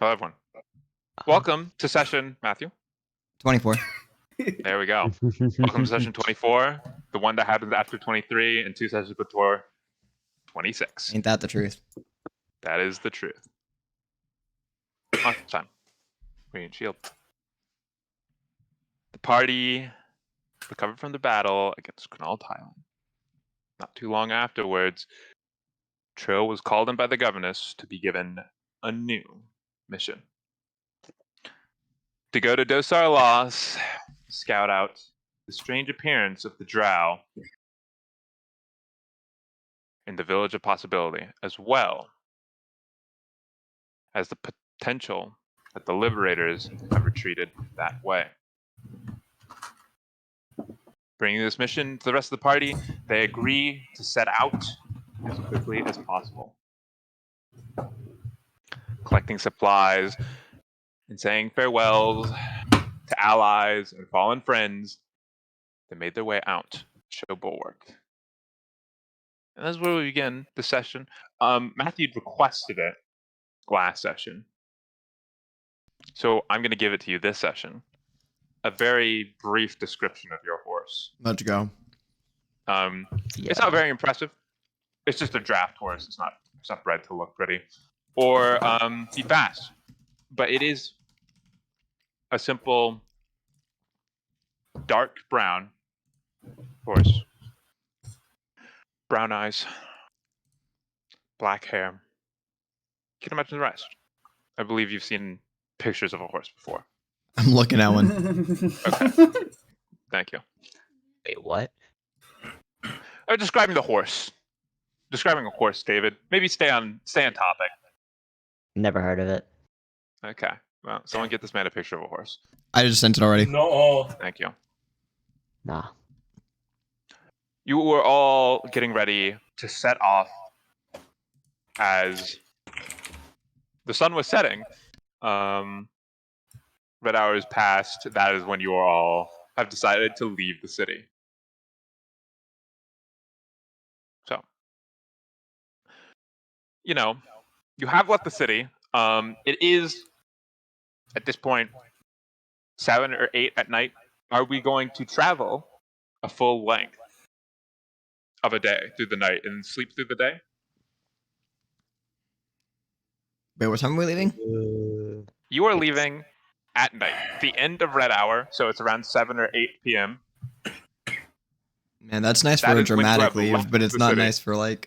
Hello, everyone. Welcome to session, Matthew. 24. There we go. Welcome to session 24, the one that happens after 23 and 2 sessions before 26. Ain't that the truth? That is the truth. On time. Green shield. The party recovered from the battle against Knall Thailand. Not too long afterwards, Trill was called in by the governess to be given a new mission. To go to Dosar Loss, scout out the strange appearance of the drow in the Village of Possibility, as well as the potential that the Liberators have retreated that way. Bringing this mission to the rest of the party, they agree to set out as quickly as possible. Collecting supplies and saying farewells to allies and fallen friends, they made their way out to Show Bulwark. And that's where we begin the session. Matthew requested it last session, so I'm going to give it to you this session. A very brief description of your horse. Let's go. It's not very impressive. It's just a draft horse. It's not bred to look pretty or be fast, but it is a simple dark brown horse. Brown eyes, black hair. You can imagine the rest. I believe you've seen pictures of a horse before. I'm looking at one. Okay. Thank you. Wait, what? Describing the horse. Describing a horse, David. Maybe stay on topic. Never heard of it. Okay. Well, someone get this man a picture of a horse. I just sent it already. No. Thank you. Nah. You were all getting ready to set off as the sun was setting. Red hours passed. That is when you all have decided to leave the city. So, you have left the city. It is, at this point, 7 or 8 at night. Are we going to travel a full length of a day through the night and sleep through the day? Wait, what time are we leaving? You are leaving at night, the end of red hour, so it's around 7 or 8 p.m. Man, that's nice That for a is when you dramatic have leave, left but it's the not city. nice for It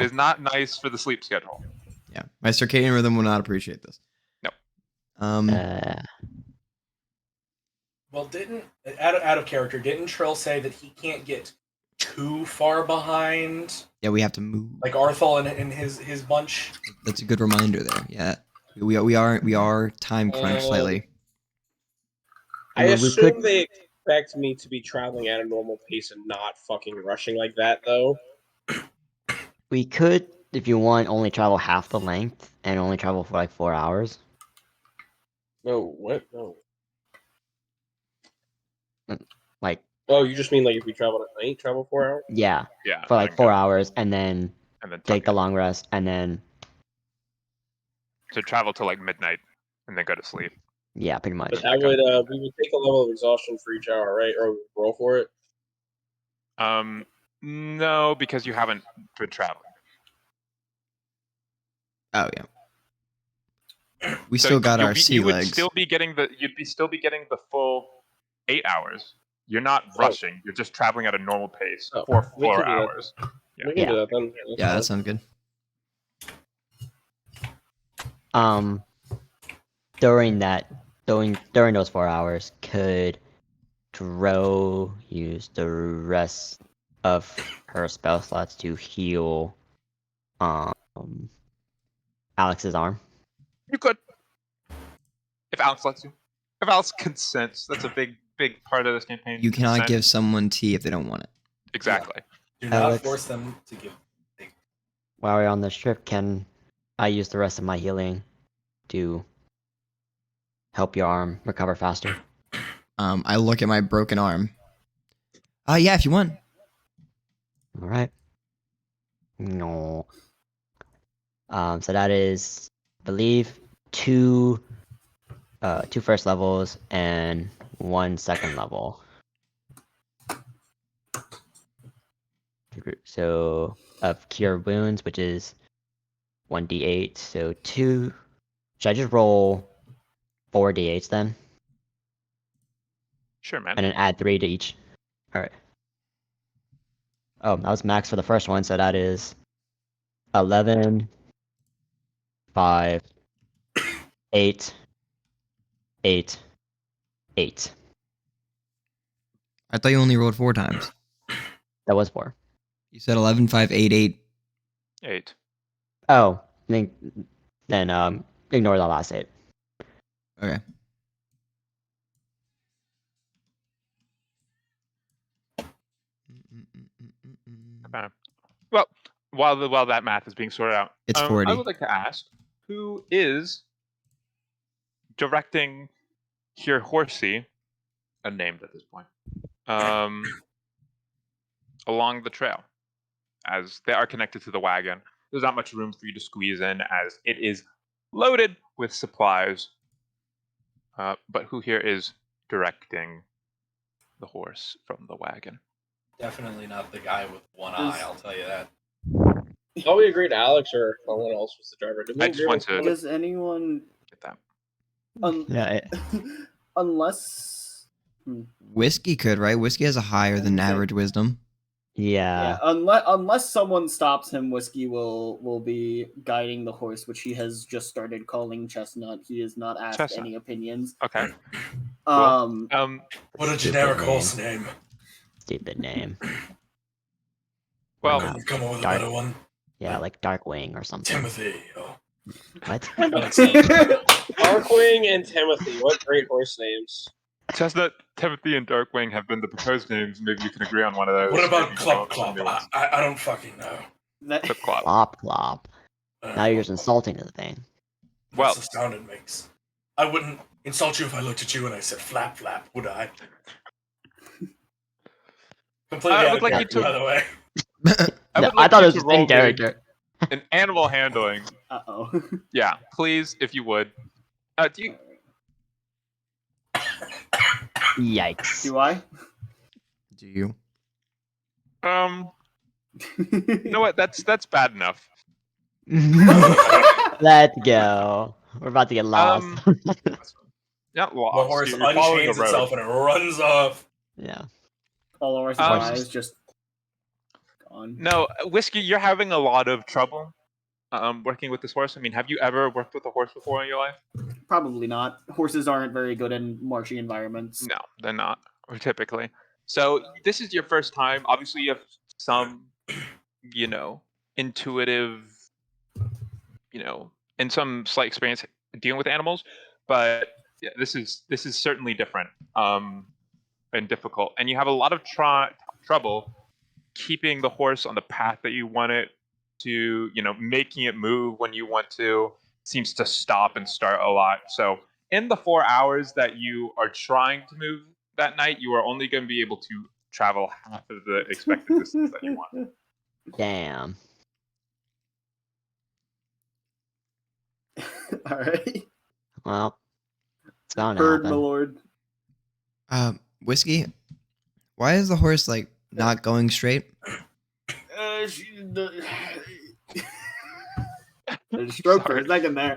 is not nice for the sleep schedule. Yeah, my circadian rhythm will not appreciate this. No. Well, out of character, didn't Trill say that he can't get too far behind, Yeah, we have to move. like Arthal and his bunch? That's a good reminder there. Yeah, we are time crunched slightly. I We assume could- they expect me to be traveling at a normal pace and not fucking rushing like that, though. We could, if you want, only travel half the length and only travel for like 4 hours. No, what? No. Like, Oh, you just mean like if we travel at night, travel 4 hours? yeah, Yeah. for like 4 hours and then And then take the long rest and then, to travel till like midnight and then go to sleep. yeah, pretty much. But that would we would take a level of exhaustion for each hour, right? Or roll for it. No, because you haven't been traveling. Oh yeah. We So still got you'll our be- sea you would legs. still be getting the full 8 hours. You're not rushing. You're just traveling at a normal pace Oh, for we 4 can do that. hours. Yeah. We can do that then. Yeah, that sounds good. During those 4 hours, could Dro use the rest of her spell slots to heal Alex's arm? You could. If Alex lets you. If Alex consents. That's a big part of this campaign. You cannot Consent. give someone tea if they don't want it. Exactly. Do not Alex. force them to give. While we're on this trip, can I use the rest of my healing to help your arm recover faster? I look at my broken arm. Yeah, if you want. All right. No. So that is, I believe, two first levels and 1 second level. So of cure wounds, which is 1d8. So 2. Should I just roll 4 d8s then, Sure, man. and then add 3 to each? All right. Oh, that was max for the first one, so that is 11, 5, 8, 8, 8. I thought you only rolled 4 times. That was 4. You said 11, 5, 8, 8. 8. Oh, then ignore the last 8. Okay. Okay. Well, while that math is being sorted out, It's I 40. would like to ask, who is directing here Horsey, unnamed at this point, along the trail, as they are connected to the wagon. There's not much room for you to squeeze in, as it is loaded with supplies. But who here is directing the horse from the wagon? Definitely not the guy with one eye, I'll tell you that. Oh, we agreed Alex or someone else was the driver. Did we I just agree want with to Does anyone get that. Yeah. unless Whiskey could, right? Whiskey has a higher than average wisdom. Yeah. unless someone stops him, Whiskey will be guiding the horse, which he has just started calling Chesnut. He has not asked Chestnut. any opinions. Okay. Um, What a Stupid generic name. horse name. Stupid name. Well, Couldn't you come up with a Dark- better one? Yeah, like Darkwing or something. Timothy. Oh. What? Darkwing and Timothy. What great horse names. Chestnut, Timothy, and Darkwing have been the proposed names. Maybe you can agree on one of those. What about Maybe Clop come up with some Clop? new ones. I don't fucking know. that, Clip clop. Plop plop. Now you're just insulting the thing. Well- That's the sound it makes. I wouldn't insult you if I looked at you and I said flap flap, would I? Completely I out would of like you character, to- by the way. I No, would like I thought you it was to just roll in me character. an animal handling. uh-oh. Yeah, please, if you would. Do you? Yikes. Do I? Do you? You know what? That's bad enough. Let's go. We're about to get lost. Not The lost. horse You're following a unchains road. itself and it runs off. Yeah. All our Um, supplies just gone. No, Whiskey, you're having a lot of trouble working with this horse. I mean, have you ever worked with a horse before in your life? Probably not. Horses aren't very good in marshy environments. No, they're not, typically. So this is your first time. Obviously, you have some, intuitive, and some slight experience dealing with animals. But yeah, this is certainly different and difficult. And you have a lot of trouble keeping the horse on the path that you want it to, making it move when you want to. Seems to stop and start a lot. So in the 4 hours that you are trying to move that night, you are only going to be able to travel half of the expected distance that you want. Damn. All right. Well, it's bound to Heard, my happen. lord. Whiskey, why is the horse not going straight? There's a stroke for a Sorry. second there.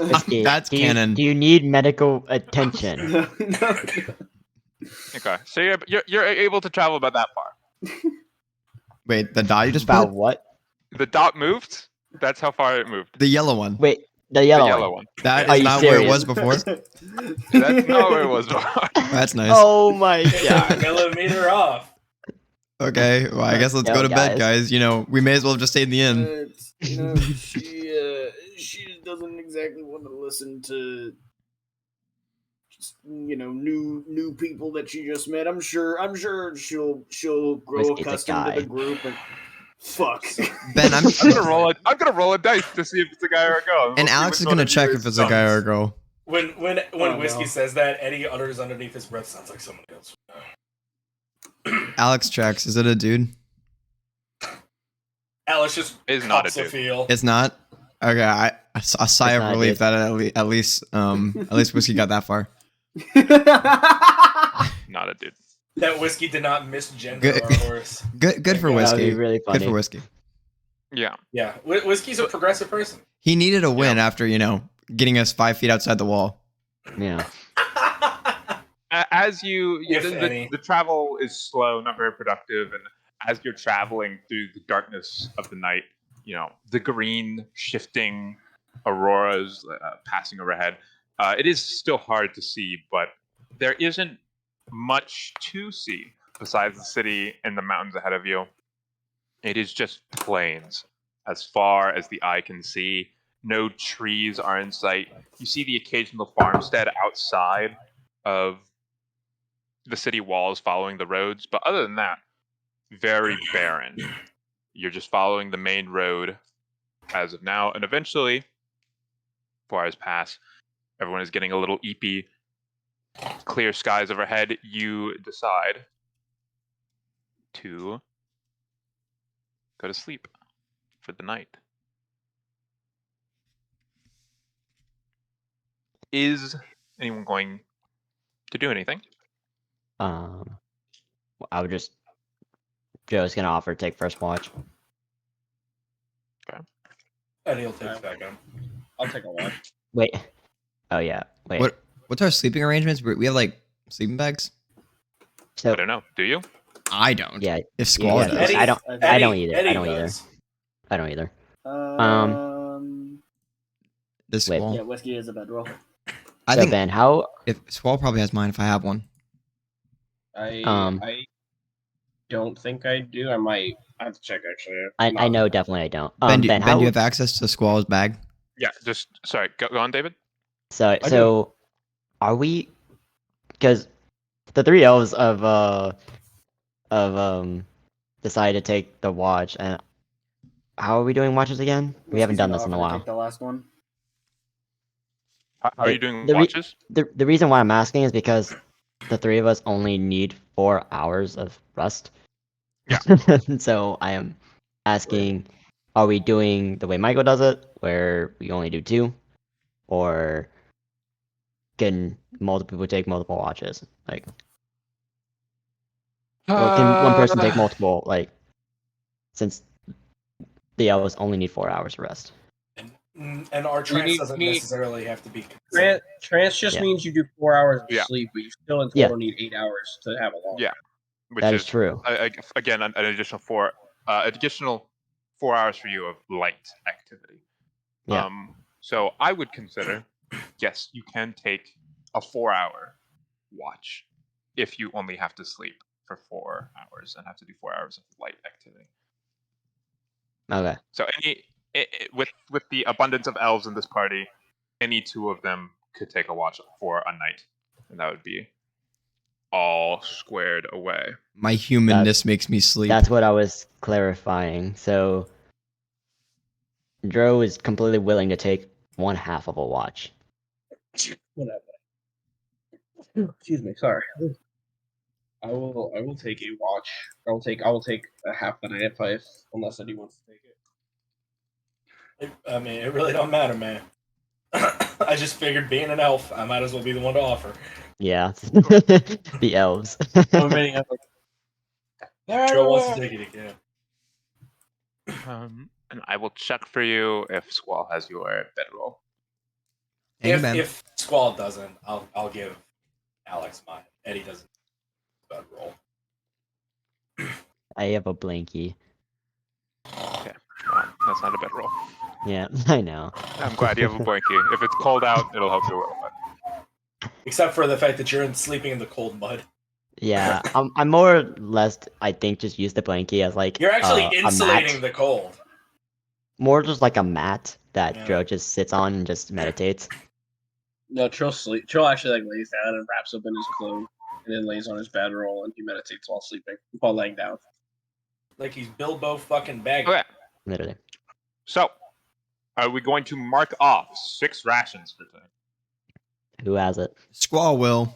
Whiskey, That's do canon. Do you need medical attention? No. Okay, so you're able to travel about that far. Wait, the dot you just About put? what? The dot moved. That's how far it moved. The yellow one. Wait, the The yellow, yellow one. one. That Are is you not where it serious? was before. That's not where it was before. That's nice. Oh my Yeah, god. millimeter off. Okay, well, I guess let's Yo, go to bed, guys. guys. We may as well have just stayed in the inn. She doesn't exactly want to listen to just new people that she just met. I'm sure she'll grow Whiskey's a accustomed to the guy. group and fuck. Ben, I'm I'm gonna roll a dice to see if it's a guy or a girl. and We'll see Alex which is one gonna of you check is if it's a guy or a sons. girl. When Oh, Whiskey no. says that, Eddie utters underneath his breath, sounds like someone else. Alex checks. Is it a dude? Alice just Is not a cups a dude. feel. It's not. Okay, a sigh of not relief good. that at least Whiskey got that far. Not a dude. That whiskey did not misgender Good- our horse. Good Thank for God. That would Whiskey. be really Good funny. for Whiskey. Yeah. Yeah, whiskey's a progressive person. He needed a win Yeah. after, getting us 5 feet outside the wall. Yeah. As you, If any. the travel is slow, not very productive, and as you're traveling through the darkness of the night, the green shifting auroras passing overhead, it is still hard to see, but there isn't much to see besides the city and the mountains ahead of you. It is just plains as far as the eye can see. No trees are in sight. You see the occasional farmstead outside of the city walls following the roads, but other than that, very barren. You're just following the main road as of now, and eventually, 4 hours pass, everyone is getting a little eepy. Clear skies overhead, you decide to go to sleep for the night. Is anyone going to do anything? I would just. Joe's gonna offer to take first watch. Eddie will take second. I'll take a watch. Wait. Oh yeah. Wait. What's our sleeping arrangements? We have like sleeping bags? So I don't know. Do you? I don't. yeah. If Squall yeah, does. Eddie- I don't. Eddie- I don't either. Eddie I don't either. does. I don't either. This Wait. Squall. Yeah, whiskey is a bedroll. I So think Ben, how? if Squall probably has mine if I have one. I don't think I do. I have to check actually. I know definitely I don't. Ben, Ben, do how? you have access to Squall's bag? Yeah, sorry, go on, David. So are we? Because the three elves of decided to take the watch, and how are we doing watches again? We haven't Whiskey's done gonna this in a offer to while. Take the last one. How are you doing the re- watches? The reason why I'm asking is because the three of us only need 4 hours of rest. Yeah. So I am asking, are we doing the way Michael does it, where we only do 2, or can multiple people take multiple watches? Like, or can one person take multiple? Like, since the elves only need 4 hours of rest. And our trance need- doesn't need- necessarily have to be consistent. Trance just Yeah. means you do 4 hours of Yeah. sleep, but you still in Yeah. total need 8 hours to have a long. Yeah. Which That is true. Again, an additional 4 hours for you of light activity. Yeah. So I would consider, yes, you can take a 4-hour watch if you only have to sleep for 4 hours and have to do 4 hours of light activity. Okay. So with the abundance of elves in this party, any 2 of them could take a watch for a night, and that would be all squared away. My humanness makes me sleep. That's what I was clarifying. So, Dro is completely willing to take 1/2 of a watch. Whatever. Excuse me. Sorry. I will take a watch. I will take a half the night at Fife, unless Eddie wants to take it. I mean, it really don't matter, man. I just figured being an elf, I might as well be the one to offer. Yeah. The elves. Joe wants to take it again. And I will check for you if Squall has your bedroll. If Squall doesn't, I'll give Alex mine. Eddie doesn't bedroll. I have a blankie. Okay, that's not a bedroll. Yeah, I know. I'm glad you have a blankie. If it's cold out, it'll help you a little bit. Except for the fact that you're sleeping in the cold mud. Yeah, I'm more or less, I think, just use the blankie as like You're actually a insulating mat. the cold. More just like a mat that Yeah. Dro just sits on and just meditates. No, Trill actually like lays down and wraps up in his cloak, and then lays on his bedroll and he meditates while sleeping, while laying down. Like he's Bilbo fucking Baggins. Okay, Literally. so are we going to mark off 6 rations for today? Who has it? Squall will.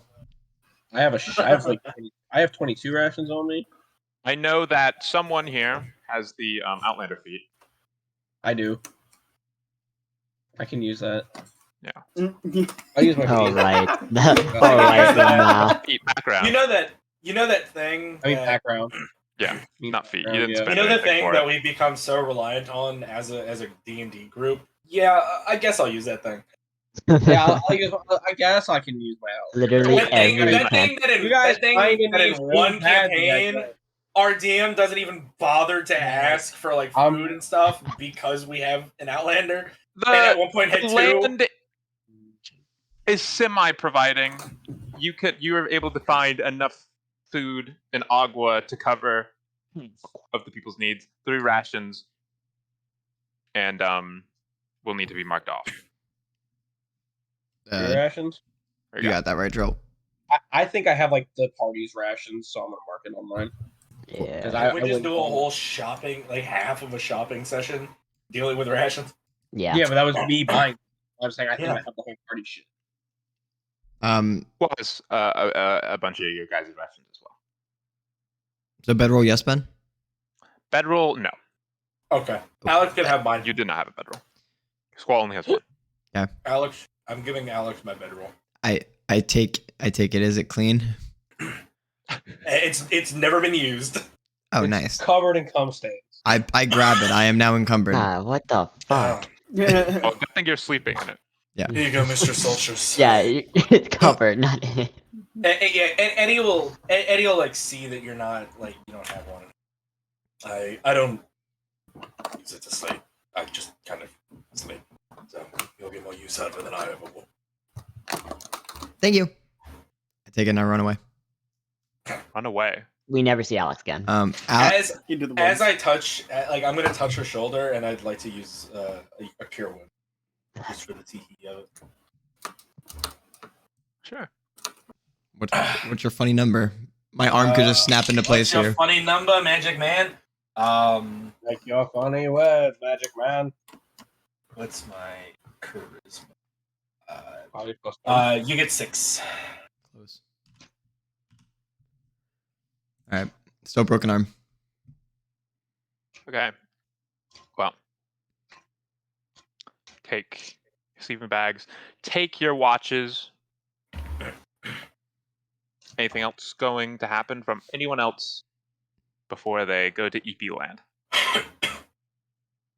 I have 22 rations on me. I know that someone here has the Outlander feat. I do. I can use that. Mm, I'll use my All feet. right. All right. Now. Feet background. You know that thing. I mean that- background. Yeah, not feet. You didn't Yeah. spend You know the anything thing for that it. we've become so reliant on as a D&D group? Yeah, I guess I'll use that thing. Yeah, I guess I can use my out. Literally That thing, every that camp. thing that in, You guys that thing finding that in these one food bad, campaign, our DM doesn't even bother to ask for like food and stuff because we have an Outlander. And at The one point had two. land is semi-providing. You were able to find enough food and agua to cover of the people's needs. 3 rations, and will need to be marked off. rations. There You you go. got that right, Drill. I think I have like the party's rations, so I'm gonna mark it on mine. Yeah. I- we I just wouldn't do a call it- whole shopping, like half of a shopping session dealing with rations. Yeah. Yeah, but that was me buying. I'm saying I think Yeah. I have the whole party shit. Was a bunch of your guys' rations as well. So bedroll, yes, Ben. Bedroll, no. Okay. Alex can have mine. You did not have a bedroll. Squall only has one. Alex, I'm giving Alex my bedroll. I take it. Is it clean? It's never been used. Oh, It's nice. Covered in cum stains. I grab it. I am now encumbered. Ah, what the fuck? Well, good thing you're sleeping in it. Yeah. Here you go, Mr. Solstice. Yeah, it's covered, not in it. Yeah, and Eddie will like see that you're not like you don't have one. I don't use it to sleep. I just kind of sleep. So you'll get more use out of it than I ever will. Thank you. I take it and I run away. Run away. We never see Alex again. As Into the as woods. I touch, like I'm gonna touch her shoulder, and I'd like to use a cure wound just for the tiki of it. Sure. What's your funny number? My arm could just snap into place What's your here. funny number, Magic Man? Like your funny words, Magic Man. What's my charisma? Probably +1. You get 6. Close. All right. Still broken arm. Okay. Well, take your sleeping bags. Take your watches. Anything else going to happen from anyone else before they go to EP land?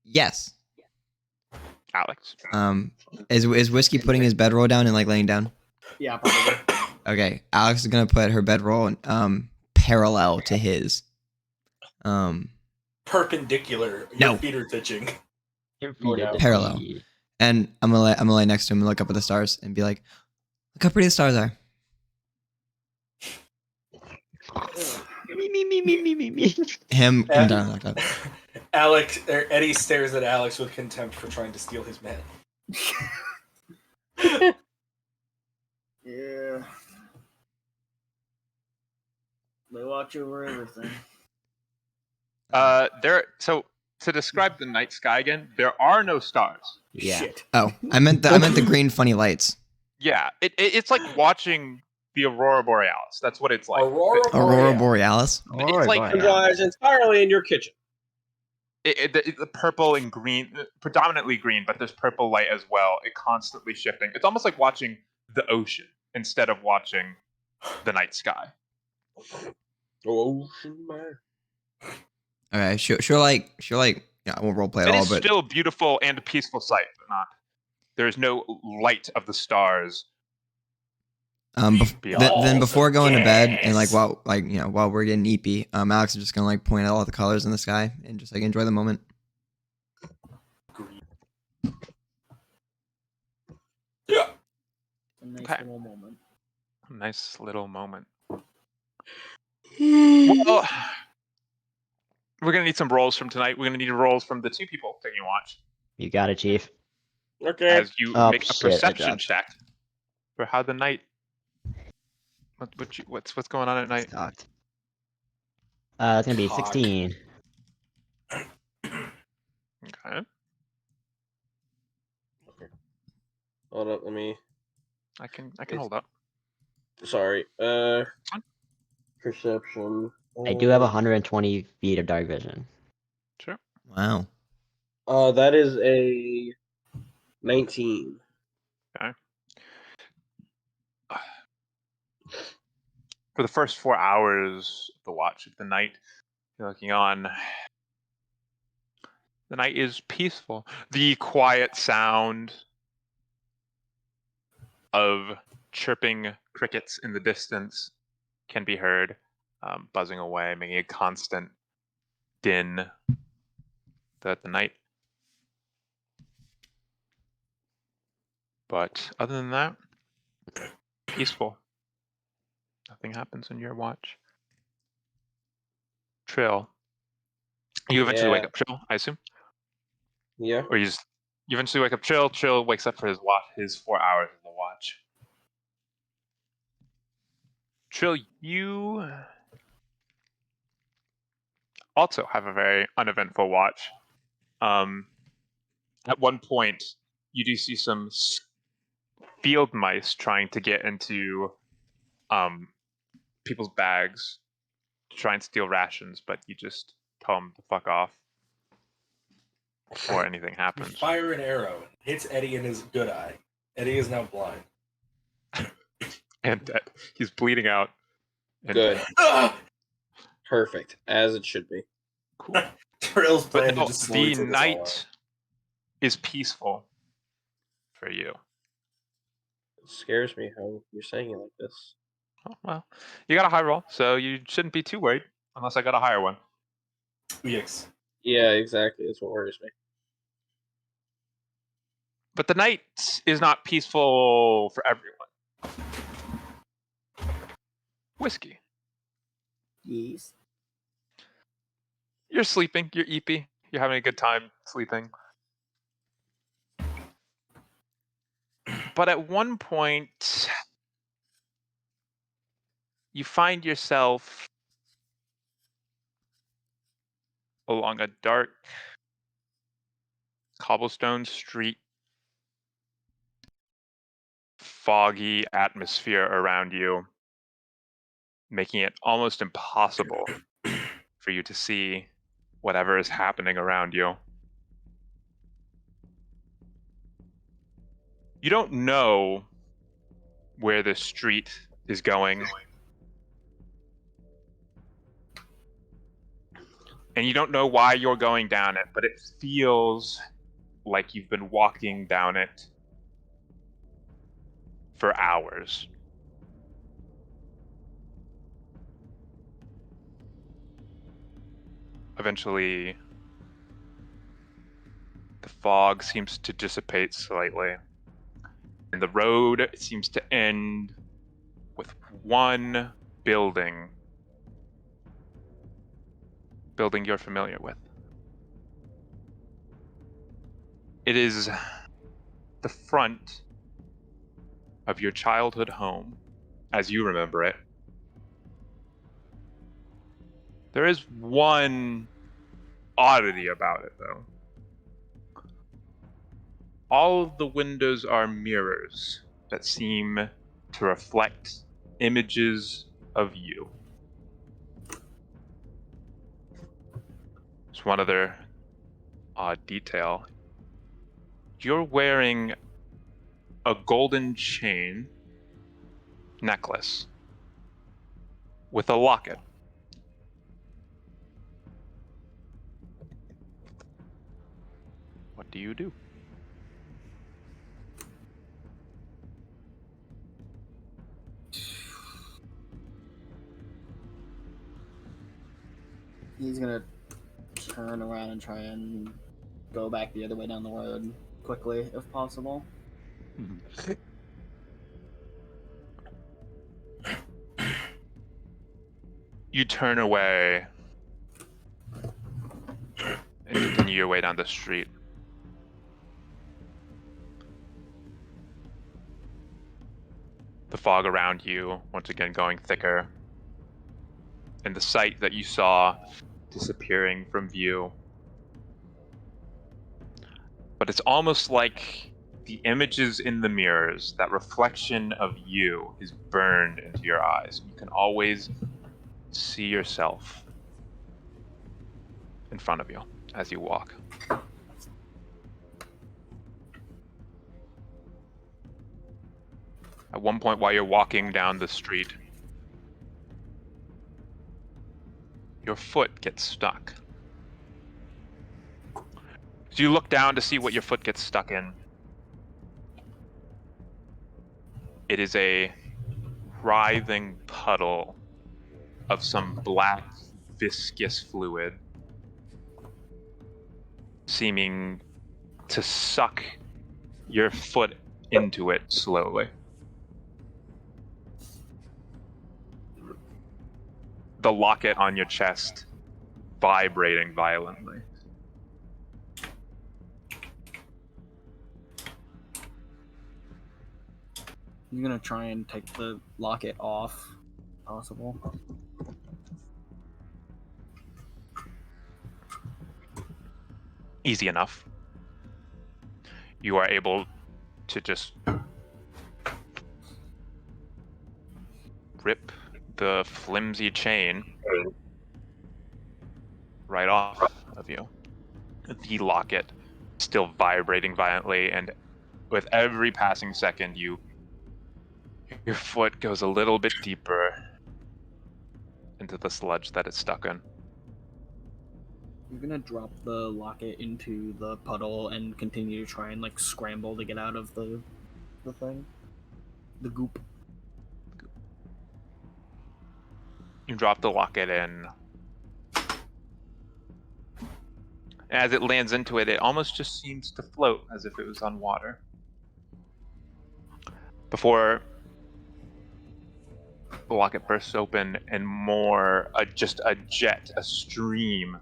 Yes. Alex. Is Whiskey putting his bedroll down and like laying down? Yeah, probably. Okay. Alex is gonna put her bedroll parallel to his. Perpendicular. Your No. feet are touching. Parallel. And I'm gonna lay next to him and look up at the stars and be like, look how pretty the stars are. Me. Him come down like that. Eddie stares at Alex with contempt for trying to steal his man. Yeah. They watch over everything. So to describe the night sky again, there are no stars. Yeah. Shit. Oh, I meant the green funny lights. Yeah, it's like watching the aurora borealis. That's what it's like. Aurora Borealis. It's like Lies entirely in your kitchen. the purple and green, predominantly green, but there's purple light as well. It constantly shifting. It's almost like watching the ocean instead of watching the night sky. Ocean man. Okay, sure like yeah, I won't roleplay at It all, is but still a beautiful and a peaceful sight, but not. There is no light of the stars. then before going to bed and Yes. while we're getting eepy, Alex is just gonna like point out all the colors in the sky and just like enjoy the moment. Yeah. A nice Okay. little moment. Nice little moment. Well, we're gonna need some rolls from tonight. We're gonna need rolls from the 2 people taking watch You got it, Chief. Okay. as you Oh, make a shit, I perception dropped. check for how the night. What's going on at night? Sucked. It's gonna be Cock. 16. Okay, Hold up, let me. I can hold up. Sorry. Perception. I do have 120 feet of dark vision. Sure. Wow. That is a 19. For the first 4 hours of the watch of the night, you're looking on. The night is peaceful. The quiet sound of chirping crickets in the distance can be heard, buzzing away, making a constant din throughout the night. But other than that, peaceful. Nothing happens in your watch. Trill. You eventually wake Yeah. up, Trill, I assume? Yeah. Or you eventually wake up, Trill. Trill wakes up for his watch, his 4 hours of the watch. Trill, you also have a very uneventful watch. At one point, you do see some field mice trying to get into people's bags to try and steal rations, but you just tell them to fuck off before anything You happens. fire an arrow, hits Eddie in his good eye. Eddie is now blind. And he's bleeding out. And Good. Ah! Perfect. As it should be. Cool. Trill's But plan no, to just slowly the take us all out. night is peaceful for you. It scares me how you're saying it like this. Oh, well, you got a high roll, so you shouldn't be too worried, unless I got a higher one. Yes. Yeah, exactly. That's what worries me. But the night is not peaceful for everyone. Whiskey. Yes. You're sleeping. You're eepy. You're having a good time sleeping. But at one point, you find yourself along a dark cobblestone street, foggy atmosphere around you, making it almost impossible for you to see whatever is happening around you. You don't know where this street is going, and you don't know why you're going down it, but it feels like you've been walking down it for hours. Eventually, the fog seems to dissipate slightly, and the road seems to end with one building you're familiar with. It is the front of your childhood home, as you remember it. There is one oddity about it, though. All of the windows are mirrors that seem to reflect images of you. There's one other odd detail. You're wearing a golden chain necklace with a locket. What do you do? He's gonna turn around and try and go back the other way down the road quickly, if possible. You turn away and continue your way down the street. The fog around you, once again going thicker, and the sight that you saw disappearing from view. But it's almost like the images in the mirrors, that reflection of you, is burned into your eyes. You can always see yourself in front of you as you walk. At one point while you're walking down the street, your foot gets stuck. So you look down to see what your foot gets stuck in. It is a writhing puddle of some black, viscous fluid, seeming to suck your foot into it slowly. The locket on your chest vibrating violently. I'm gonna try and take the locket off, if possible. Easy enough. You are able to just rip the flimsy chain right off of you. The locket still vibrating violently, and with every passing second, your foot goes a little bit deeper into the sludge that it's stuck in. I'm gonna drop the locket into the puddle and continue to try and like scramble to get out of the thing, the goop. You drop the locket in. As it lands into it, it almost just seems to float as if it was on water. Before the locket bursts open and just a jet, a stream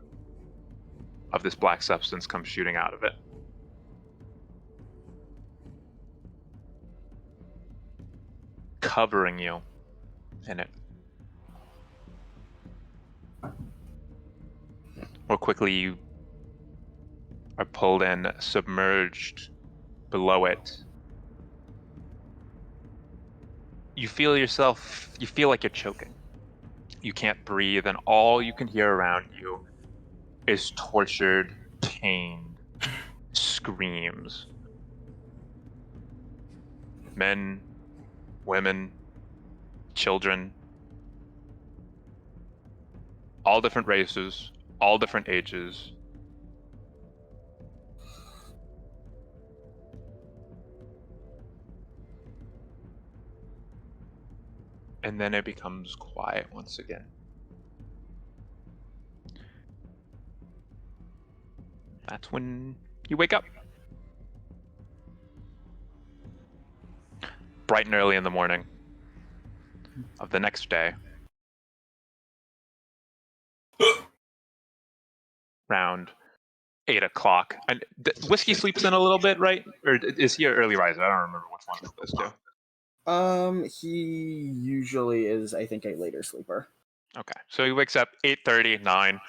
of this black substance comes shooting out of it. Covering you in it. More quickly, you are pulled in, submerged below it. You feel like you're choking. You can't breathe, and all you can hear around you is tortured, pained screams. Men, women, children, all different races, all different ages. And then it becomes quiet once again. That's when you wake up. Bright and early in the morning of the next day. Around 8 o'clock. And Whiskey sleeps in a little bit, right? Or is he an early riser? I don't remember which one of those two. He usually is, I think, a later sleeper. Okay, so he wakes up 8:30, 9.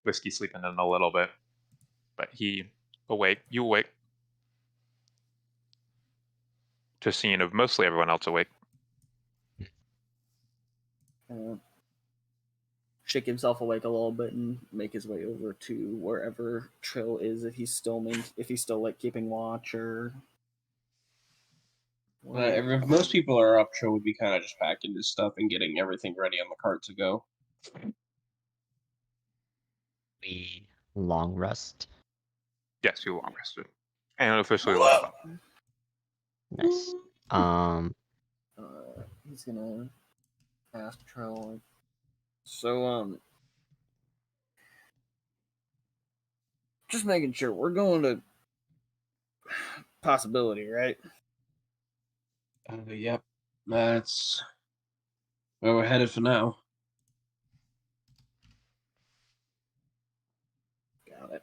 Whiskey sleeping in a little bit, but you awake to a scene of mostly everyone else awake. Shake himself awake a little bit and make his way over to wherever Trill is, if he's still like keeping watch or. If most people are up, Trill would be kind of just packing his stuff and getting everything ready on the cart to go. We long rest. Yes, you long rested. And officially woke up. Nice. He's gonna ask Trill. So, just making sure we're going to Possibility, right? Yep. That's where we're headed for now. Got it.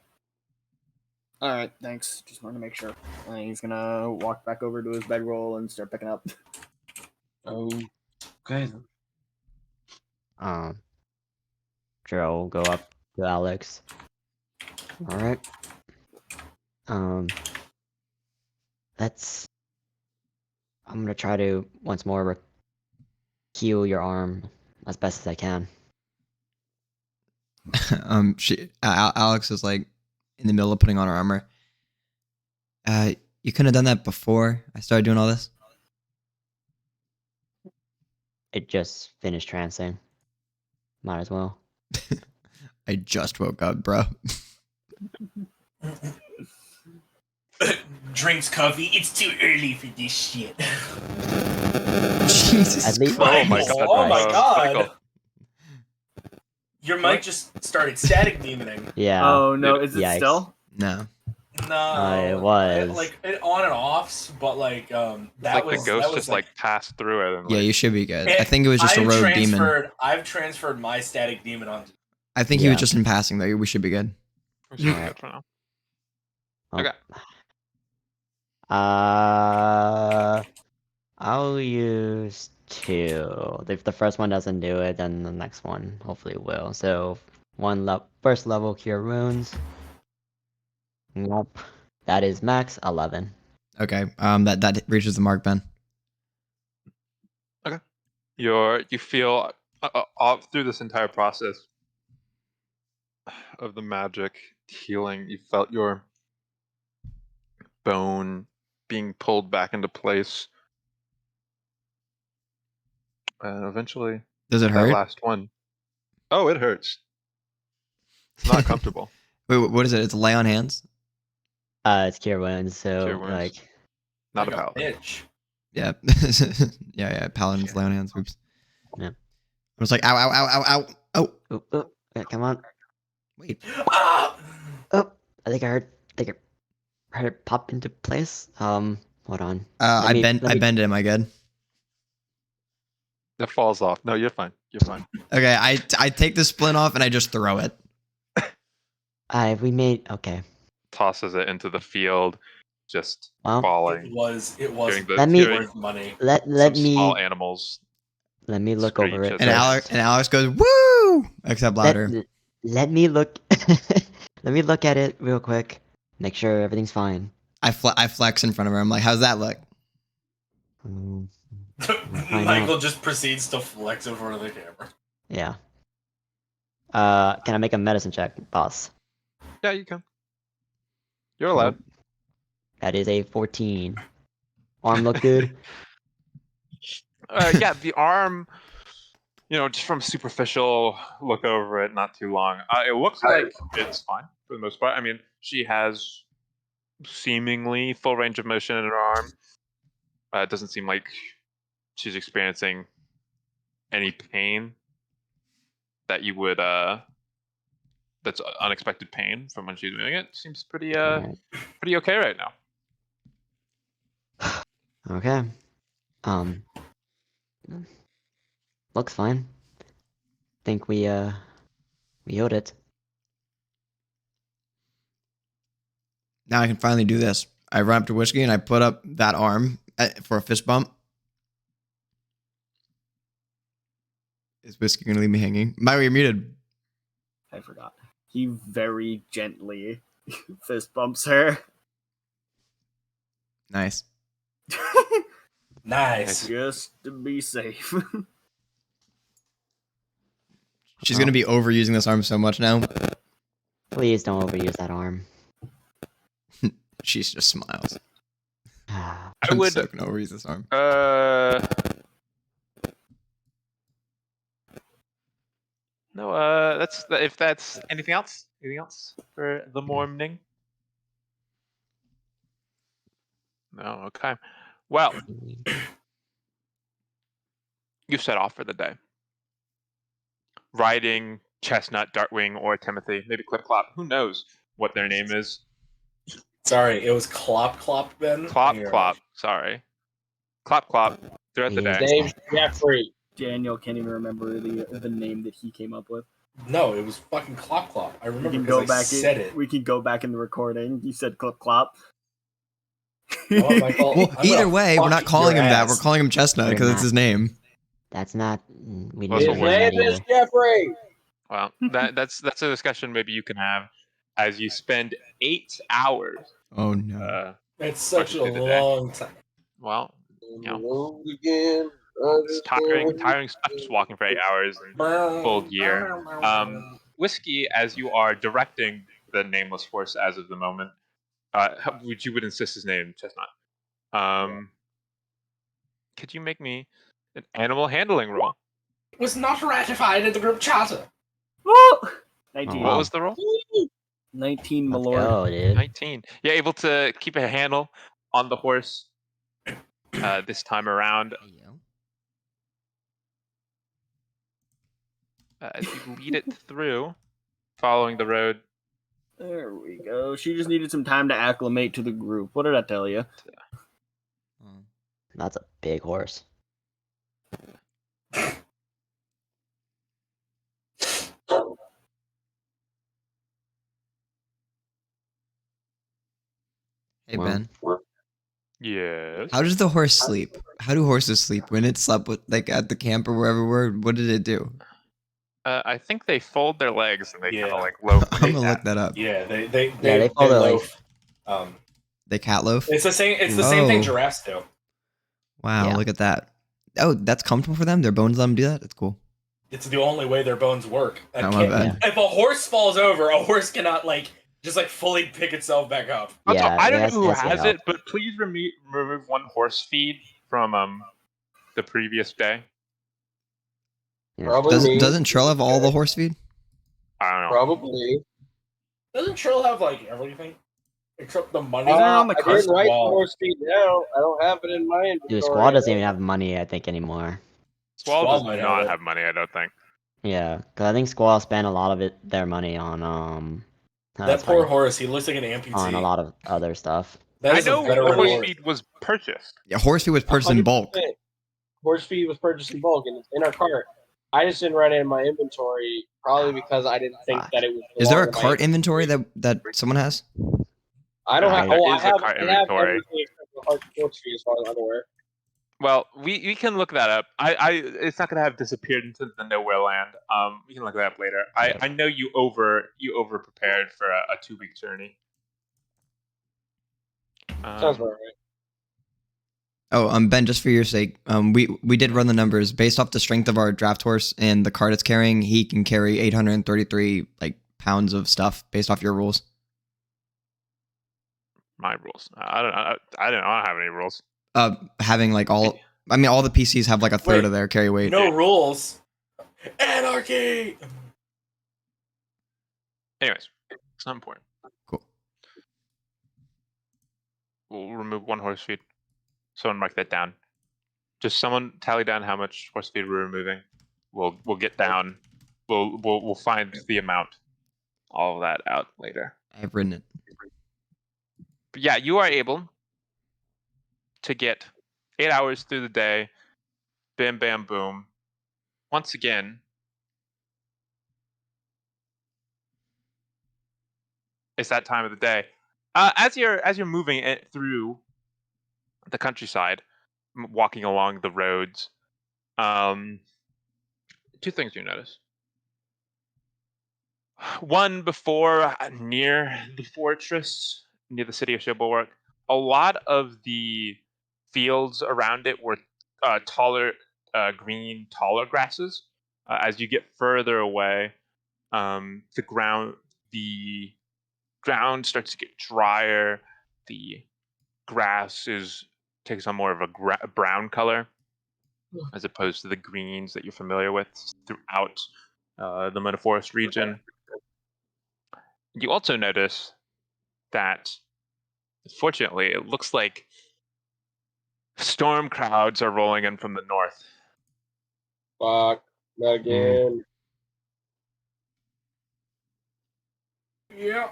All right, thanks. Just wanted to make sure. He's gonna walk back over to his bedroll and start picking up. Okay then. Joe will go up to Alex. All right. I'm gonna try to once more heal your arm as best as I can. Alex is like in the middle of putting on her armor. You couldn't have done that before I started doing all this. It just finished trancing. Might as well. I just woke up, bro. Drinks coffee. It's too early for this shit. Jesus At least- Christ. Oh my Michael, god. oh my god. Michael. Your mic What? just started static demoning. Yeah. Oh no, is it Yikes. still? No. No, it was. like it on and offs, but like It's that like was the ghost that was just like passed through it. And, Yeah, like, you should be good. And I think it was just a rogue demon. I've transferred my static demon onto. I think he was Yeah. just in passing, though. We should be good. we should be Alright. good for now. Oh. Okay. I'll use 2. If the first one doesn't do it, then the next one hopefully will. So first level cure wounds. Nope. That is max 11. Okay. That reaches the mark, Ben. You feel all through this entire process of the magic healing, you felt your bone being pulled back into place. And eventually, Does it that hurt? last one. Oh, it hurts. It's not comfortable. Wait, what is it? It's lay on hands. It's cure wounds. So Cure wounds. like, Not like a paladin. bitch. Yeah. yeah. Paladins lay on hands. Oops. Yeah. I was like, ow, ow, ow, ow, ow. Oh, yeah, come on. wait. Ah! Oh, I think I heard it pop into place. Hold on. I Let me- bend it. Am I good? That falls off. No, you're fine. You're fine. Okay. I take the splint off and I just throw it. We made okay. Tosses it into the field, just Well, It falling. was Hearing the- Let me- hearing worth money. let some me small animals. let me look screech over it. as And they- Alex goes, woo! Except louder. Let me look. Let me look at it real quick. Make sure everything's fine. I flex in front of her. I'm like, how's that look? Mm, Michael just proceeds to flex in front of the camera. yeah. Can I make a medicine check, boss? Yeah, you can. You're allowed. That is a 14. Arm look good. Yeah, the arm. Just from superficial look over it, not too long. It looks like it's fine for the most part. I mean, she has seemingly full range of motion in her arm. It doesn't seem like she's experiencing any pain that you would that's unexpected pain from when she's doing it. Seems pretty Alright. pretty okay right now. Okay. Looks fine. Think we owed it. Now I can finally do this. I run up to Whiskey and I put up that arm for a fist bump. Is Whiskey going to leave me hanging? Myra, you're muted. I forgot. He very gently fist bumps her. Nice. Nice. Just to be safe. She's going to be overusing this arm so much now. Please don't overuse that arm. She just smiles. Ah, I I'm would. so going to overuse this arm. No. If that's anything else. Anything else for the morning? No. Okay. Well, you set off for the day. Riding Chesnut, Dartwing, or Timothy, maybe Clip Clop. Who knows what their name is? Sorry, it was Clop Clop, Ben. Clop You're Clop. Sorry. Clop Clop. Throughout the day. Dave Jeffrey. Daniel can't even remember the name that he came up with. right. No, it was fucking Clop Clop. I We remember can go because I back. said it. We can go back in the recording. You said clip clop. You know what, Michael? Well, I'm either gonna way, we're fuck not calling your him that. ass. We're calling him Chestnut because it's his name. that's not. We That's didn't what His mention we're that name is either. Jeffrey. Well, that's a discussion maybe you can have as you spend 8 hours. Oh, no. It's such a Fucking through the day. long time. Well, Alone again. it's tiring stuff just walking for 8 hours in full gear. Whiskey, as you are directing the nameless horse as of the moment, you would insist his name, Chestnut. Could you make me An animal handling roll. It was not ratified in the group charter. Woo! 19. What wow. was the roll? 19, my Let's lord. go, dude. 19. Yeah, able to keep a handle on the horse this time around. As you lead it through, following the road. There we go. She just needed some time to acclimate to the group. What did I tell you? That's a big horse. Hey Wow. Ben, Yes. how does the horse sleep? How do horses sleep when it slept with, like at the camp or wherever we're? What did it do? I think they fold their legs and they kind Yeah. of like loaf. I'm gonna look that up. Yeah, they they fold their legs. loaf. They cat loaf. It's the same. It's the same thing Oh. giraffes do. Wow, Yeah. look at that. Oh, that's comfortable for them. Their bones let them do that. That's cool. It's the only way their bones work. Oh, my bad. If a horse falls over, a horse cannot just fully pick itself back up. Also, Yeah, I don't it know who has to has help. it, but please remove one horse feed from the previous day. Yeah. Probably me. Doesn't Trill have all the horse feed? I don't know. Probably. Doesn't Trill have everything except the money? Isn't it on the I cart? didn't write Wall. horse feed down. I don't have it in my inventory. Dude, Squall doesn't even have money, I think, anymore. Squall Squall does might not have it. have money, I don't think. Yeah, because I think Squall spent a lot of their money on That that's poor funny, horse. He looks like an amputee. on a lot of other stuff. That I is a know veteran the horse horse. feed was purchased. Yeah, horse feed was purchased in bulk. 100%. Horse feed was purchased in bulk and it's in our cart. I just didn't write it in my inventory, probably because I didn't think that it was. Is there a cart inventory that someone has? I don't have. There Oh, I is a have. cart I have inventory. everything except for horse feed, as far as I'm aware. Well, we can look that up. It's not gonna have disappeared into the nowhere land. We can look that up later. I know you over prepared for a 2-week journey. Sounds about right. Oh, Ben, just for your sake, we did run the numbers based off the strength of our draft horse and the cart it's carrying. He can carry 833 pounds of stuff based off your rules. My rules. I don't have any rules. Having all the PCs have a third Wait, of their carry weight. No rules. Anarchy. Anyways, it's not important. Cool. We'll remove one horse feed. Someone mark that down. Just someone tally down how much horse feed we're removing. We'll get down. We'll find the amount. All of that out later. I've written it. But yeah, you are able to get 8 hours through the day. Bam, bam, boom. Once again, it's that time of the day. As you're moving it through the countryside, walking along the roads, 2 things you notice. One, before near the fortress, near the city of Shibbolwark, a lot of the fields around it were taller, green, taller grasses. As you get further away, the ground starts to get drier. The grass takes on more of a brown color, as opposed to the greens that you're familiar with throughout the Metaforest region. You also notice that, fortunately, it looks like storm clouds are rolling in from the north. Fuck. Not again. Yeah.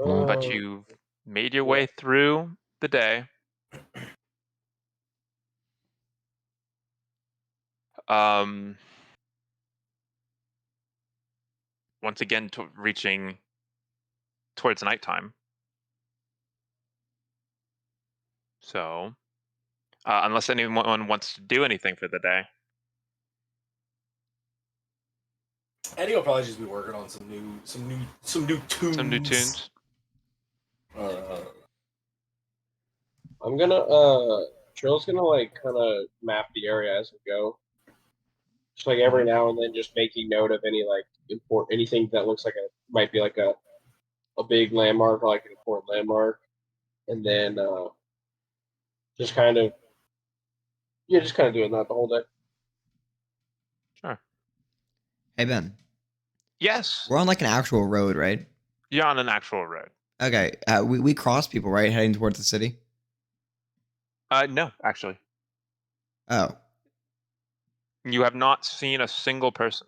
But you've made your way through the day. Once again, reaching towards nighttime. So, unless anyone wants to do anything for the day. Eddie will probably just be working on some new tunes. Some new tunes. I'm gonna Trill's gonna kind of map the area as we go. Just every now and then, just making note of any anything that looks like might be a big landmark or an important landmark, and then just kind of Yeah, just kind of doing that the whole day. Sure. Hey Ben, Yes, we're on like an actual road, right? you're on an actual road. Okay. We cross people, right, heading towards the city. No, actually, Oh. you have not seen a single person.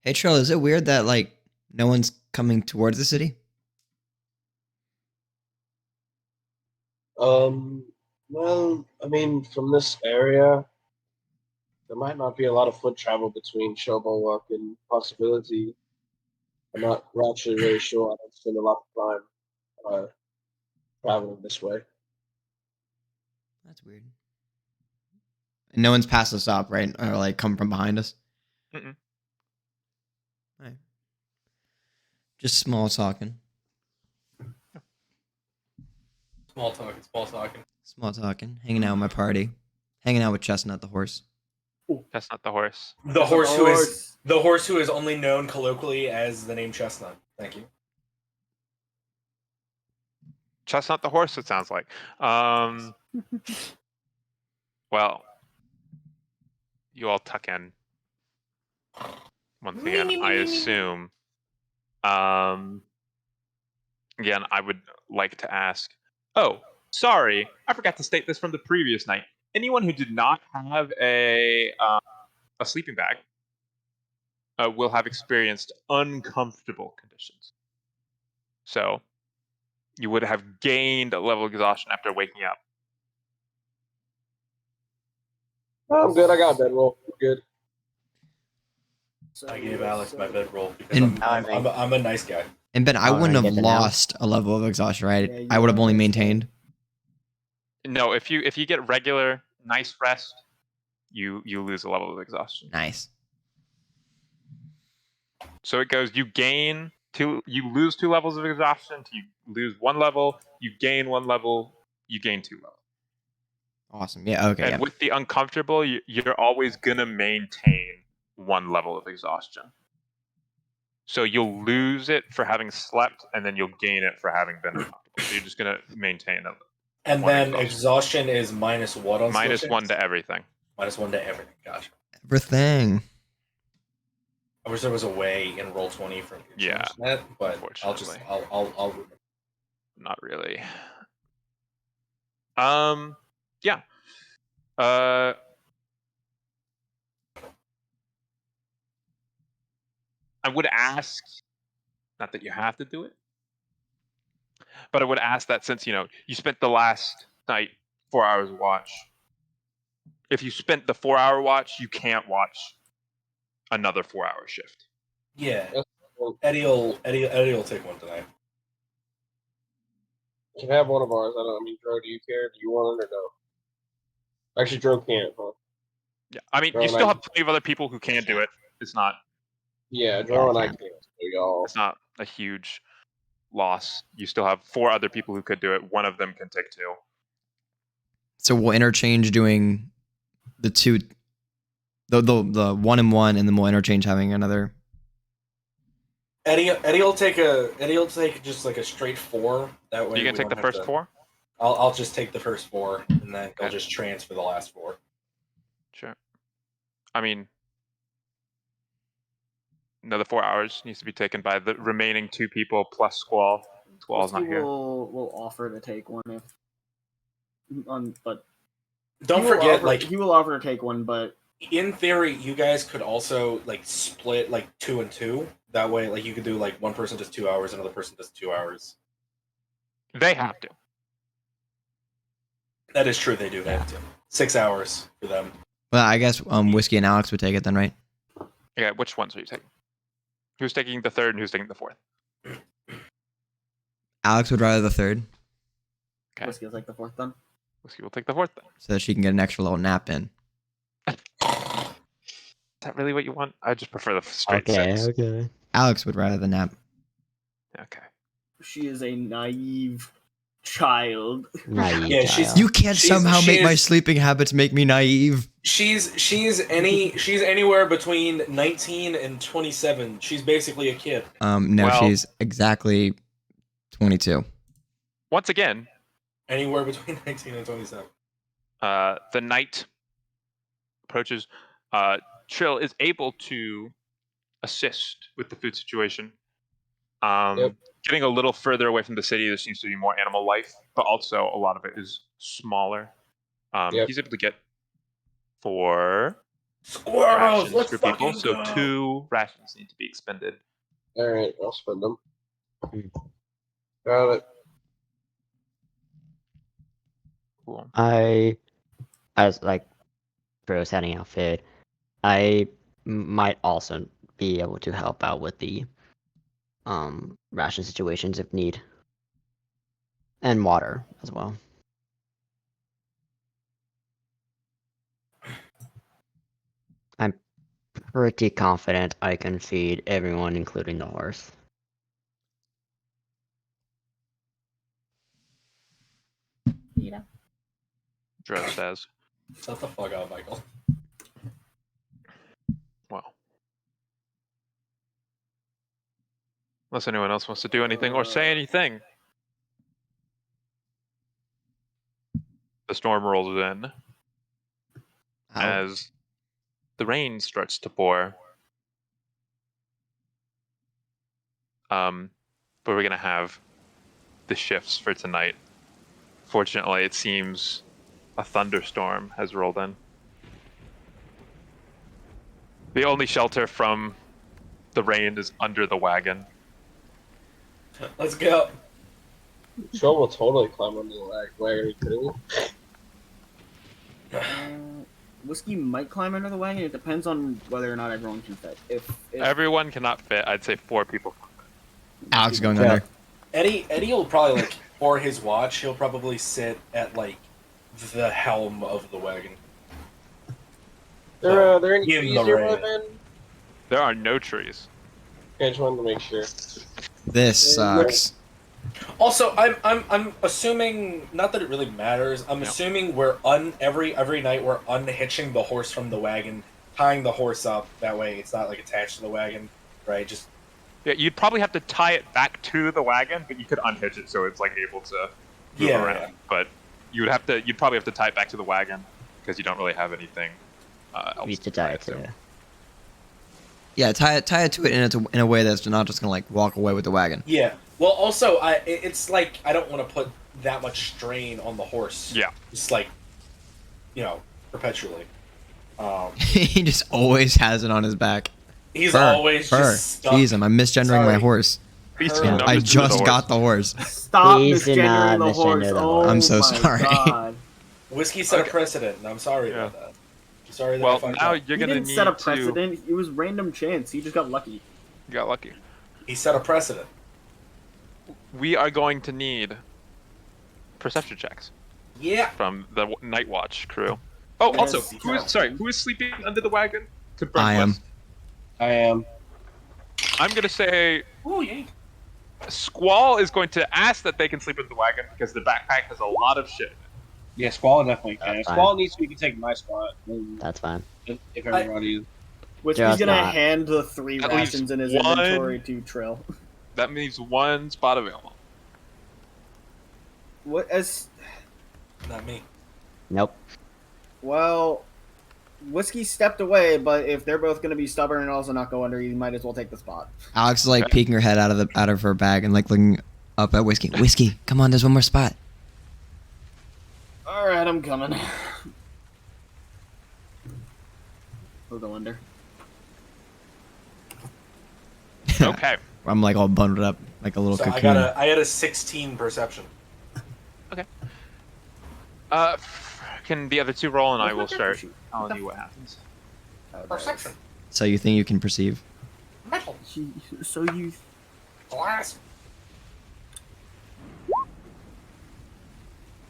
Hey Trill, is it weird that like no one's coming towards the city? Well, I mean, from this area, there might not be a lot of foot travel between Showboat and Possibility. We're actually really sure. I don't spend a lot of time traveling this way. That's weird. And no one's passed us up, right? Or like come from behind us. Mm-mm. Right. Just small talking. Small talking, small talking. Small talking. Hanging out with my party. Hanging out with Chesnut the horse. That's not the horse. The horse who is only known colloquially as the name Chesnut. Thank you. Chestnut the horse. It sounds like. Well, you all tuck in. Once again, I assume. Again, I would like to ask. Oh, sorry, I forgot to state this from the previous night. Anyone who did not have a sleeping bag will have experienced uncomfortable conditions. So, you would have gained a level of exhaustion after waking up. Oh, I'm good. I got a bedroll. I'm good. I gave Alex my bedroll because And- I'm a nice guy. And Ben, I Oh, wouldn't I have get that now. lost a level of exhaustion, right? Yeah, you I would have are only right. maintained. No, if you get regular nice rest, you lose a level of exhaustion. Nice. So it goes: you gain two, you lose 2 levels of exhaustion. You lose 1 level, you gain 1 level, you gain 2 levels. Awesome. Yeah. Okay. And Yeah. with the uncomfortable, you're always gonna maintain 1 level of exhaustion. So you'll lose it for having slept, and then you'll gain it for having been uncomfortable. So you're just gonna maintain it. And One then exhaustion. exhaustion is minus what on Minus skill 1 checks? to everything. Minus 1 to everything. Gotcha. Everything. I wish there was a way in roll 20 for me to Yeah, change that, but I'll just unfortunately. I'll remember. Not really. Yeah. I would ask, not that you have to do it, but I would ask that since you spent the last night 4 hours watch. If you spent the 4-hour watch, you can't watch another 4-hour shift. Yeah. Well, Eddie will take one tonight. can have one of ours. I mean, Dro, do you care? Do you want it or no? Actually, Dro can't, huh? Yeah, I mean, Dro you and still I, have plenty of other people who can do it. It's not yeah, Yeah, Dro and I I can't. So y'all. it's not a huge loss. You still have 4 other people who could do it. One of them can take 2. So we'll interchange doing the two, the 1 and 1, and then we'll interchange having another. Eddie will take just like a straight 4. That way You can we take the don't have first to- 4. I'll just take the first 4, and then I'll Okay. just transfer the last 4. Sure. I mean, no, the 4 hours needs to be taken by the remaining 2 people plus Squall. Squall's not Whiskey here. will offer to take one if, but Don't he will forget, offer- like he will offer to take one, but in theory, you guys could also like split like 2 and 2. That way, like you could do like one person does 2 hours, another person does 2 hours. They have to. That is true. They do have to. 6 hours for them. Well, I guess Whiskey and Alex would take it then, right? Okay, which ones are you taking? Who's taking the 3rd and who's taking the 4th? Alex would rather the 3rd, Okay. Whiskey will take the 4th then. Whiskey will take the 4th then. so that she can get an extra little nap in. Is that really what you want? I just prefer the straight Okay, 6. okay. Alex would rather the nap. Okay. She is a naive child. Naive Yeah, child. You can't somehow make my is- sleeping habits make me naive. She's anywhere between 19 and 27. She's basically a kid. No, Well- she's exactly 22. Once again, Anywhere between 19 and 27. the night approaches. Trill is able to assist with the food situation. Yep. Getting a little further away from the city, there seems to be more animal life, but also a lot of it is smaller. Yep. He's able to get 4 Squirrels, rations let's for people, fucking so go. 2 rations need to be expended. All right, I'll spend them. Got it. Cool. As like for setting out food, I might also be able to help out with the ration situations if need, and water as well. I'm pretty confident I can feed everyone, including the horse. Dro says. Shut the fuck up, Michael. Well. Unless anyone else wants to do anything or say anything. The storm rolls in Ow. as the rain starts to pour. But we're gonna have the shifts for tonight. Fortunately, it seems a thunderstorm has rolled in. The only shelter from the rain is under the wagon. Let's go. Joel will totally climb under the wagon. Are you kidding me? Whiskey might climb under the wagon. It depends on whether or not everyone can fit. If Everyone cannot fit. I'd say 4 people. Alex is going Yeah. under. Eddie will probably like for his watch. He'll probably sit at like the helm of the wagon. Are there any In trees the nearby, rain. Ben? There are no trees. Okay, I just wanted to make sure. This sucks. Also, I'm assuming not that it really matters. I'm assuming we're every night we're unhitching the horse from the wagon, tying the horse up. That way, it's not like attached to the wagon, right? Just Yeah, you'd probably have to tie it back to the wagon, but you could unhitch it so it's like able to move Yeah, around. yeah. But you'd probably have to tie it back to the wagon because you don't really have anything else Used to tie it to. to. Yeah, tie it to it in a way that's not just gonna like walk away with the wagon. yeah. Well, also, it's like I don't want to put that much strain on the horse. Yeah. Just like, perpetually. He just always has it on his back. He's Fur, always fur. just stuck. Jeez, I'm misgendering my Sorry. horse. Beast Her- numbers I to just the got the horse. stop Please do not misgendering the horse. misgender the Oh horse. I'm so my sorry. God. Whiskey set Okay. a precedent, and I'm sorry about that. I'm sorry that I Well, fucked now up. you're He gonna didn't need set a to. precedent. It was random chance. He just got lucky. You got lucky. He set a precedent. We are going to need perception checks Yeah. from the Night Watch crew. Oh, Yes, also, Captain. who is sleeping under the wagon? Confirm I am. list. I am. I'm gonna say Oh yeah. Squall is going to ask that they can sleep in the wagon because the backpack has a lot of shit. Yeah, Squall definitely can. That's Squall fine. needs to be taking my spot. That's fine. If everybody. Whiskey's Just gonna not. hand the 3 At least rations in his one- inventory to Trill. That means 1 spot available. What as Not me. Nope. well, Whiskey stepped away, but if they're both gonna be stubborn and also not go under, you might as well take the spot. Alex is like Okay. peeking her head out of her bag and like looking up at Whiskey. Whiskey, come on, there's one more spot. All right, I'm coming. We'll go under. Okay. I'm like all bundled up like a little So cocoon. I had a 16 perception. Can the other 2 roll and I will What's my start sheet? telling you what happens. Perception. So you think you can perceive? Metal. So you Glass.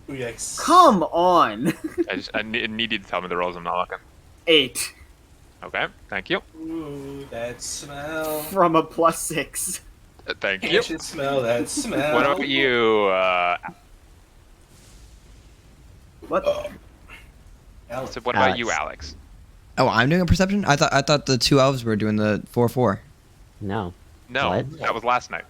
Ooh, yikes. come on. I need you to tell me the rolls. I'm not looking. 8 Okay. Thank you. Ooh, that smell. from a +6. Thank you. Can't you smell that smell? What about you? What? Alex. So what about you, Alex? Oh, I'm doing a perception. I thought the 2 elves were doing the 4-4. No. No, What? that was last night.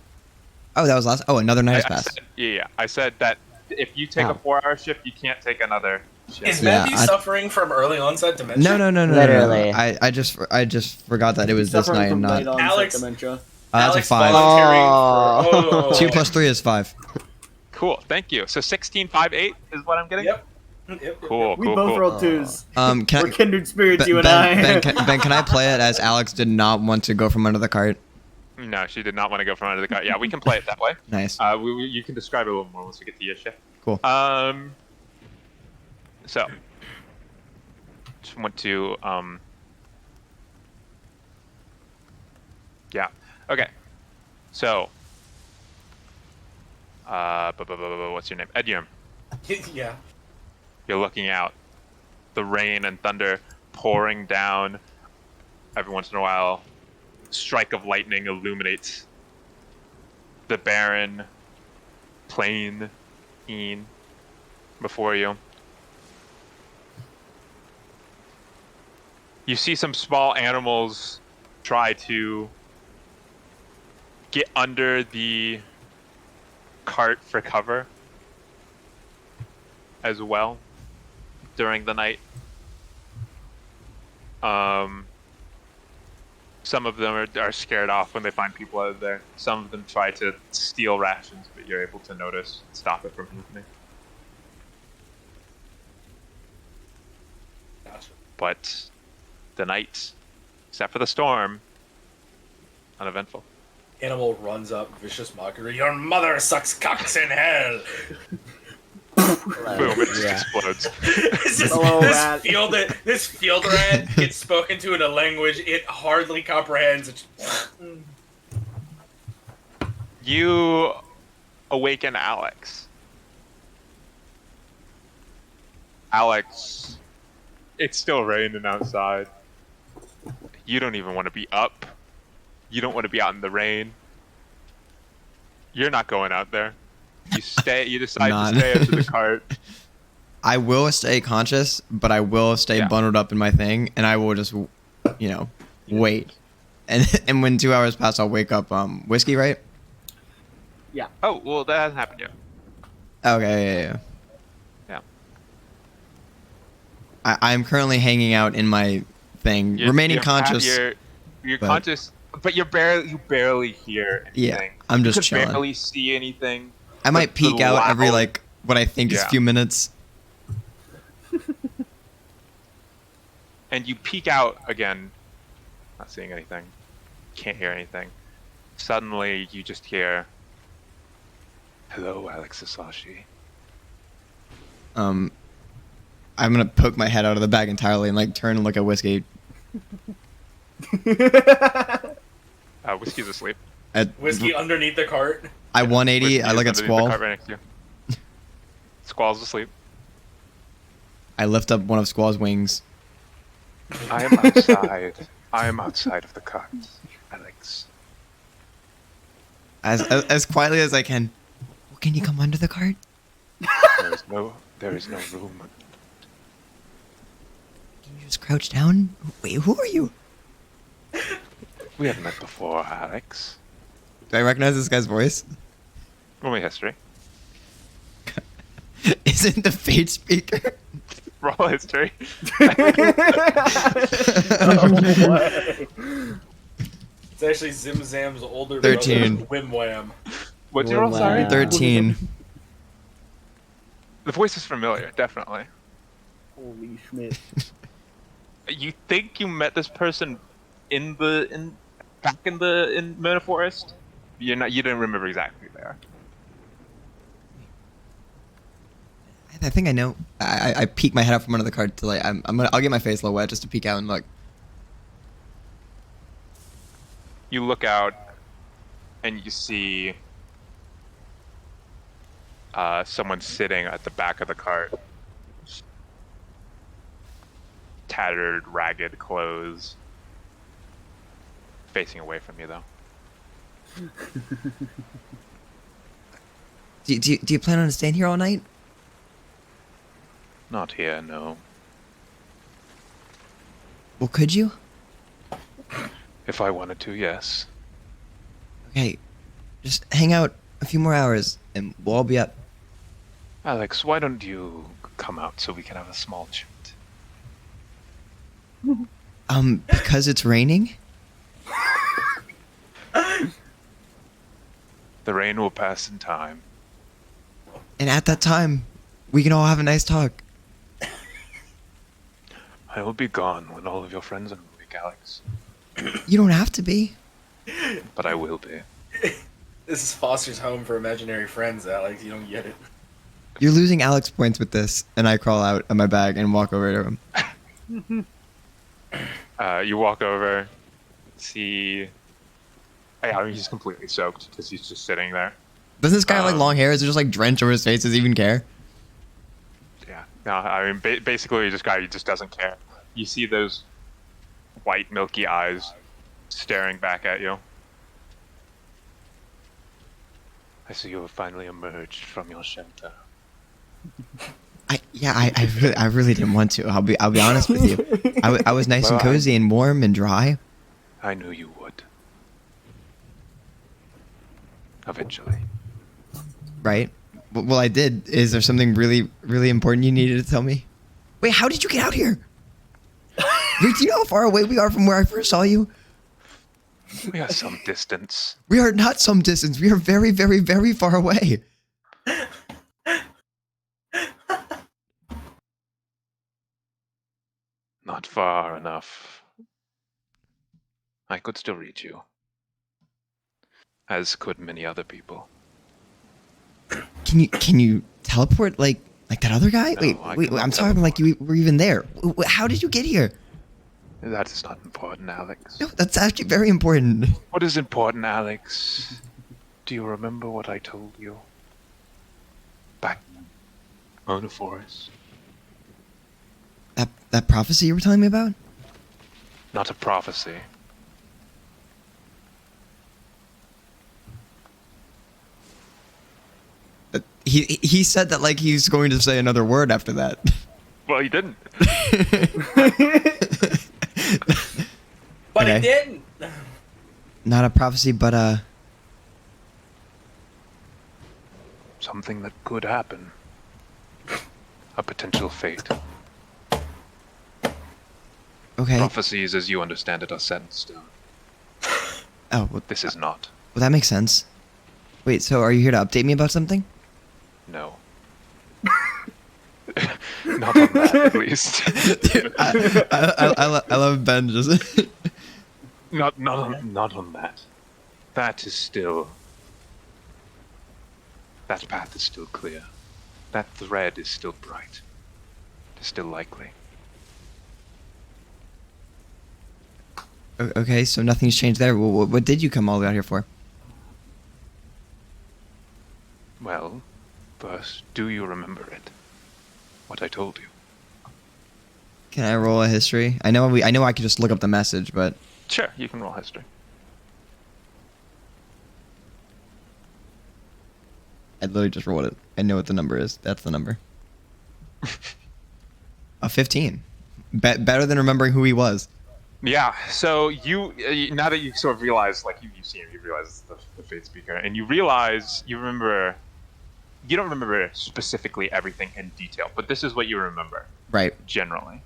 Oh, that was last. Oh, another night has I passed. said, yeah. I said that if you take Oh. a 4-hour shift, you can't take another Is Yeah, Matthew suffering from early onset dementia? No. Literally. I just forgot that it was this Suffering night from and not. late onset Alex- dementia. That's a Alex 5. volunteering Oh. for 2 plus 3 is 5. Cool. Thank you. So 16, 5, 8 is what I'm getting. Yep. Cool. We cool. both cool. rolled 2s. Can We're I, kindred spirits, ben, you and ben, I. ben, can I play it as Alex did not want to go from under the cart? No, she did not want to go from under the car. Yeah, we can play it that way. Nice. You can describe it a little more once we get to your shift. Cool. So just want to yeah. Okay. So what's your name? Edyum. Yeah. You're looking out. The rain and thunder pouring down. Every once in a while, strike of lightning illuminates the barren plain before you. You see some small animals try to get under the cart for cover as well during the night. Some of them are scared off when they find people out there. Some of them try to steal rations, but you're able to notice and stop it from happening. Gotcha. But the night, except for the storm, uneventful. Animal runs up, vicious mockery. Your mother sucks cocks in hell. Boom! It just Yeah. explodes. This field rat gets spoken to in a language it hardly comprehends. You awaken Alex. Alex, it's still raining outside. You don't even want to be up. You don't want to be out in the rain. You're not going out there. You stay. You decide Not. to stay up to the cart. I will stay conscious, but I will stay bundled up in my thing, and I will just, wait. And when 2 hours pass, I'll wake up. Whiskey, right? Oh well, that hasn't happened yet. Okay, Yeah. I'm currently hanging out in my thing, remaining conscious. You're but- conscious, but you barely hear anything. Yeah, I'm just you can chilling. barely see anything. I might the peek out every loud- what I think is Yeah. a few minutes. And you peek out again, not seeing anything, can't hear anything. Suddenly, you just hear, "Hello, Alex Sasashi." I'm gonna poke my head out of the bag entirely and turn and look at Whiskey. Whiskey's asleep. Whiskey underneath the cart. I 180. Whiskey I look is at underneath the Squall. cart right next to you. Squall's asleep. I lift up one of Squall's wings. I am outside. I am outside of the cart, Alex. As quietly as I can. Well, can you come under the cart? There is no room. Can you just crouch down? Wait, who are you? We have met before, Alex. Do I recognize this guy's voice? Roll me history. Is it the Fate speaker? Roll history. It's actually Zim Zam's older 13. brother, Wim Wham. What'd you roll? Sorry. Wow. 13. The voice is familiar, definitely. Holy Schmidt. You think you met this person back in Mona Forest? You didn't remember exactly who they are. I think I know. I peek my head out from under the cart to I'll get my face a little wet just to peek out and look. You look out and you see someone sitting at the back of the cart. Tattered, ragged clothes. Facing away from you, though. Do you plan on staying here all night? Not here, no. Well, could you? If I wanted to, yes. Okay, just hang out a few more hours and we'll all be up. Alex, why don't you come out so we can have a small chat? Because it's raining? The rain will pass in time. And at that time, we can all have a nice talk. I will be gone when all of your friends are awake, Alex. You don't have to be. But I will be. This is Foster's home for imaginary friends, Alex. You don't get it. You're losing Alex points with this, and I crawl out of my bag and walk over to him. You walk over, see... Yeah, I mean, he's completely soaked because he's just sitting there. Doesn't this guy have like long hair? Is it just like drenched over his face? Does he even care? Yeah, no, I mean, basically, this guy just doesn't care. You see those white, milky eyes staring back at you. I see you have finally emerged from your shelter. I really didn't want to. I'll be honest with you. I was nice and cozy and warm and dry. I knew you would. Eventually. Right? Well, I did. Is there something really, really important you needed to tell me? Wait, how did you get out here? Do you know how far away we are from where I first saw you? We are some distance. We are not some distance. We are very, very, very far away. Not far enough. I could still reach you. As could many other people. Can you teleport like that other guy? No, wait, I I'm cannot talking like you were even there. How did you get here? That is not important, Alex. No, that's actually very important. What is important, Alex? Do you remember what I told you? Back on the forest. That prophecy you were telling me about? Not a prophecy. He said that like he's going to say another word after that. Well, he didn't. But Okay. it didn't. Not a prophecy, but Something that could happen. A potential fate. okay. Prophecies, as you understand it, are set in stone. Oh, well, This is not. that makes sense. Wait, so are you here to update me about something? No. Not on that, at least. I love Ben just. Not on that. That is still... That path is still clear. That thread is still bright. It is still likely. Okay, so nothing's changed there. What did you come all the way out here for? Well, first, do you remember it? What I told you? Can I roll a history? I know I could just look up the message, but Sure, you can roll history. I literally just rolled it. I know what the number is. That's the number. A 15. Better than remembering who he was. Yeah, so you now that you sort of realize, like you've seen him, you realize it's the Fate Speaker, and you realize you don't remember specifically everything in detail, but this is what you remember Right. generally.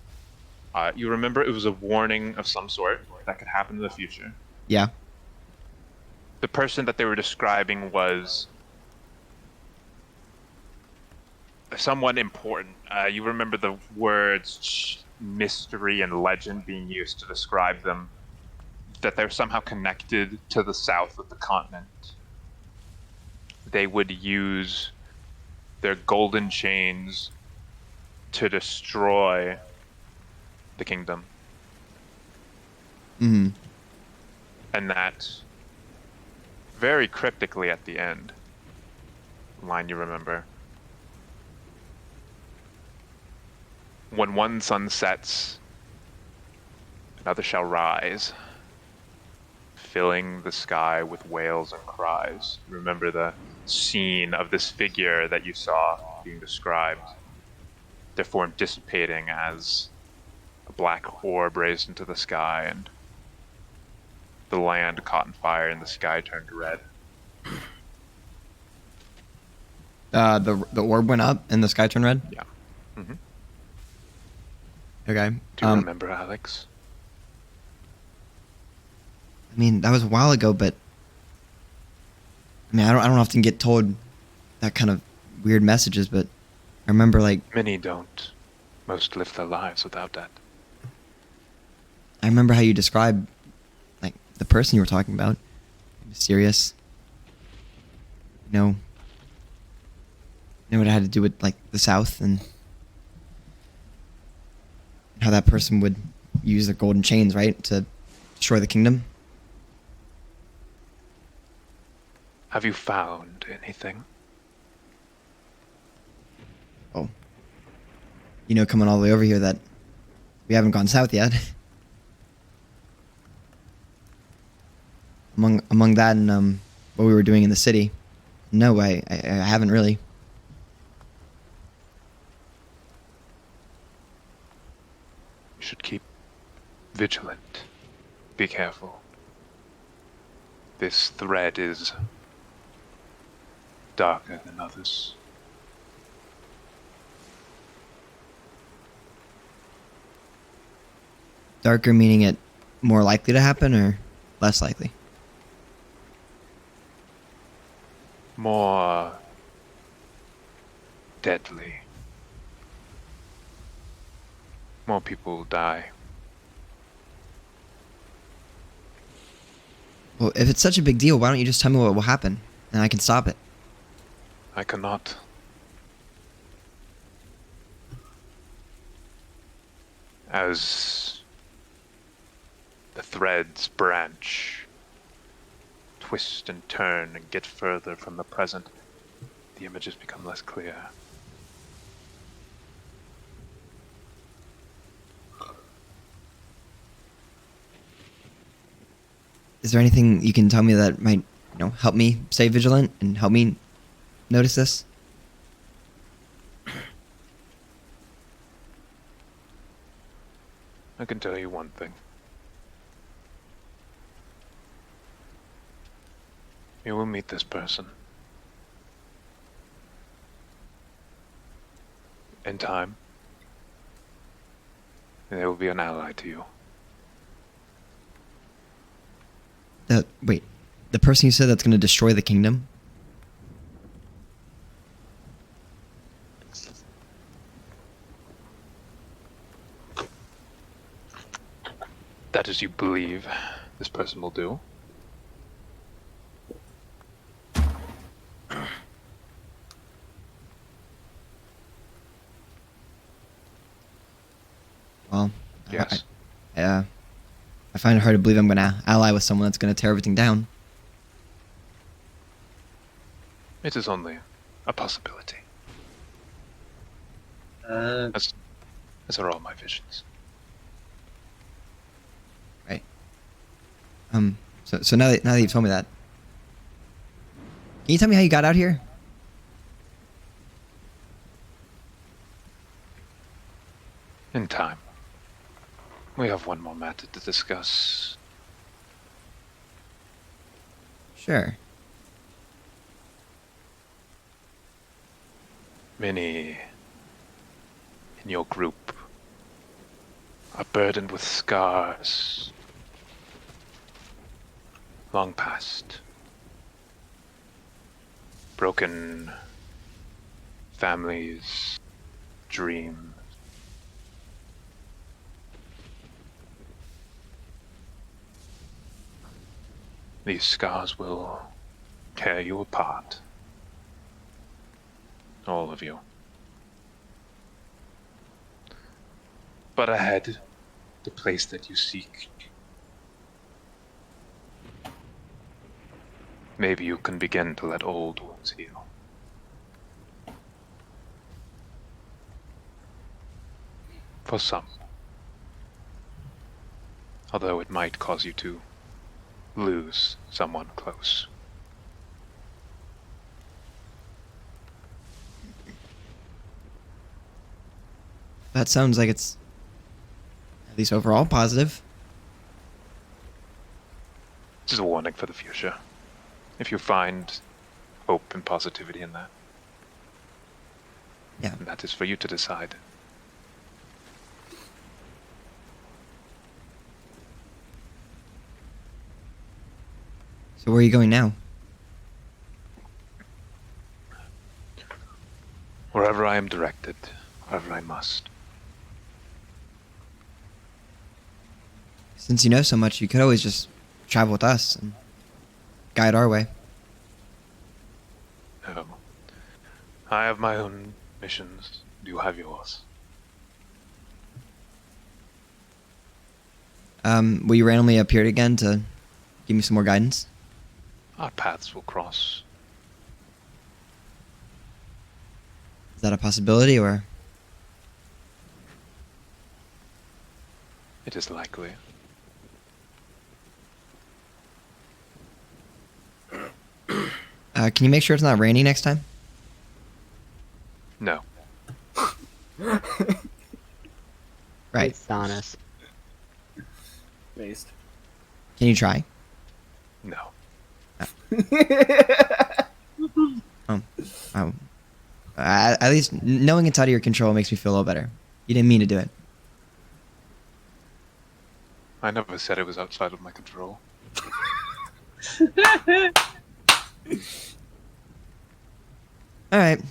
You remember it was a warning of some sort that could happen in the future. Yeah. The person that they were describing was somewhat important. You remember the words mystery and legend being used to describe them, that they're somehow connected to the south of the continent. They would use their golden chains to destroy the kingdom. Mm-hmm. And that, very cryptically at the end, line you remember, when one sun sets, another shall rise, filling the sky with wails and cries. Remember the scene of this figure that you saw being described, their form dissipating as a black orb raised into the sky, and the land caught in fire and the sky turned red. The orb went up and the sky turned red? Yeah. Mhm. Okay. Do you remember, Alex? I mean, that was a while ago, but I mean, I don't often get told that kind of weird messages, but I remember like Many don't. Most live their lives without that. I remember how you described like the person you were talking about, mysterious. What it had to do with like the South and how that person would use their golden chains, right, to destroy the kingdom. Have you found anything? Oh, coming all the way over here that we haven't gone south yet. among that and what we were doing in the city, no, I haven't really. You should keep vigilant. Be careful. This thread is darker than others. Darker meaning it more likely to happen or less likely? More deadly. More people die. Well, if it's such a big deal, why don't you just tell me what will happen, and I can stop it? I cannot. As the threads branch, twist and turn and get further from the present, the images become less clear. Is there anything you can tell me that might, help me stay vigilant and help me notice this? I can tell you one thing. You will meet this person. In time. And they will be an ally to you. Wait, the person you said that's going to destroy the kingdom? That is you believe this person will do. Well, Yes. I find it hard to believe I'm going to ally with someone that's going to tear everything down. It is only a possibility. As are all my visions. Right. So now that you've told me that, can you tell me how you got out here? In time. We have one more matter to discuss. Sure. Many in your group are burdened with scars long past. Broken families, dreams. These scars will tear you apart. All of you. But ahead, the place that you seek. Maybe you can begin to let old wounds heal. For some. Although it might cause you to lose someone close. That sounds like it's at least overall positive. This is a warning for the future. If you find hope and positivity in that. Yeah. And that is for you to decide. So where are you going now? Wherever I am directed, wherever I must. Since you know so much, you could always just travel with us and guide our way. No. I have my own missions. You have yours. Will you randomly appear again to give me some more guidance? Our paths will cross. Is that a possibility, or? It is likely. Can you make sure it's not raining next time? No. Right. It's honest. Based. Can you try? No. Oh. At least knowing it's out of your control makes me feel a little better. You didn't mean to do it. I never said it was outside of my control. All right.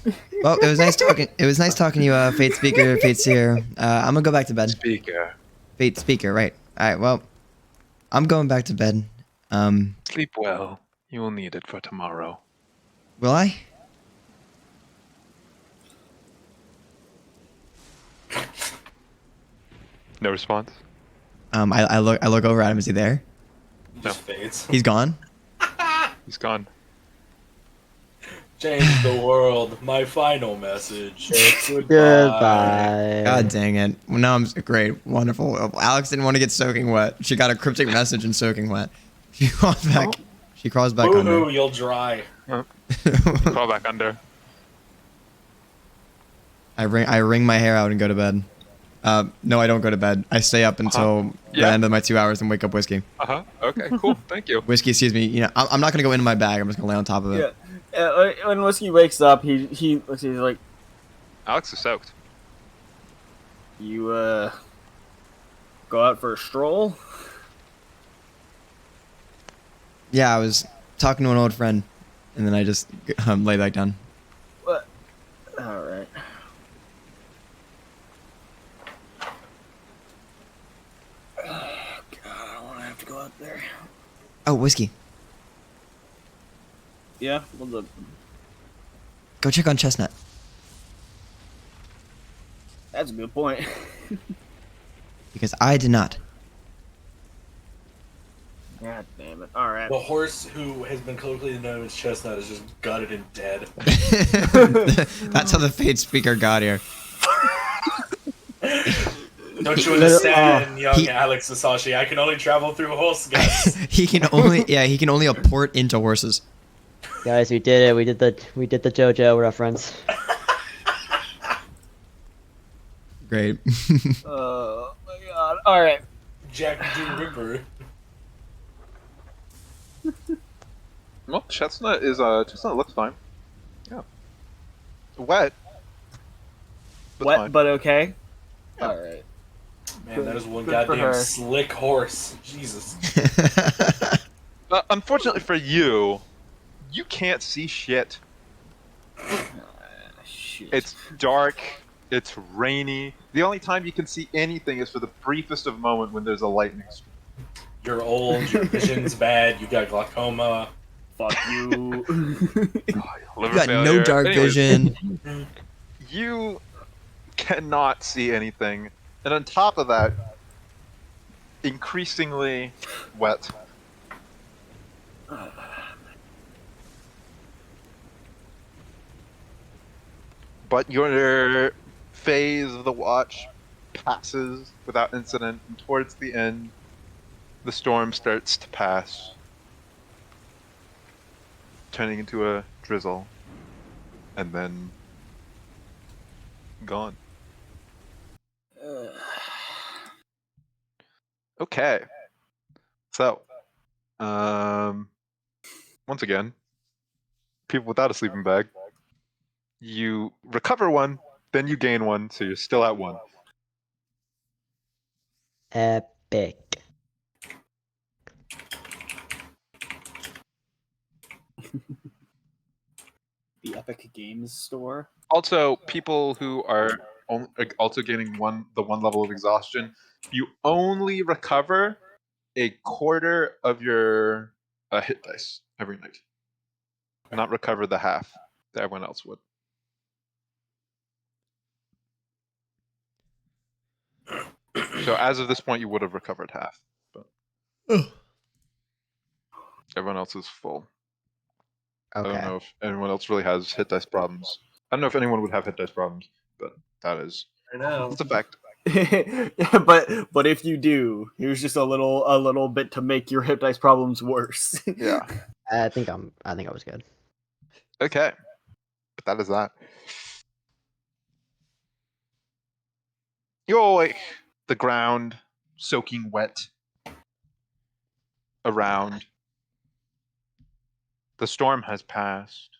Well, it was nice talking. It was nice talking to you, Fate Speaker, Fate Seer. I'm gonna go back to bed. Speaker. Fate Speaker, right? All right. Well, I'm going back to bed. Sleep well. You will need it for tomorrow. Will I? No response? I look over at him. Is he there? Just fades. He's gone. He's gone. Change the world. My final message. Goodbye. God dang it. Well, now I'm great. Wonderful. Alex didn't want to get soaking wet. She got a cryptic message in soaking wet. She crawls back. She crawls back Boo under. hoo, you'll dry. Crawl back under. I wring my hair out and go to bed. No, I don't go to bed. I stay up until the Yeah. end of my 2 hours and wake up Whiskey. Uh-huh. Okay, cool. Thank you. Whiskey sees me. You know, I'm not gonna go into my bag. I'm just gonna lay on top of it. Yeah. When Whiskey wakes up, he looks. He's like, Alex is soaked. "You go out for a stroll." Yeah, I was talking to an old friend, and then I just lay back down. What? All right. God, I don't want to have to go out there. Oh, Whiskey, Yeah. Well, go check on Chesnut. that's a good point. Because I did not. God damn it! All right. The horse who has been colloquially known as Chesnut is just gutted and dead. That's how the Fate Speaker got here. Don't you understand, young he- Alex Sasashi? I can only travel through horse guts. he can only apport into horses. Guys, we did it. We did the JoJo reference. Great. Oh my god! All right. Jack the Ripper. Well, Chestnut looks fine. Yeah. Wet. But Wet fine. but okay. Yeah. All right. Man, that is one Good for goddamn her. slick horse. Jesus. Unfortunately for you, you can't see shit. Shit. It's dark. It's rainy. The only time you can see anything is for the briefest of moment when there's a lightning strike. You're old, your vision's bad, you got glaucoma. Fuck you. You got no dark vision. You cannot see anything. And on top of that, increasingly wet. But your phase of the watch passes without incident, and towards the end, the storm starts to pass, turning into a drizzle, and then gone. Okay. So, once again, people without a sleeping bag, you recover one Then you gain 1, so you're still at 1. Epic. The Epic Games Store. Also, people who are also gaining the 1 level of exhaustion, you only recover a quarter of your hit dice every night. Not recover the half that everyone else would. So as of this point, you would have recovered half, but everyone else is full. I don't Okay. know if anyone else really has hit dice problems. I don't know if anyone would have hit dice problems, but that is I know. it's a fact. but if you do, here's just a little bit to make your hip dice problems worse. Yeah. I think I was good. Okay. But that is that. You're like the ground soaking wet around. The storm has passed.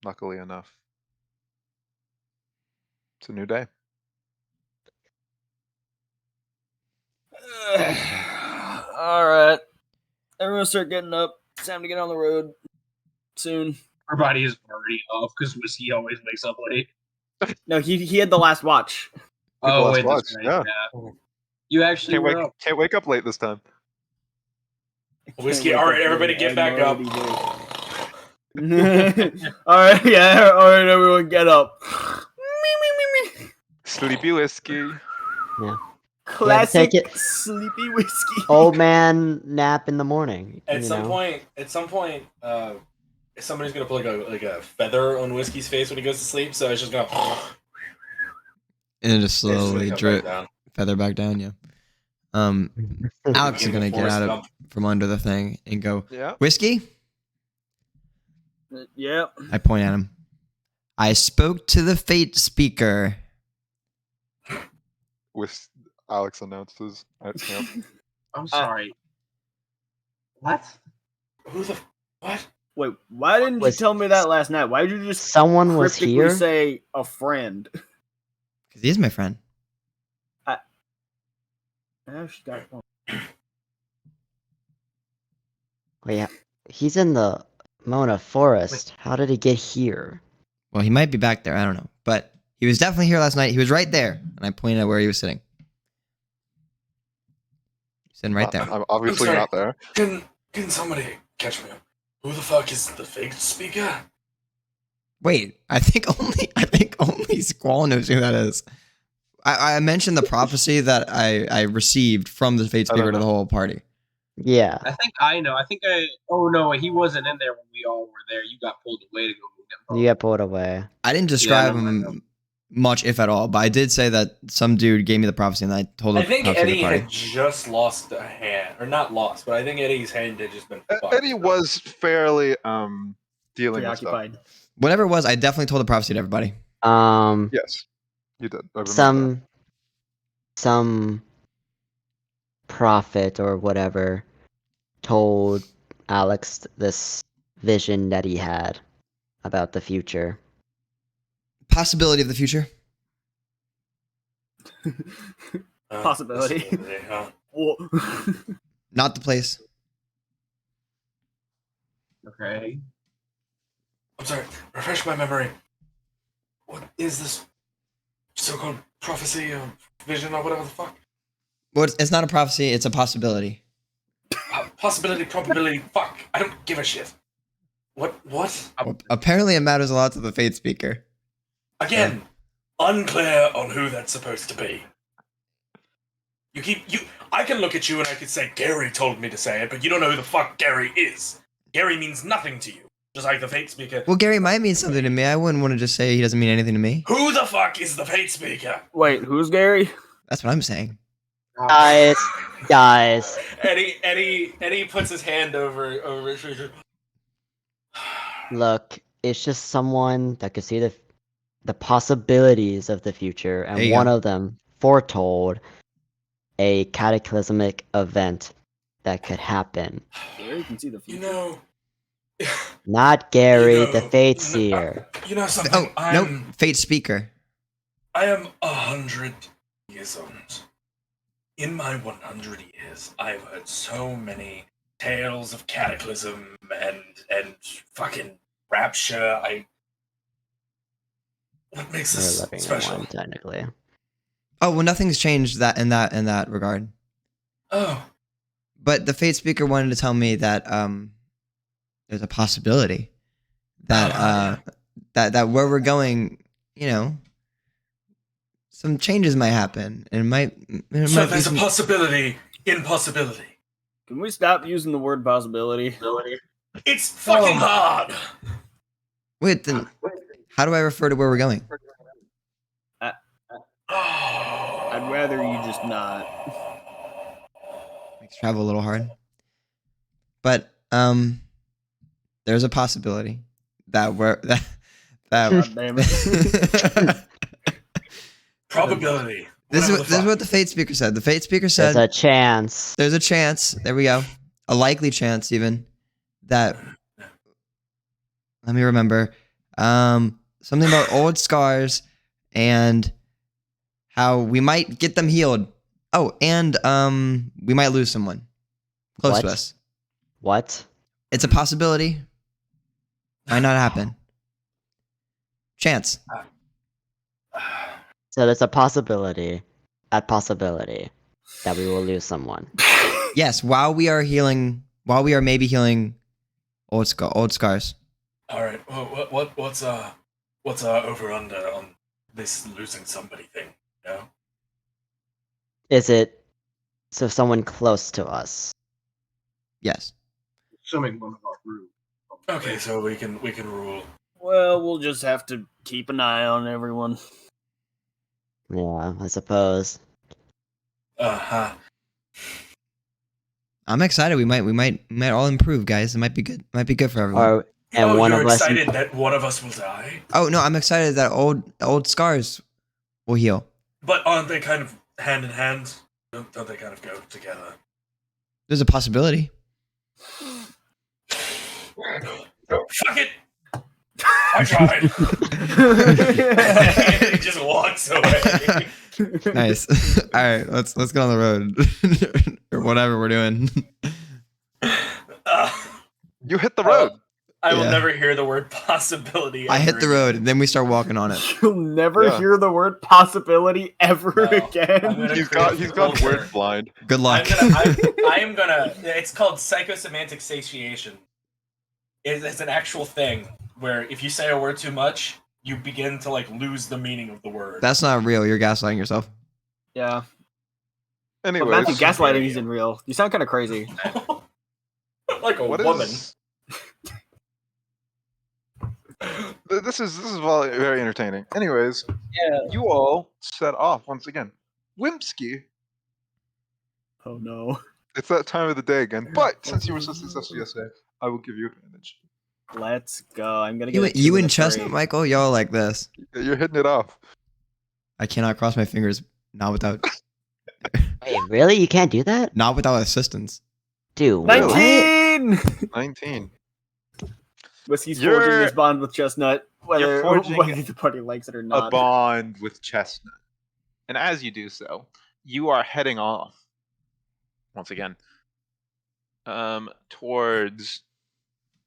Luckily enough. It's a new day. All right, everyone start getting up. It's time to get on the road soon. Everybody is already up because Whiskey always wakes up late. No, he had the last watch. Oh, last wait, watch, that's right. yeah. Yeah. You actually were up. Can't wake up late this time. Whiskey, Can't wake all right, up everybody late. get I'm back up. already late. All right, yeah, all right, everyone get up. Sleepy whiskey. Classic take it. sleepy whiskey. Old man nap in the morning. At you some know? point, somebody's gonna put like a feather on Whiskey's face when he goes to sleep. So it's just gonna. And it just it's just gonna Oh, slowly come back drip, down. feather back down. Yeah. Alex is Give him gonna a get force out of dump. from under the thing and go, Yeah. whiskey. Yep. I point at him. I spoke to the fate speaker. With Alex announces at camp. I'm sorry. What? Who the what? Wait, why didn't you Was- tell me that last night? Why did you just Someone was cryptically here. say a friend? Because he is my friend. Oh, she got one. Wait, yeah. He's in the Mona Forest. How did he get here? Well, he might be back there. I don't know. But he was definitely here last night. He was right there. And I pointed at where he was sitting. Sitting right there. I'm obviously sorry. not there. Can somebody catch me up? Who the fuck is the fake speaker? Wait, I think only Squall knows who that is. I mentioned the prophecy that I received from the fate I don't speaker to the know. whole party. Yeah. I think I know. Oh, no, he wasn't in there when we all were there. You got pulled away to go move him. You got pulled away. I didn't describe never mind, him much, if at all, but I did say that some dude gave me the prophecy, and I told him. I think prophecy to the Eddie party. had just lost a hand, or not lost, but I think Eddie's hand had just been. fucked. Eddie was fairly dealing with stuff. Preoccupied. Whatever it was, I definitely told the prophecy to everybody. Yes, you did. I remember that. Some prophet or whatever told Alex this vision that he had about the future. Possibility of the future. Possibility. Huh? Well, Not the place. Okay. I'm sorry. Refresh my memory. What is this so-called prophecy or vision or whatever the fuck? Well, it's not a prophecy. It's a possibility. Possibility, probability. Fuck. I don't give a shit. What? What? Well, apparently, it matters a lot to the fate speaker. Again, unclear on who that's supposed to be. I can look at you and I can say Gary told me to say it, but you don't know who the fuck Gary is. Gary means nothing to you. Just like the fate speaker. Well, Gary might mean something to me. I wouldn't want to just say he doesn't mean anything to me. Who the fuck is the fate speaker? wait, who's Gary? That's what I'm saying. Guys. Eddie puts his hand over Richard. Look, it's just someone that could see the possibilities of the future, There and you one go. of them foretold a cataclysmic event that could happen. Gary can see the You future. know, Not Gary, You the know, Fate n- Seer. You know something? Oh no, Fate Speaker. I am 100 years old. In my 100 years, I've heard so many tales of cataclysm and fucking rapture. What makes You're this living in special? one, technically. Oh well, nothing's changed in that regard. Oh, But the Fate Speaker wanted to tell me that there's a possibility that yeah. that where we're going, some changes might happen, and it So might be there's a some. possibility in possibility. Can we stop using the word possibility? It's fucking hard. Wait, then how do I refer to where we're going? I'd rather you just not. Makes travel a little hard. But there's a possibility that we're that God damn it. Probability. this Whatever is what the Fate Speaker said. The Fate Speaker There's said a chance. there's a chance. There we go. A likely chance, even that. Let me remember. Something about old scars and how we might get them healed. Oh, and we might lose someone close to What? us. What? It's a possibility. Might not happen. Chance. So there's a possibility that we will lose someone. Yes, while we are maybe healing old scars. All right. Well, what's over under on this losing somebody thing? No. Is it so someone close to us? Yes. Assuming one of our group. Okay, so we can rule. Well, we'll just have to keep an eye on everyone. Yeah, I suppose. Uh-huh. I'm excited. We might all improve, guys. It might be good. Might be good for everyone. Or and one you're of us. excited that one of us will die? Oh no, I'm excited that old scars will heal. But aren't they kind of hand in hand? Don't they kind of go together? There's a possibility. Fuck it! I tried. He just walks away. Nice. All right, let's get on the road or whatever we're doing. You hit the road. I will Yeah. never hear the word possibility. I hit ever the again. road, and then we start walking on it. You'll never Yeah. hear the word possibility ever No, I'm again. gonna He's create got a word culture. blind. Good luck. I am gonna. It's called psychosemantic satiation. It's an actual thing where if you say a word too much, you begin to like lose the meaning of the word. That's not real. You're gaslighting yourself. Yeah. But Anyways, Matthew, gaslighting isn't real. You sound kind of crazy. like a what woman. is? This is very entertaining. Anyways, Yeah. you all set off once again. Wimpski, Oh no. it's that time of the day again. But since you were so successful yesterday, I will give you advantage. Let's go. I'm gonna get You and Chesnut, Michael, y'all like this. You're hitting it off. I cannot cross my fingers. Not without Wait, really? You can't do that? assistance. Dude, Really? what? 19. 19. Whiskey's You're- forging this bond with Chestnut, whether forging the party likes it or A not. bond with Chesnut. And as you do so, you are heading off once again towards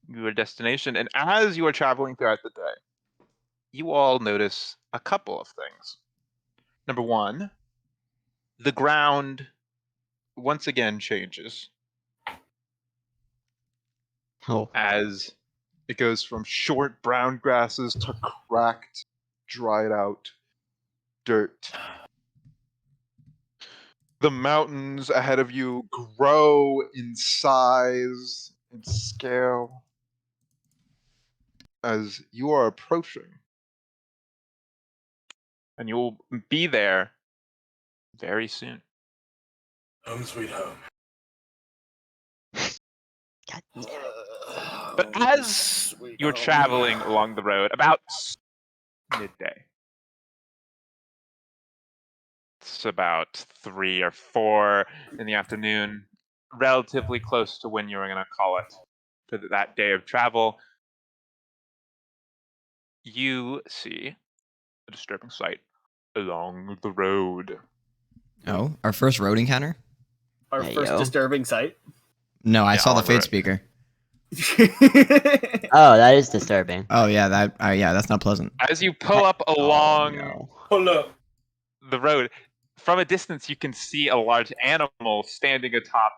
your destination. And as you are traveling throughout the day, you all notice a couple of things. Number one, the ground once again changes Oh, as it goes from short brown grasses to cracked, dried out dirt. The mountains ahead of you grow in size and scale as you are approaching. And you'll be there very soon. Home sweet home. God. But as you're traveling along the road, about midday, it's about 3 or 4 in the afternoon, relatively close to when you were going to call it. for that day of travel, you see a disturbing sight along the road. Oh, our first road encounter? Our Hey, first yo. disturbing sight. No, I Yeah, saw the on the fade road. speaker. Oh, that is disturbing. Oh yeah, that's not pleasant. As you pull up along no. Hold up. the road, from a distance, you can see a large animal standing atop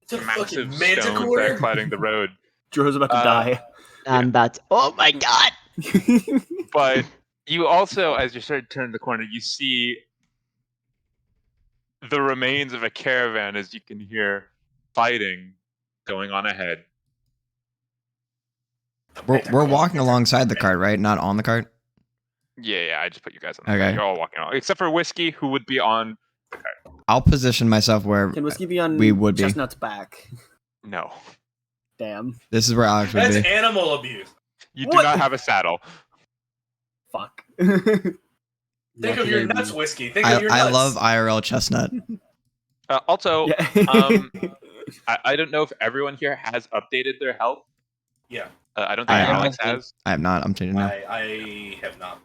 It's a massive fucking stones that are manticore. cladding the road. Joe's about to Uh, die. I'm about to. Oh my god! But you also, as you start to turn the corner, you see the remains of a caravan, as you can hear fighting going on ahead. We're walking alongside the cart, right? Not on the cart. Yeah, I just put you guys on the Okay. cart. You're all walking on, except for Whiskey, who would be on. I'll position myself where Can Whiskey be on we would be. Chestnut's back? No, Damn. This is where Alex would That's be. animal abuse. you What? do not have a saddle. Fuck. Think of your nuts, Whiskey. Think of your I nuts. love IRL Chestnut. Also, Yeah. I don't know if everyone here has updated their health. Yeah, I don't think I Alex haven't. has. I am not. I'm changing now. I have not.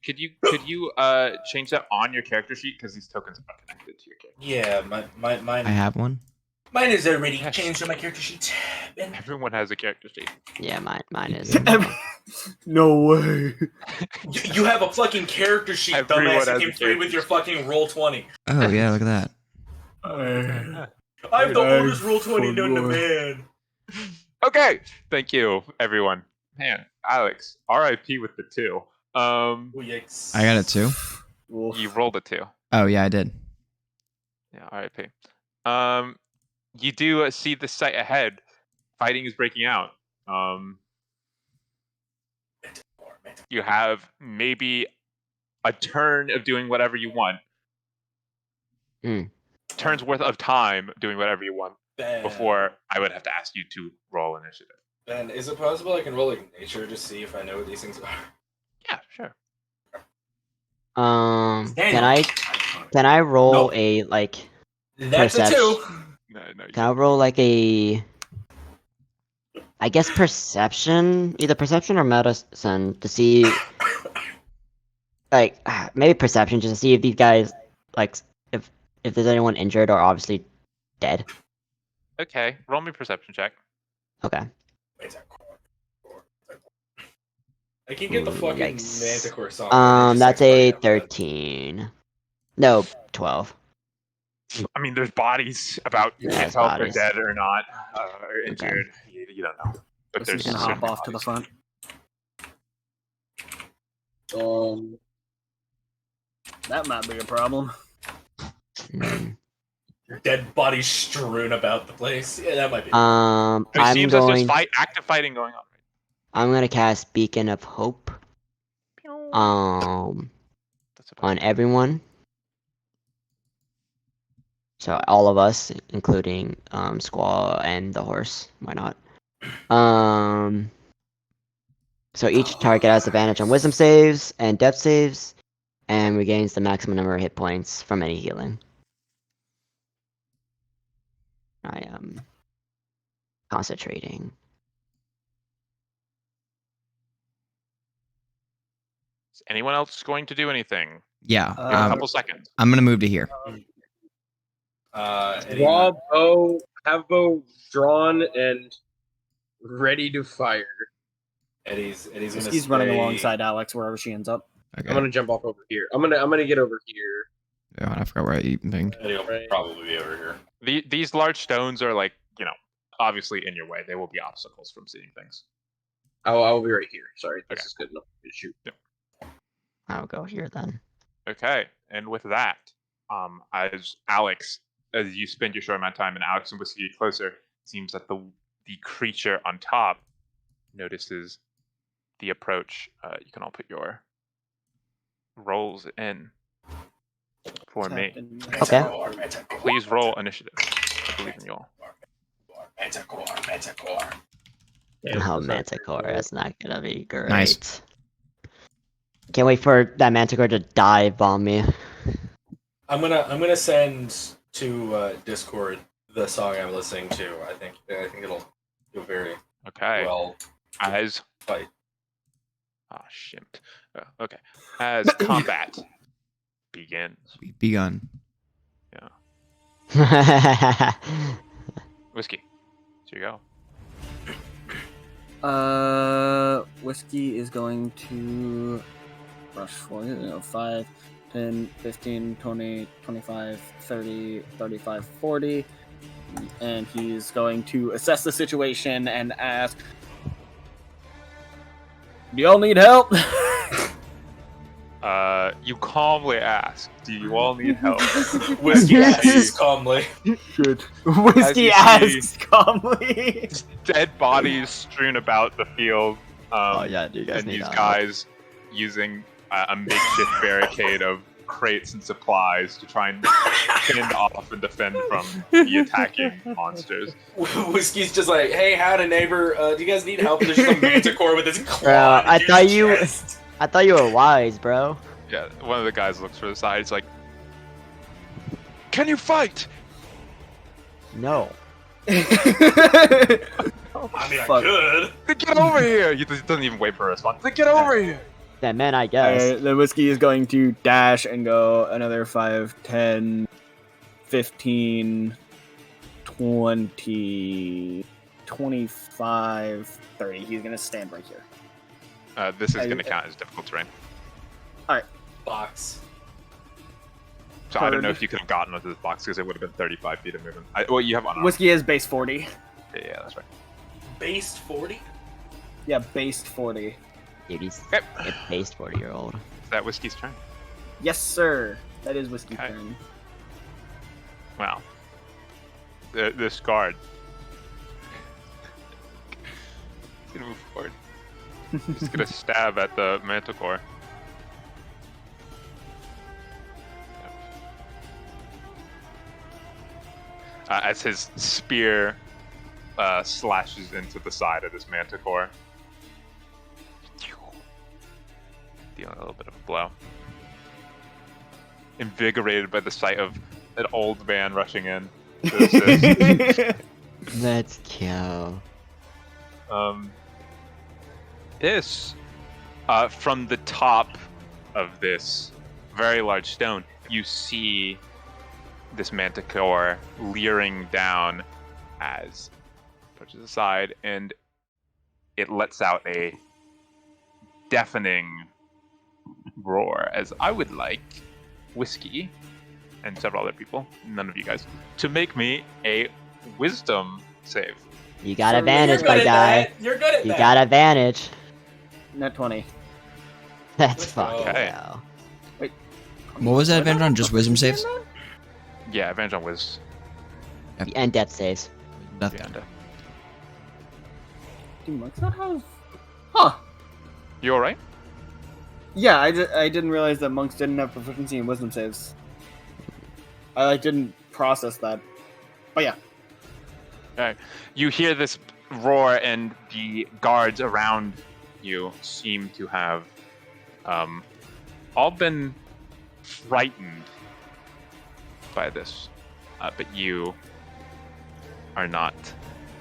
Could you change that on your character sheet, because these tokens are connected to your character. Yeah, mine. I have one. Mine is already Yes. changed on my character sheet. And Everyone has a character sheet. Yeah, mine is. No way. you have a fucking character sheet, Everyone dumbass. has It a came free with character your fucking roll 20. Oh yeah, look at that. I have the Nice oldest roll 20 known to boy. man. Okay, thank you, everyone. Man, Alex, RIP with the 2. Oh, yikes. I got it too. Oof. You rolled a 2. Oh yeah, I did. Yeah, RIP. You do see the sight ahead. Fighting is breaking out. You have maybe a turn of doing whatever you want. Turns worth of time doing whatever you want before I would have to ask you to roll initiative. Ben, is it possible I can roll like nature to see if I know what these things are? Yeah, sure. Can I roll Nope. a like? That's a Perception. 2. No, you Can I roll like a? I guess perception, either perception or medicine, to see, like maybe perception, just to see if these guys, like, if there's anyone injured or obviously dead. Okay, roll me a perception check. Okay. I can get the Ooh, fucking yikes. Manticore song. but it just That's sucks a right now, but- 13. No, 12. I mean, there's bodies about. You Yeah, can't there's tell if they're bodies. dead or not, or injured. You don't know. But Whiskey's there's gonna hop certainly off to the bodies. front. That might be a problem. Hmm. Dead bodies strewn about the place. Yeah, that might be. It I'm seems as going. there's active fighting going on. I'm gonna cast Beacon of Hope. That's about On everyone. So all of us, including Squall and the horse. Why not? So each target has advantage on Wisdom saves and Death saves, and regains the maximum number of hit points from any healing. I am concentrating. Is anyone else going to do anything? Yeah. You have a couple seconds. I'm gonna move to here. Draw bow, have bow drawn and ready to fire. Eddie's gonna Whiskey's running stay- alongside Alex wherever she ends up. Okay. I'm gonna jump off over here. I'm gonna get over here. Oh, I forgot where I eat thing. Eddie will Right. probably be over here. These large stones are like, obviously in your way. They will be obstacles from seeing things. I'll be right here. Sorry, this Okay. is good enough to shoot. I'll go here then. Okay, and with that, as you spend your short amount of time and Alex and Whiskey get closer, it seems that the creature on top notices the approach. You can all put your rolls in for me. Okay. Please roll initiative. I believe in you all. Manticore. Oh, Manticore, that's not gonna be great. Nice. Can't wait for that Manticore to dive bomb me. I'm gonna send to Discord the song I'm listening to. I think it'll do very Okay. well. As Fight. shit. Okay. As combat begins. We've begun. Whiskey. Here you go. Whiskey is going to rush for 5, 10, 15, 20, 25, 30, 35, 40. And he's going to assess the situation and ask, do y'all need help? You calmly ask, do you all need help? Whiskey As you asks see calmly. Good. Whiskey you asks calmly. dead bodies strewn about the field. Oh yeah, do you guys And need these help? guys using a makeshift barricade of crates and supplies to try and fend off and defend from the attacking monsters. Whiskey's just like, hey, howdy, neighbor. Do you guys need help? And there's just a manticore with his claw. Bro, I in his thought you- chest. I thought you were wise, bro. Yeah, one of the guys looks for the side. He's like, "Can you fight?" No. I mean, I Fuck. could. Then get over here! He doesn't even wait for a response. Then get over here! Yeah, man, I guess. The Whiskey is going to dash and go another 5, 10, 15, 20, 25, 30. He's going to stand right here. This is going to count as difficult terrain. Box. So I don't know Heard. if you could have gotten into this box because it would have been 35 feet of movement. Well, you have unarmed. Whiskey is base 40. Yeah, that's right. Based 40? Yeah, base 40. Dude, he's Yep. a based 40-year-old. Is that Whiskey's turn? Yes, sir. That is Whiskey's Okay. turn. Wow. This guard. He's gonna move forward. He's gonna stab at the manticore. As his spear slashes into the side of this manticore. Dealing a little bit of a blow. Invigorated by the sight of an old man rushing in to assist. Let's kill. This, from the top of this very large stone, you see this manticore leering down as it touches the side, and it lets out a deafening roar. As I would like Whiskey and several other people, none of you guys, to make me a wisdom save. You got So advantage, You're my good at guy. that. You're good at You that. got advantage. Net 20. That's Let's go. fucking Okay. hell. What was that advantage on? Just wisdom saves? Yeah, advantage on Wiz. And death saves. Death. And, Do monks not have... Huh. you alright? Yeah, I didn't realize that monks didn't have proficiency in wisdom saves. I didn't process that. But yeah. Alright. You hear this roar, and the guards around you seem to have all been frightened by this. But you are not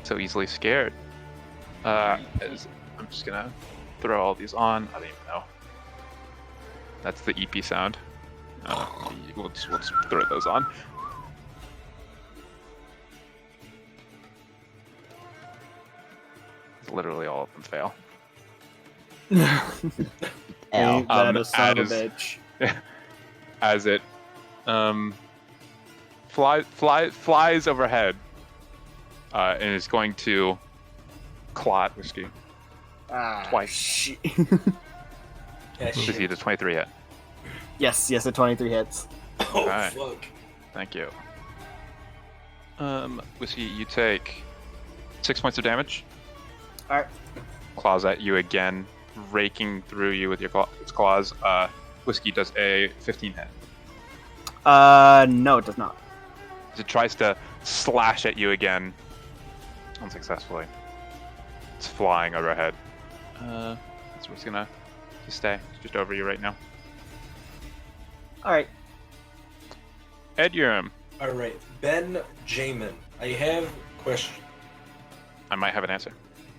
so easily scared. As I'm just gonna throw all these on. I don't even know. That's the EP sound. We'll just throw those on. Literally all of them fail. L. Ain't that a son of a as- bitch. As it flies overhead and is going to claw at Whiskey. Ah, Twice. shit. Yeah, Does shit. he the 23 hit? yes, a 23 hits. Oh, Alright. fuck. Thank you. Whiskey, you take 6 points of damage. Alright. Claws at you again, raking through you with its claws. Whiskey does a 15 hit. No, it does not. As it tries to slash at you again, unsuccessfully. It's flying overhead. That's what's gonna stay. It's just over you right now. Alright. Ed Urim. All right, Ben Jamin. I have a question. I might have an answer.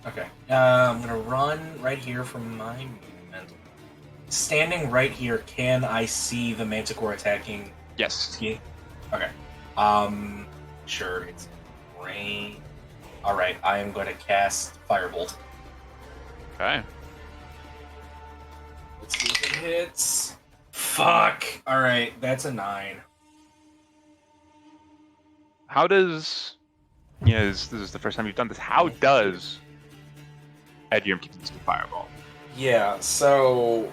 Okay. I'm gonna run right here from my movement. Standing right here, can I see the Manticore attacking Yes. Ski? Okay. Sure, it's rain. Alright, I am going to cast Firebolt. Okay. Let's see if it hits. Fuck! Alright, that's a 9. How does... this is the first time you've done this. How does Edium keep this fireball? Yeah, so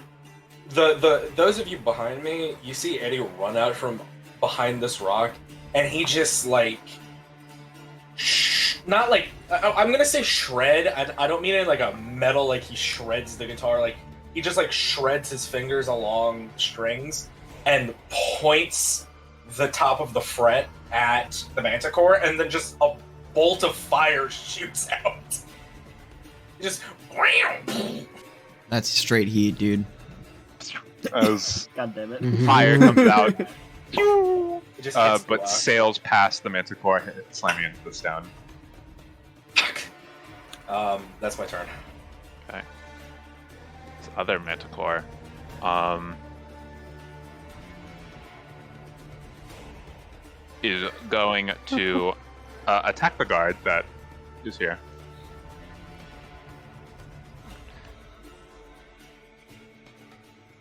the those of you behind me, you see Eddie run out from behind this rock, and he just like not like I'm gonna say shred. I don't mean it like a metal like he shreds the guitar. Like he just like shreds his fingers along strings and points the top of the fret at the Manticore, and then just a bolt of fire shoots out. Just That's straight heat, dude. As God damn it. fire comes out, it just hits the but rock. sails past the Manticore, slamming into the stone. That's my turn. Okay. This other Manticore. Is going to attack the guard that is here.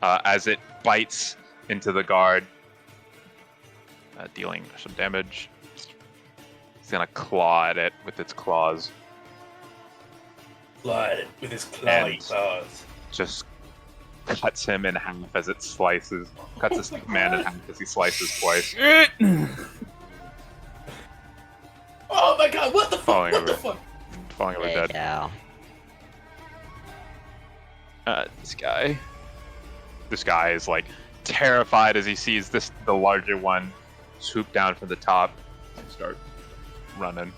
As it bites into the guard, dealing some damage. It's gonna claw at it with its claws. Blood with his clawy And- claws. Just cuts him in half as it slices. Cuts this man in half as he slices twice. Oh my god, what the fuck? Falling What the over. fuck? Falling over dead. Yeah. This guy is like terrified as he sees the larger one swoop down from the top and start running.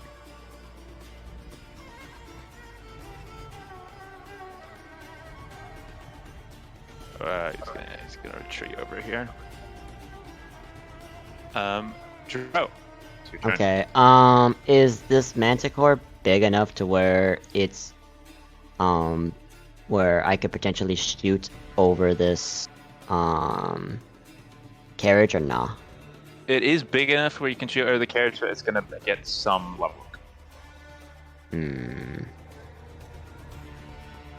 He's gonna retreat over here. Drew, it's your turn. Okay. Is this Manticore big enough to where it's where I could potentially shoot over this carriage or nah? It is big enough where you can shoot over the carriage, but it's gonna get some level,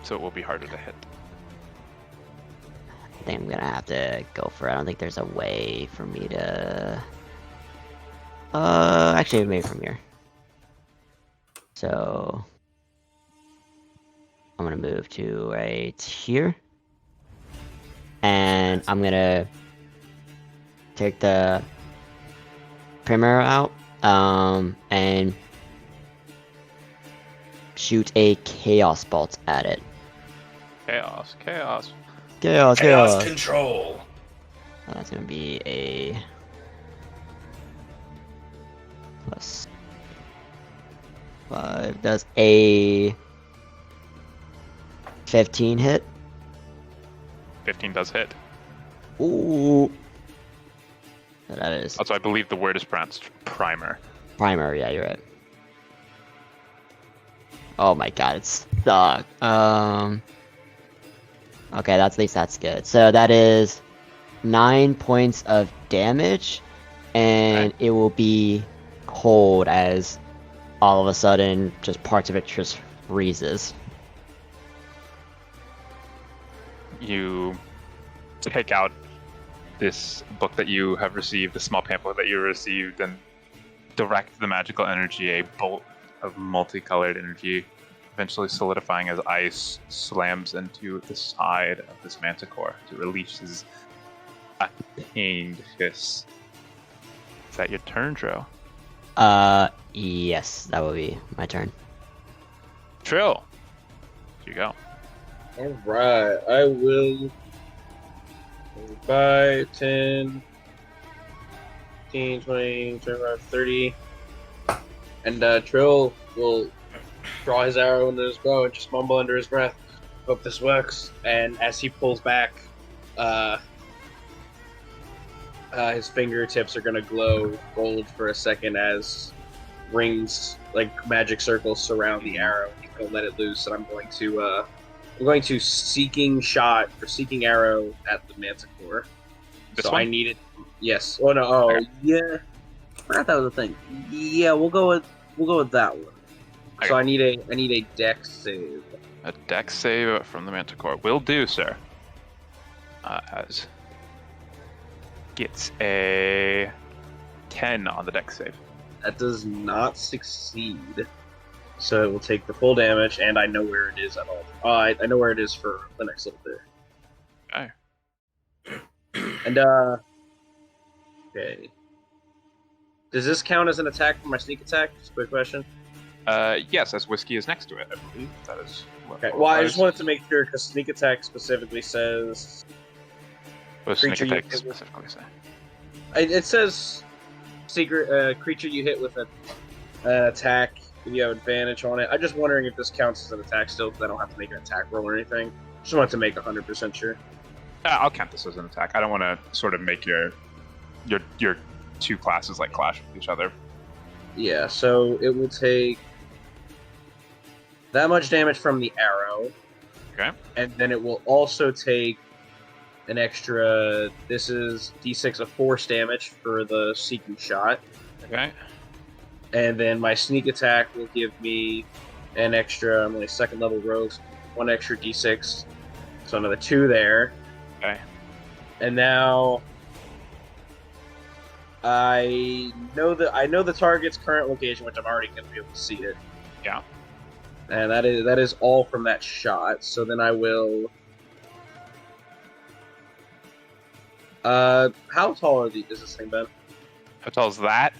so it will be harder to hit. I think I'm gonna have to go for it. I don't think there's a way for me to. Actually, maybe from here. So I'm gonna move to right here, and I'm gonna take the Primera out, and shoot a Chaos Bolt at it. Chaos. Chaos. Chaos control. That's gonna be a plus 5. Does a 15 hit? 15 does hit. Ooh. So that is Also, I believe the word is pronounced primer. primer. Yeah, you're right. Oh my god, it's stuck. Okay, at least that's good. So that is 9 points of damage, and it will be cold as all of a sudden just parts of it just freezes. You take out this book that you have received, the small pamphlet that you received, and direct the magical energy, a bolt of multicolored energy, eventually solidifying as ice, slams into the side of this Manticore to release his pained fists. Is that your turn, Dro? Yes, that will be my turn. Trill. Here you go. Alright, I will 5, 10, 15, 20, 25, 30. And Trill will draw his arrow into his bow and just mumble under his breath, "Hope this works." And as he pulls back, his fingertips are gonna glow gold for a second as rings, like magic circles, surround the arrow. He's gonna let it loose, and I'm going to seeking shot or seeking arrow at the Manticore. This so one? I need it. Yes. Oh no. Oh Okay. yeah. I forgot that was a thing. Yeah, we'll go with that one. Okay. So I need a dex save. A dex save from the Manticore will do, sir. As gets a 10 on the dex save. That does not succeed. So it will take the full damage, and I know where it is at all. I know where it is for the next little bit. Okay. And okay. Does this count as an attack for my sneak attack? Just a quick question. Yes, as whiskey is next to it, I believe. That is what Okay. Well, I just wanted to make sure because sneak attack specifically says What does sneak creature you attack hit with- specifically say? it says secret creature you hit with an attack if you have advantage on it. I'm just wondering if this counts as an attack still, because I don't have to make an attack roll or anything. Just wanted to make 100% sure. I'll count this as an attack. I don't want to sort of make your two classes like clash with each other. Yeah, so it will take that much damage from the arrow. Okay. And then it will also take an extra. This is d6 of force damage for the seeking shot. Okay. And then my sneak attack will give me an extra. I'm only second level rogue, so one extra d6. So another 2 there. Okay. And now I know the target's current location, which I'm already going to be able to see it. Yeah. And that is all from that shot. So then I will. How tall is this thing, Ben? How tall is that?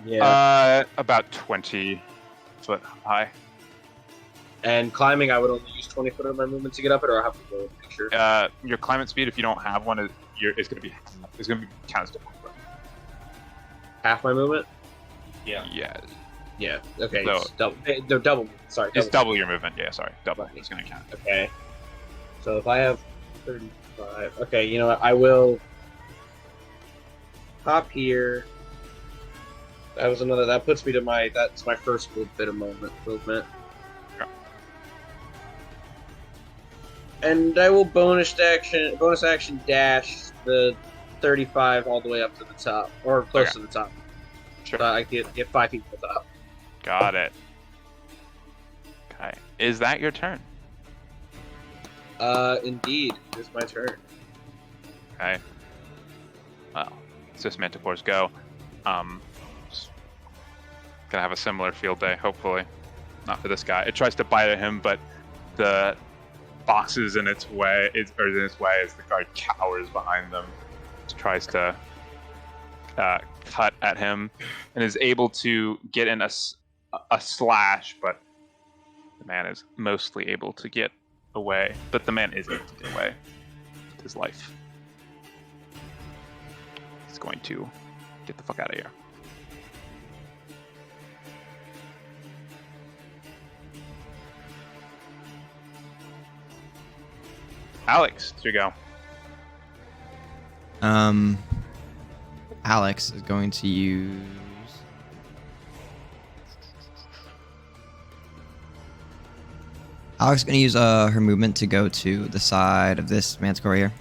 Yeah. About 20 foot high. And climbing, I would only use 20 foot of my movement to get up it, or I have to go make sure. Your climate speed, if you don't have one, it's going to be counted as double. Half my movement. Yeah. Yeah. Yeah. Okay. No. It's double. No, double. Sorry. It's double your movement. Yeah, sorry. Double. It's going to count. Okay. So if I have 35, okay, you know what? I will hop here. That puts me to that's my first little bit of movement. Okay. And I will bonus action dash the 35 all the way up to the top, or close to the top. Sure. So I get 5 feet to the top. Got it. Okay. Is that your turn? Indeed, it's my turn. Okay. Well, it's just Manticore's go. Gonna have a similar field day, hopefully. Not for this guy. It tries to bite at him, but the box is in its way, as the guard cowers behind them. It tries to cut at him and is able to get in a slash, but the man is mostly able to get away. But the man is able to get away with his life. He's going to get the fuck out of here. Alex, here you go. Alex is going to use. Alex is going to use her movement to go to the side of this Manticore here.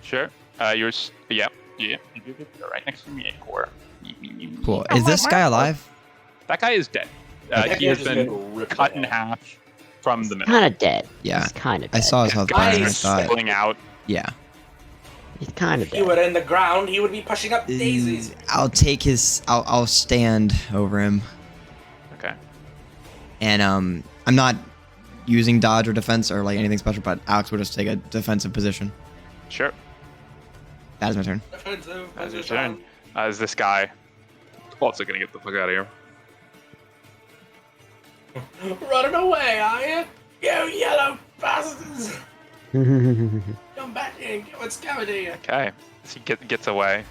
Sure. Yours. Yeah. You're right next to me, Core. Cool. Is this guy alive? That guy is dead. Okay. He has been cut in half from the middle. Kind of dead. Yeah. He's kind of I dead. saw his health Guy bar and I is thought, spilling out. yeah. He's kind of If he dead. were in the ground, he would be pushing up daisies. I'll take his. I'll stand over him, Okay. and I'm not using dodge or defense or like anything special, but Alex will just take a defensive position. Sure. That is my turn. That's your turn. Is this guy also gonna get the fuck out of here? Running away, are you? You yellow bastards! Come back here and get what's coming to you. Okay. He gets away.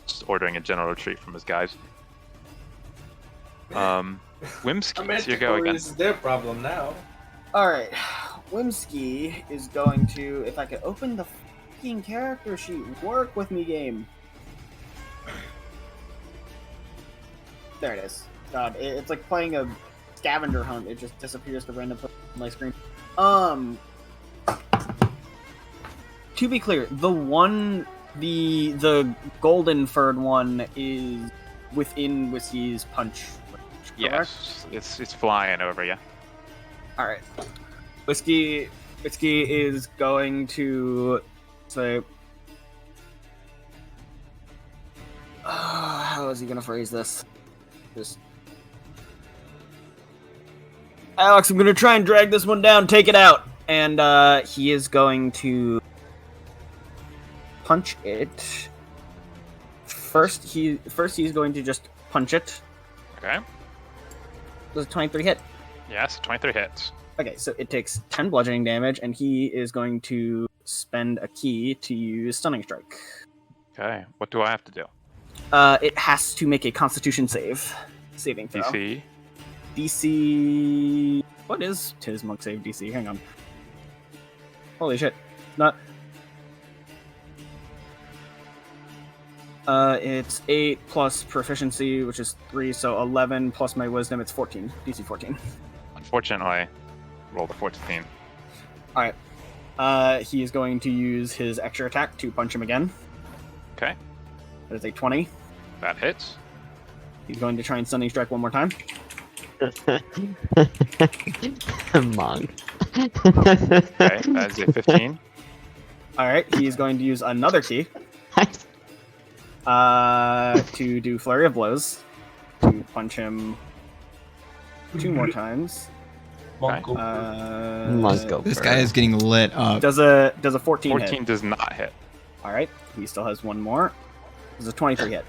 Just ordering a general retreat from his guys. Whimsky, it's your go again. This is their problem now. Alright. Whimsky is going to, if I could open the fucking character sheet, work with me game. There it is. God, it's like playing a scavenger hunt. It just disappears to random places on my screen. To be clear, the golden furred one is within Whiskey's punch range, correct? Yes, it's flying over you. All right. Whiskey is going to say, how is he going to phrase this? Just, Alex, I'm going to try and drag this one down. Take it out. And he is going to punch it. First, he's going to just punch it. Okay. Does a 23 hit? Yes, 23 hits. Okay, so it takes 10 bludgeoning damage, and he is going to spend a key to use Stunning Strike. Okay. What do I have to do? It has to make a Constitution saving throw. DC. DC. What is Tiz Monk save DC? Hang on. Holy shit! Not. It's 8 plus proficiency, which is 3, so 11 plus my wisdom. It's 14. DC 14. Unfortunately, rolled a 14. All right. He is going to use his extra attack to punch him again. Okay. That is a 20. That hits. He's going to try and Stunning Strike one more time. Monk. Okay, that is a 15. All right. He is going to use another key to do Flurry of Blows to punch him 2 more times. Monk go Must go This first. guy is getting lit up. Does a 14 14 hit? does not hit. All right. He still has one more. Does a 23 hit?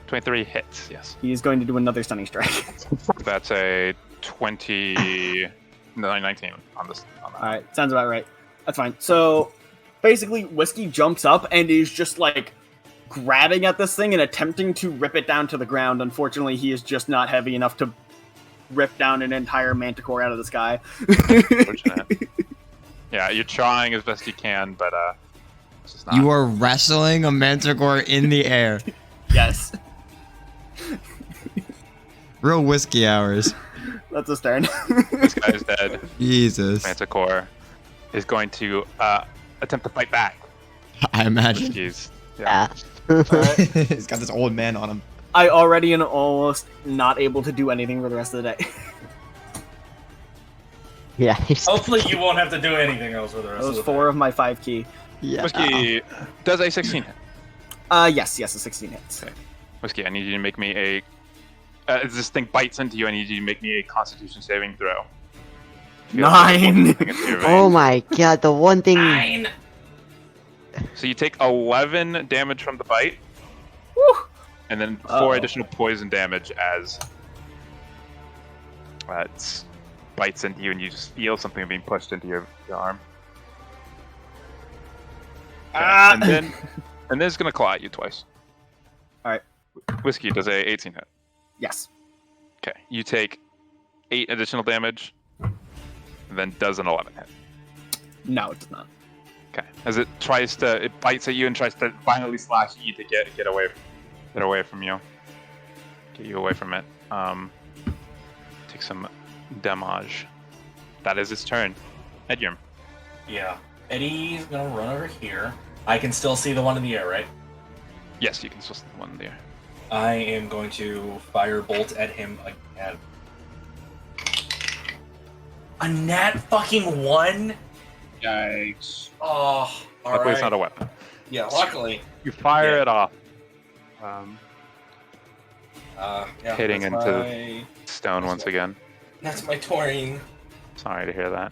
23 hits, yes. He is going to do another Stunning Strike. That's a 19 on this. On that. All right, sounds about right. That's fine. So basically, Whiskey jumps up and is just like grabbing at this thing and attempting to rip it down to the ground. Unfortunately, he is just not heavy enough to rip down an entire manticore out of the sky. Unfortunate. Yeah, you're trying as best you can, but it's just not. You are wrestling a manticore in the air. Yes, Real whiskey hours. that's his turn. This guy is dead. Jesus. Manticore is going to attempt to fight back. I imagine. Jeez. Yeah. He's got this old man on him. I already am almost not able to do anything for the rest of the day. Yeah. He's, Hopefully, you won't have to do anything else for the rest That of was the 4 of my 5 key. yeah. Whiskey does a 16 hit. Yes, a 16 hits. Okay. Whiskey, I need you to make me a. As this thing bites into you, I need you to make me a Constitution saving throw. Feels like 9. something into your Oh veins. my god, the one thing. 9. So you take 11 damage from the bite, Woo! and then 4 Uh-oh. additional poison damage as it bites into you, and you just feel something being pushed into your arm. Okay, Ah! And then it's gonna claw at you twice. Alright. Whiskey does a 18 hit. Yes. Okay, you take 8 additional damage, and then does an 11 hit. No, it does not. Okay, as it bites at you and tries to finally slash at you to get away from you, get you away from it. Take some damage. That is its turn. Edgrim. Yeah. Eddie's gonna run over here. I can still see the one in the air, right? Yes, you can still see the one there. I am going to fire bolt at him again. A nat fucking 1? Yikes. Oh, Luckily, it's alright. not a weapon. Yeah, luckily. You fire Yeah. it off. Yeah, Hitting that's into my, Stone once again. That's my Taurine. Sorry to hear that.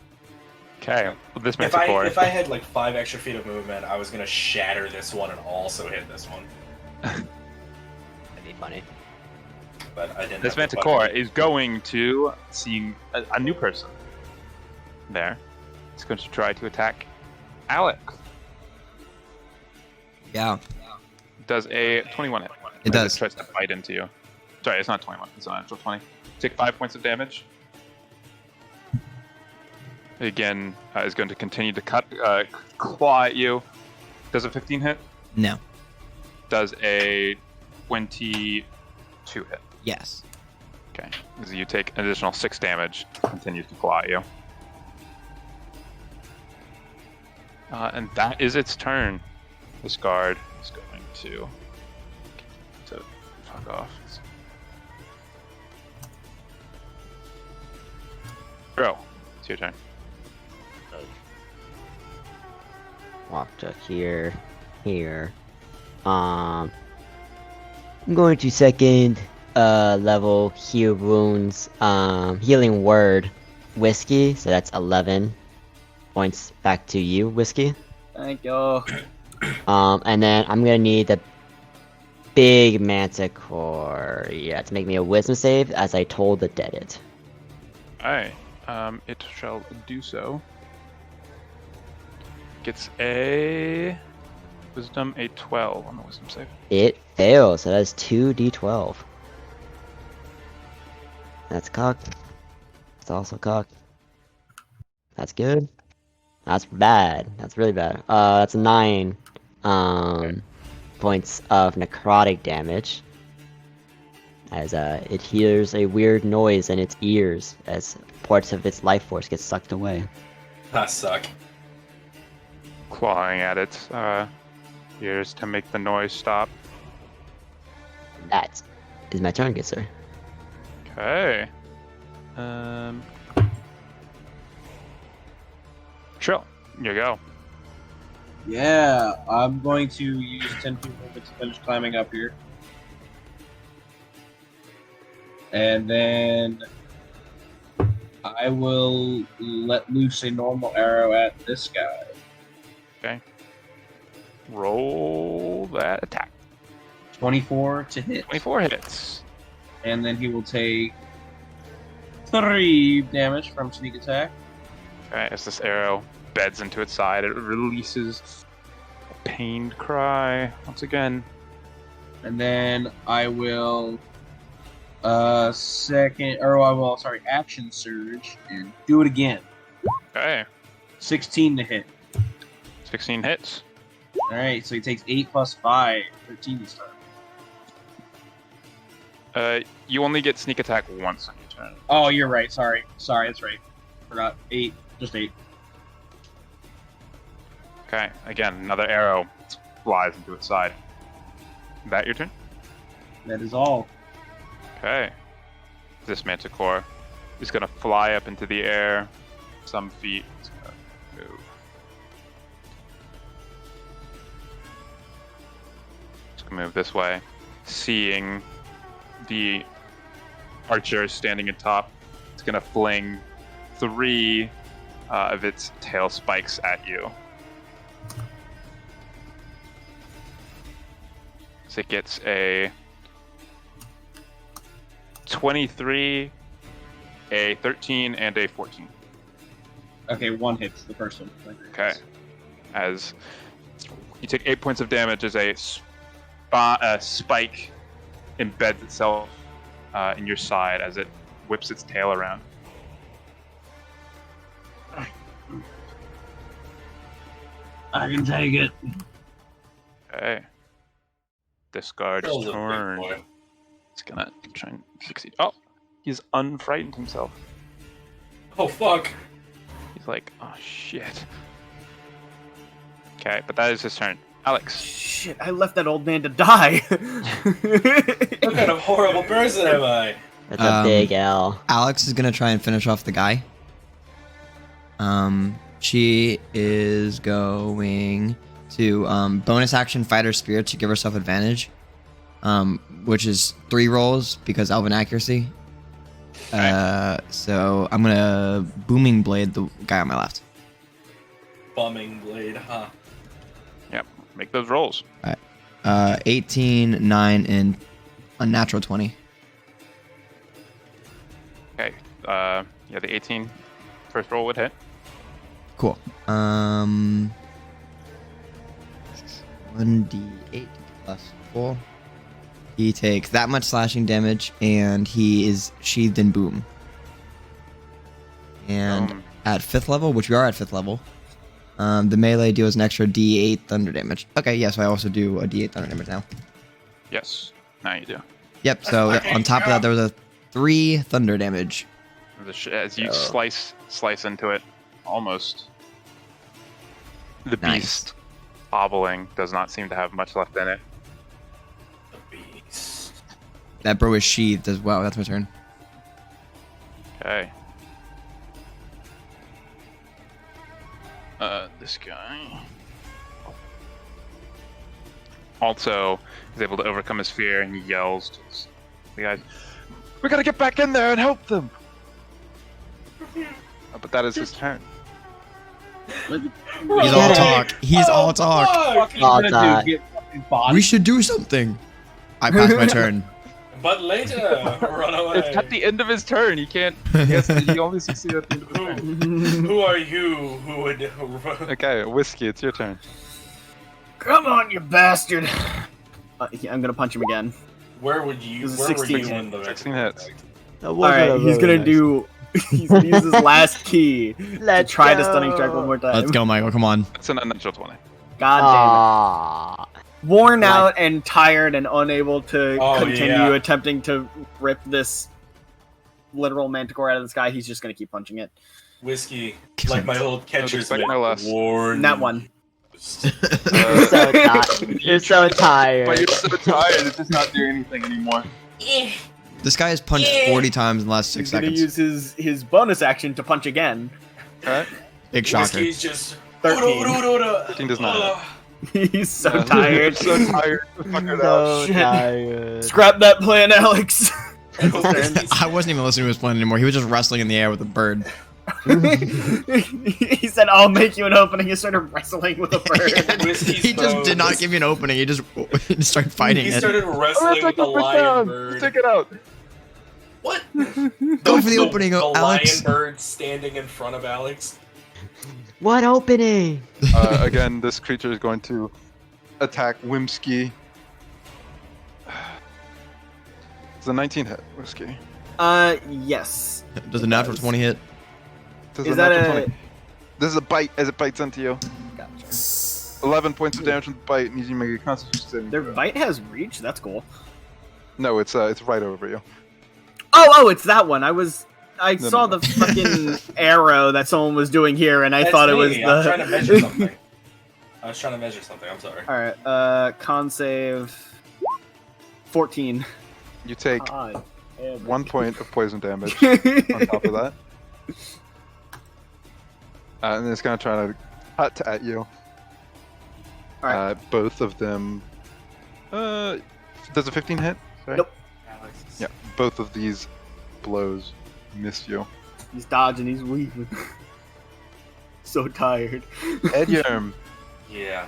Okay, well, this If I Manticore. had like 5 extra feet of movement, I was gonna shatter this one and also hit this one. That'd be funny. But I didn't. This have the Manticore weapon. is going to seeing a new person there. It's going to try to attack Alex. Yeah, Does a 21 hit. it does. It tries to bite into you. Sorry, it's not 21. It's an actual 20. Take 5 points of damage. Again, is going to continue to claw at you. Does a 15 hit? No. Does a 22 hit. Yes. Okay. As you take an additional 6 damage, continues to claw at you. And that is its turn. This guard is going to fuck off. Bro, it's your turn. Walk to here. I'm going to second level heal wounds, healing word whiskey, so that's 11 points back to you, whiskey. Thank you. And then I'm gonna need the big manticore, to make me a wisdom save, as I told the dead it. Alright, it shall do so. Gets a wisdom, a 12 on the wisdom save. It fails, so that's 2d12. That's cocked. It's also cocked. That's good. That's bad. That's really bad. That's 9 points of necrotic damage. As it hears a weird noise in its ears as parts of its life force get sucked away. I suck. Clawing at its ears to make the noise stop. That is my turn, good sir. Okay. Chill. You go. Yeah, I'm going to use 10 feet movement to finish climbing up here. And then I will let loose a normal arrow at this guy. Okay. Roll that attack. 24 to hit. 24 hits. And then he will take 3 damage from sneak attack. Okay, as this arrow beds into its side, it releases a pained cry once again. And then I will action surge and do it again. Okay. 16 to hit. 16 hits. Alright, so he takes 8 plus 5, 13 this time. You only get sneak attack once on your turn. Oh, you're right. Sorry, that's right. Forgot. 8. Just 8. Okay, again, another arrow flies into its side. That your turn? That is all. Okay. This manticore is going to fly up into the air some feet. It's going to move. It's going to move this way. Seeing the archer standing atop, it's going to fling 3 of its tail spikes at you. So it gets a 23, a 13, and a 14. Okay, 1 hits the first one. Okay. As you take 8 points of damage as a spike embeds itself in your side as it whips its tail around. I can take it. Okay. Discard's Chill's a big turn. boy. He's gonna try and succeed. Oh, he's unfrightened himself. Oh fuck! He's like, oh shit. Okay, but that is his turn. Alex. Shit, I left that old man to die. What kind of horrible person am I? That's a big L. Alex is gonna try and finish off the guy. She is going to bonus action fighter spirit to give herself advantage, which is 3 rolls because elven accuracy. So I'm gonna booming blade the guy on my left. Bumming blade, huh? Yep, make those rolls. 18, 9, and a natural 20. Okay, yeah, the 18 first roll would hit. Cool. 1d8 plus 4. He takes that much slashing damage, and he is sheathed in boom. And at 5th level, which we are at 5th level, the melee deals an extra d8 thunder damage. Okay, yeah, so I also do a d8 thunder damage now. Yes, now you do. Yep, so on top of that, there was a 3 thunder damage. As you Oh. slice into it, almost. The Nice. beast, hobbling, does not seem to have much left in it. The beast. That bro is sheathed as well. That's my turn. Okay. This guy also is able to overcome his fear, and he yells to the guys, "We gotta get back in there and help them!" But that is his turn. He's all talk. He's all talk. What are you All gonna that. do? Get fucking bodied? We should do something. I passed my turn. But later, run away. It's at the end of his turn. He can't. He only succeeded at the end of his turn. Who are you who would... Okay, Whiskey, it's your turn. Come on, you bastard! I'm gonna punch him again. Where would you... This is Where were 16. you in the... 16 hits. Alright, he's gonna do. He's gonna use his last key to Let's try the go. stunning strike one more time. Let's go, Michael. Come on. It's an unnatural 20. God Aww. damn it. Worn out and tired and unable to Oh, continue yeah. attempting to rip this literal manticore out of the sky, he's just gonna keep punching it. Whiskey, like my old catcher's expect no less. warn. That one. You're so tired. You're so tired. But you're so tired, it's just not doing anything anymore. This guy has punched 40 times in the last 6 He's gonna seconds. use his bonus action to punch again. Alright? Big shocker. Whiskey's just... 13. 13 does not He's so Yeah. tired. so tired. Fucker So Shit. tired. Scrap that plan, Alex. I wasn't even listening to his plan anymore. He was just wrestling in the air with a bird. He said, "I'll make you an opening." He started wrestling with a bird. Whiskey's He just bow did not was- give me an opening. He just started fighting He it. started wrestling with the lion bird. Take it out. What? Go for the opening, the Alex. lion bird standing in front of Alex. What opening? Again, this creature is going to attack Wimsky. It's a 19 hit, Whiskey. Yes. Does a natural 20 hit? This Is that natural a? 20. This is a bite as it bites into you. Gotcha. 11 points of damage from the bite. Needs you to make a constitution saving Their throw. bite has reach. That's cool. No, it's right over you. Oh, it's that one. I No, saw no. the fucking arrow that someone was doing here, and I That's thought it me. was I'm trying to measure the. something. I was trying to measure something. I'm sorry. All right. Con save. 14. You take God. 1 point of poison damage on top of that. And it's gonna try to cut at you. Alright. Both of them. Does a 15 hit? Sorry? Nope. Alex is- Yeah, both of these blows miss you. He's dodging. He's weaving. So tired. Edgerm. Yeah.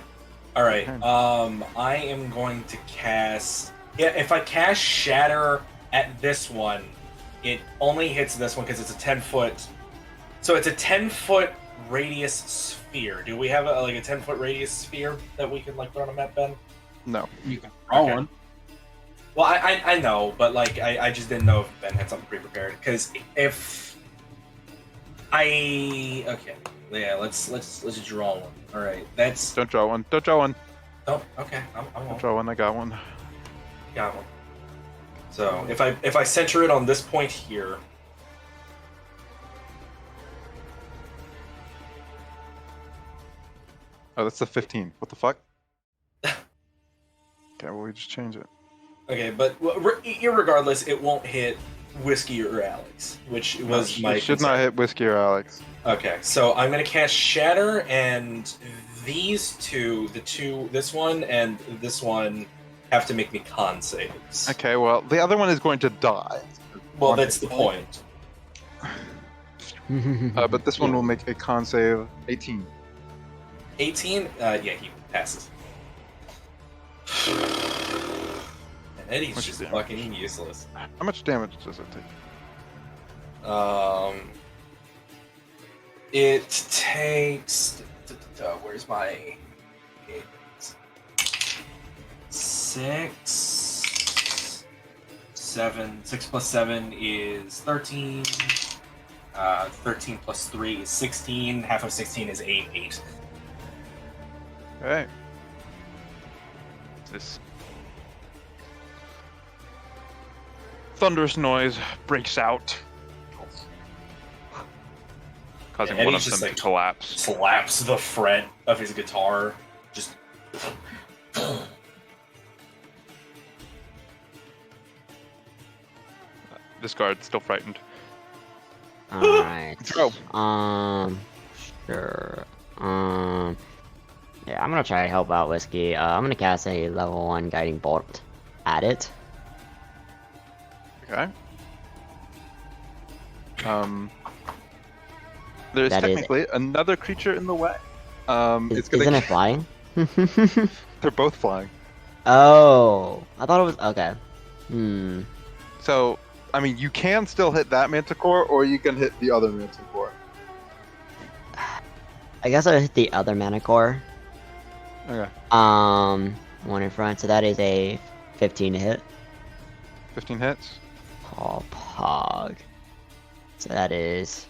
All right. I am going to cast. Yeah, if I cast Shatter at this one, it only hits this one because it's a 10-foot. So it's a 10-foot radius sphere. Do we have a 10-foot radius sphere that we can put on a map, Ben? No. You can draw Okay. one. Well, I know, but I just didn't know if Ben had something pre-prepared. Because if let's draw one. All right, that's Don't draw one. Don't draw one. oh okay. I Don't won't. draw one. I got one. Got one. So if I center it on this point here, Oh, that's the 15. What the fuck? Okay, well, we just change it. okay, but irregardless, it won't hit Whiskey or Alex, which was my It should not concern. hit Whiskey or Alex. Okay, so I'm gonna cast Shatter, and these two, this one and this one, have to make me con saves. Okay, well, the other one is going to die. Well, that's the point. But this one will make a con save 18. 18? Yeah, he passes. And Eddie's What's just your fucking useless. How much damage does it take? It takes. Where's my. 6. 7. 6 plus 7 is 13. 13 plus 3 is 16. Half of 16 is 8. 8. Hey. This. thunderous noise breaks out, causing one of Eddie's them just, to like, collapse. Slaps the fret of his guitar. Just. This guard's still frightened. Alright. Throw. Sure. Yeah, I'm gonna try to help out Whiskey. I'm gonna cast a level 1 guiding bolt at it. Okay. There's That is- technically another creature in the way. It's gonna. Isn't it flying? They're both flying. Oh, I thought it was okay. So, I mean, you can still hit that Manticore, or you can hit the other Manticore. I guess I'll hit the other Manicore. Okay. One in front, so that is a 15 to hit. 15 hits. Oh, pog. So that is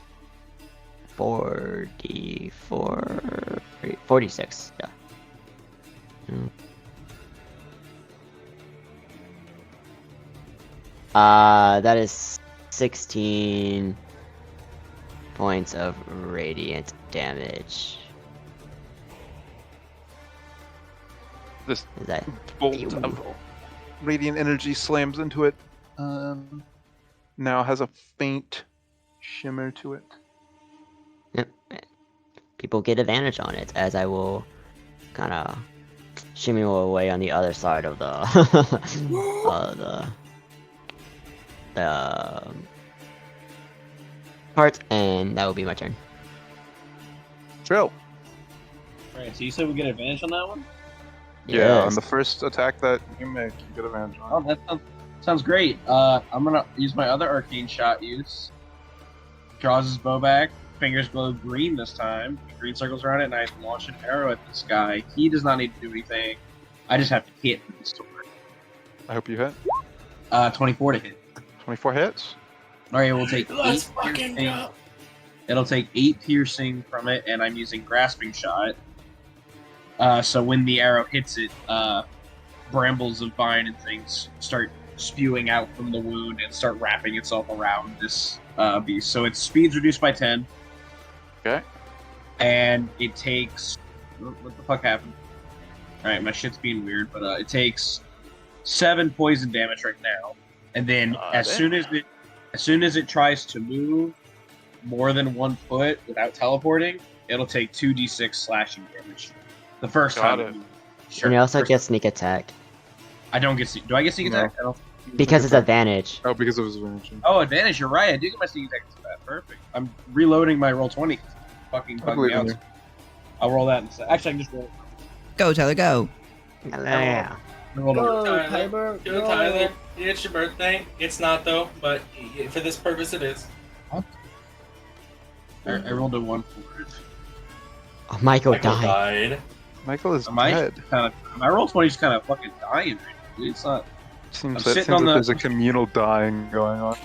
46. Yeah. That is 16 points of radiant damage. This Is that bolt of radiant energy slams into it. Now has a faint shimmer to it. Yep. People get advantage on it, as I will kind of shimmy away on the other side of the the part, and that will be my turn. Trill. Right, so you said we get advantage on that one? Yeah, on Yes. the first attack that you make, you get advantage Oh, on. that sounds great. I'm gonna use my other arcane shot use. Draws his bow back. Fingers glow green this time. Green circles around it, and I launch an arrow at this guy. He does not need to do anything. I just have to hit with the sword. I hope you hit. 24 to hit. 24 hits. Alright, we'll take Let's 8 fucking piercing. go. It'll take 8 piercing from it, and I'm using grasping shot. So when the arrow hits it, brambles of vine and things start spewing out from the wound and start wrapping itself around this beast. So its speed's reduced by 10. Okay. And it takes... What the fuck happened? Alright, my shit's being weird, but it takes 7 poison damage right now. And then as soon as it tries to move more than 1 foot without teleporting, it'll take 2d6 slashing damage. The first Got time. it. And you also First- get sneak attack I don't get. Do I get sneak No. attack? I don't. because it's advantage. Oh, because it was advantage. Oh, advantage. You're right. I do get my sneak attack for that. Perfect. I'm reloading my roll 20. Fucking I bug believe me in out. I'll roll that instead. Actually, I can just roll. Go, Tyler, go. Yeah. I rolled Go, Tyler. Tyler. Go, go. Tyler. It's your birthday. It's not, though, but for this purpose, it is. I rolled a 1 for it. Oh, Michael Michael died. died. Michael is My dead. kind of. My roll 20 is kind of fucking dying. Right now, dude. It's not. Seems I'm that sitting on the- there's a communal dying going on.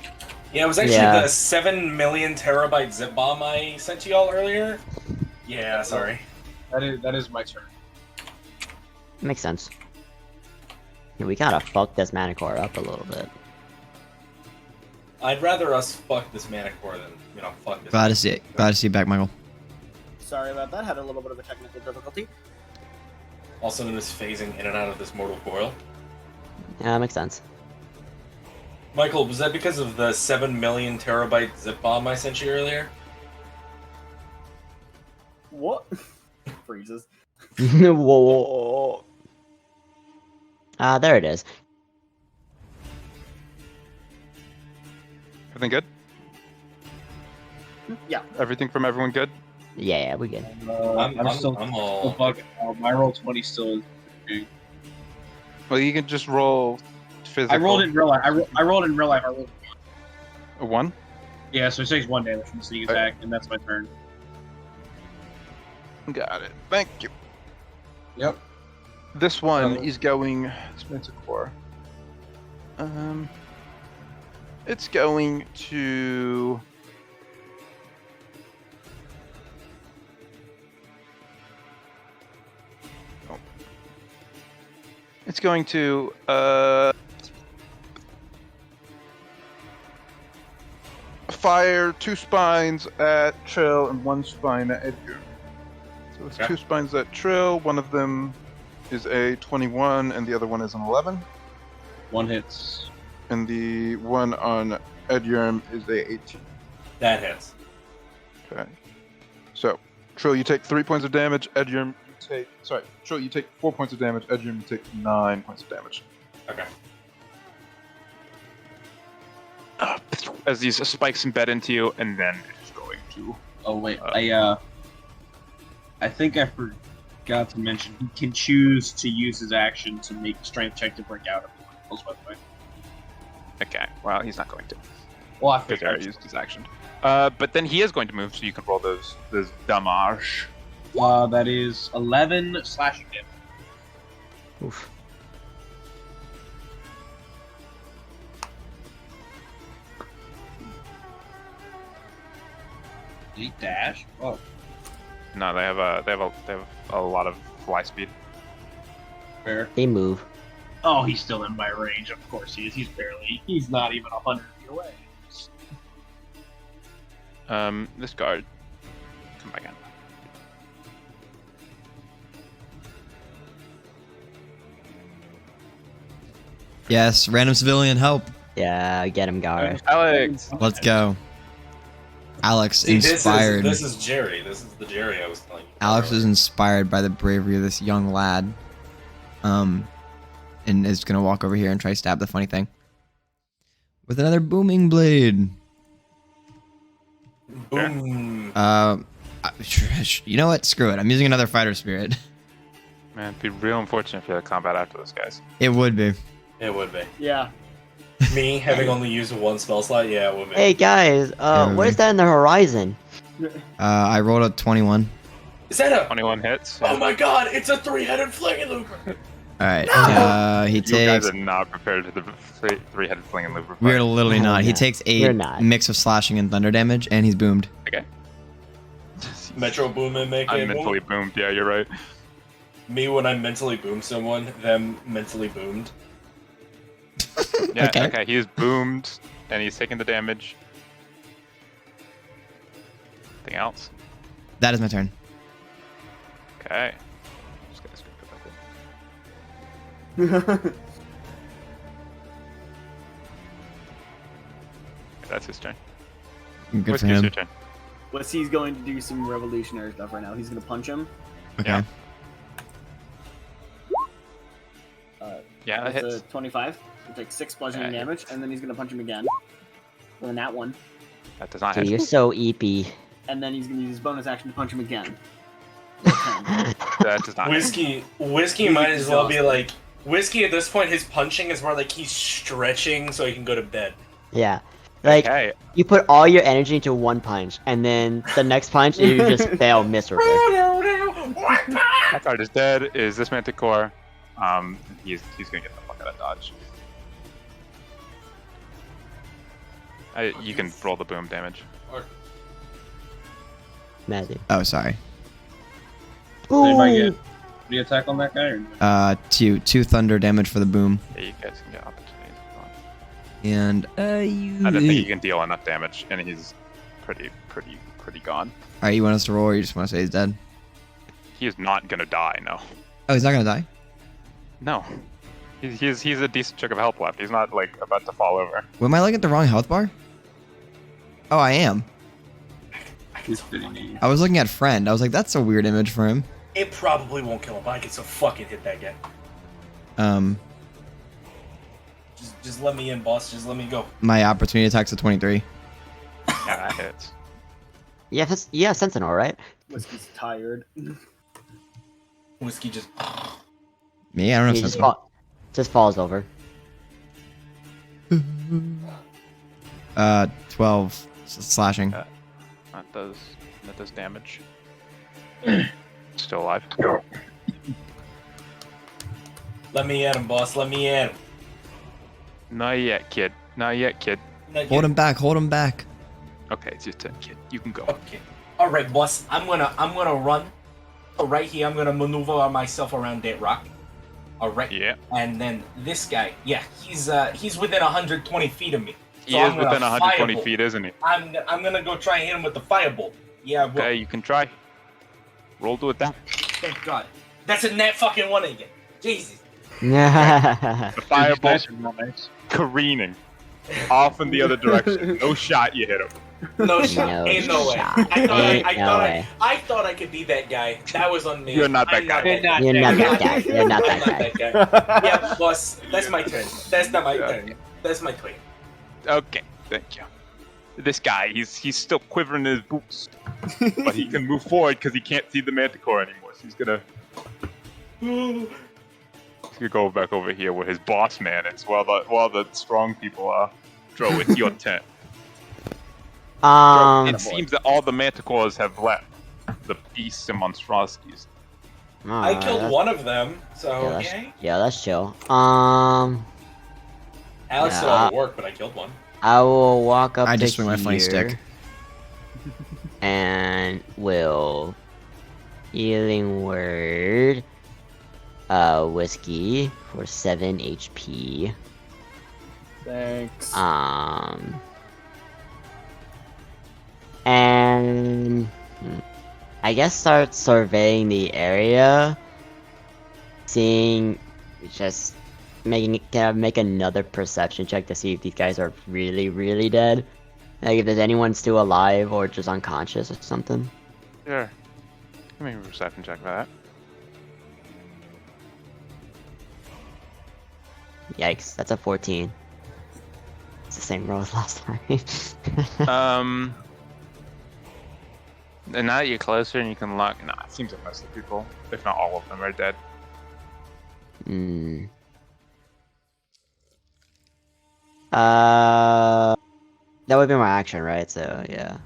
Yeah, it was actually Yeah. the 7 million terabyte zip bomb I sent to y'all earlier. Yeah, sorry. That is my turn. Makes sense. Yeah, we gotta fuck this Manicore up a little bit. I'd rather us fuck this Manicore than, fuck this. Glad to see you back, Michael. Sorry about that. Had a little bit of a technical difficulty. Also known as phasing in and out of this mortal coil. Yeah, that makes sense. Michael, was that because of the 7 million terabyte zip bomb I sent you earlier? What? Freezes. Whoa. There it is. Everything good? Yeah. Everything from everyone good? Yeah, we good. I'm still all. bugging out. My roll 20 still is. Well, you can just roll physical. I rolled in real life. I rolled in real life. I rolled. A 1? Yeah, so it takes 1 damage from the sneak attack, and that's my turn. Got it. Thank you. Yep. This one is going. This Manticore. It's going to. Oh. It's going to fire 2 spines at Trill and 1 spine at Edgar. So it's Okay. 2 spines at Trill. One of them is a 21, and the other one is an 11. 1 hits. And the one on Edurm is a 18. That hits. Okay. So, Trill, you take 3 points of damage. Edurm, you take... Sorry, Trill, you take 4 points of damage. Edurm, you take 9 points of damage. Okay. As these spikes embed into you, and then it's going to. Oh wait, I think I forgot to mention he can choose to use his action to make a strength check to break out of the crystals, by the way. Okay, well, he's not going to. Well, I Because he figured. already used his action. But then he is going to move, so you can roll those damage. That is 11 slashing damage. Oof. Did he dash? Oh, No, they have a lot of fly speed. fair. They move. Oh, he's still in my range. Of course he is. He's not even 100 feet away. This guard, come back in. Yes, random civilian help. Yeah, get him, guys. Alex, Let's go. Alex See, inspired. This is Jerry. This is the Jerry I was telling you. Alex about is inspired by the bravery of this young lad. And is gonna walk over here and try to stab the funny thing. With another booming blade. earlier. Boom. You know what? Screw it. I'm using another fighter spirit. man, it'd be real unfortunate if you had combat after this, guys. It would be. It would be. Yeah. Me having only used 1 spell slot, yeah, it would be. Hey guys, what is that in the horizon? I rolled a 21. Is that a... 21 hits. Oh my god, it's a 3-headed flinging looper! Alright. He You guys takes. are not prepared for the three-headed fling and looper. We're literally Oh, not. He yeah. takes We're 8 not. mix of slashing and thunder damage, and he's boomed. Okay. Metro boom and make I'm it mentally boomed. Yeah, you're right. Me when I mentally boom someone, them mentally boomed. Yeah. Okay. Okay. He's boomed, and he's taking the damage. Anything else? That is my turn. Okay. This guy's gonna go back in. Okay, that's his turn. Good Whiskey, for it's him. your turn. He's going to do some revolutionary stuff right now. He's going to punch him. Okay. Yeah. Yeah, that With hits. a 25. He'll take 6 bludgeoning Yeah, damage, and then he's going to punch him again. With a nat 1. That does not Dude, hit. you're so eepy. And then he's going to use his bonus action to punch him again. That does not hit. Whiskey might as well be like... Whiskey at this point, his punching is more like he's stretching so he can go to bed. Yeah. Like, Okay. you put all your energy into one punch, and then the next punch, you just fail miserably. That card is dead. Is this Manticore? He's gonna get the fuck out of dodge. You can roll the boom damage. Magic. Oh, sorry. Did anybody get the attack on that guy? Or... Two thunder damage for the boom. Yeah, you guys can get opportunities. And I don't think you can deal enough damage, and he's pretty gone. Alright, you want us to roll, or you just want to say he's dead? He is not gonna die. No. Oh, he's not gonna die. No. He's a decent chunk of health left. He's not like about to fall over. Well, am I looking at the wrong health bar? Oh, I am. He's fitting me. I was looking at friend. I was like, that's a weird image for him. It probably won't kill him, but I can so fucking hit that guy. Just let me in, boss. Just let me go. My opportunity attack's a 23. Yeah, that hits. Yeah, Sentinel, right? Whiskey's tired. Whiskey just... Me? I don't know. He if just falls over. 12 slashing. That does damage. Still alive. Let me at him, boss. Let me at him. Not yet, kid. Not yet, kid. Not Hold yet. him back. Hold him back. Okay, it's your turn, kid. You can go. Okay. All right, boss. I'm gonna run. Right here, I'm gonna maneuver myself around that rock. All right. Yeah. And then this guy, yeah, he's within 120 feet of me. He So is I'm gonna within 120 firebolt. feet, isn't he? I'm gonna go try and hit him with the firebolt. Yeah, bro. Okay, you can try. Roll to attack. Thank God. That's a net fucking one again. Jesus. The Dude, these firebolt dice are not nice. careening off in the other direction. No shot, you hit him. No shot. No Ain't no way. shot. I thought I could be that guy. That was on me. You're not that I'm guy. You're not that guy. You're not I'm that not guy. that guy. Yeah, boss. That's my turn. That's not my turn. That's my turn. Okay, thank you. This guy, he's still quivering in his boots, but he can move forward because he can't see the manticore anymore. So he's gonna go back over here where his boss man is, while the strong people are. Dro, it's your turn. Dro, it seems that all the manticores have left. The beasts and monstrosities. I killed one of them, so yay. Yeah, that's chill. Alex Yeah, still had to work, but I killed one. I will walk up I to just swing my funny here stick. and will healing word whiskey for 7 HP. Thanks. And I guess start surveying the area, seeing, just can I make another perception check to see if these guys are really, really dead? Like if there's anyone still alive or just unconscious or something. Sure. Give me a perception check for that. Yikes, that's a 14. It's the same roll as last time. And now that you're closer and you can lock. Nah, it seems like most of the people, if not all of them, are dead. That would be my action, right? So yeah,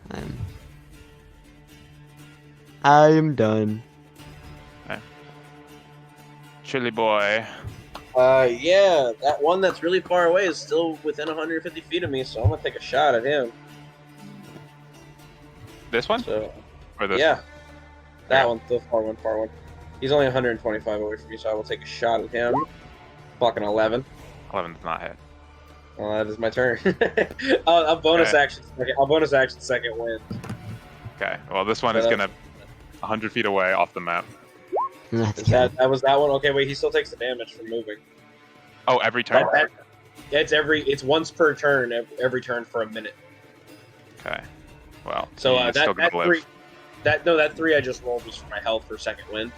I'm done. Okay. Chili boy. Yeah, that one that's really far away is still within 150 feet of me, so I'm gonna take a shot at him. This one? So, Or this yeah, one? that one, the far one. He's only 125 away from me, so I will take a shot at him. Fucking 11. 11 does not hit. Well, that is my turn. I'll bonus Okay. action. I'll bonus action second wind. Okay. Well, this one So is that's- gonna 100 feet away off the map. Let's Is go. that was that one? Okay, wait. He still takes the damage from moving. Oh, every turn. It's once per turn. Every turn for a minute. Okay. Well, So he's still that gonna live. that three I just rolled was for my health for second wind.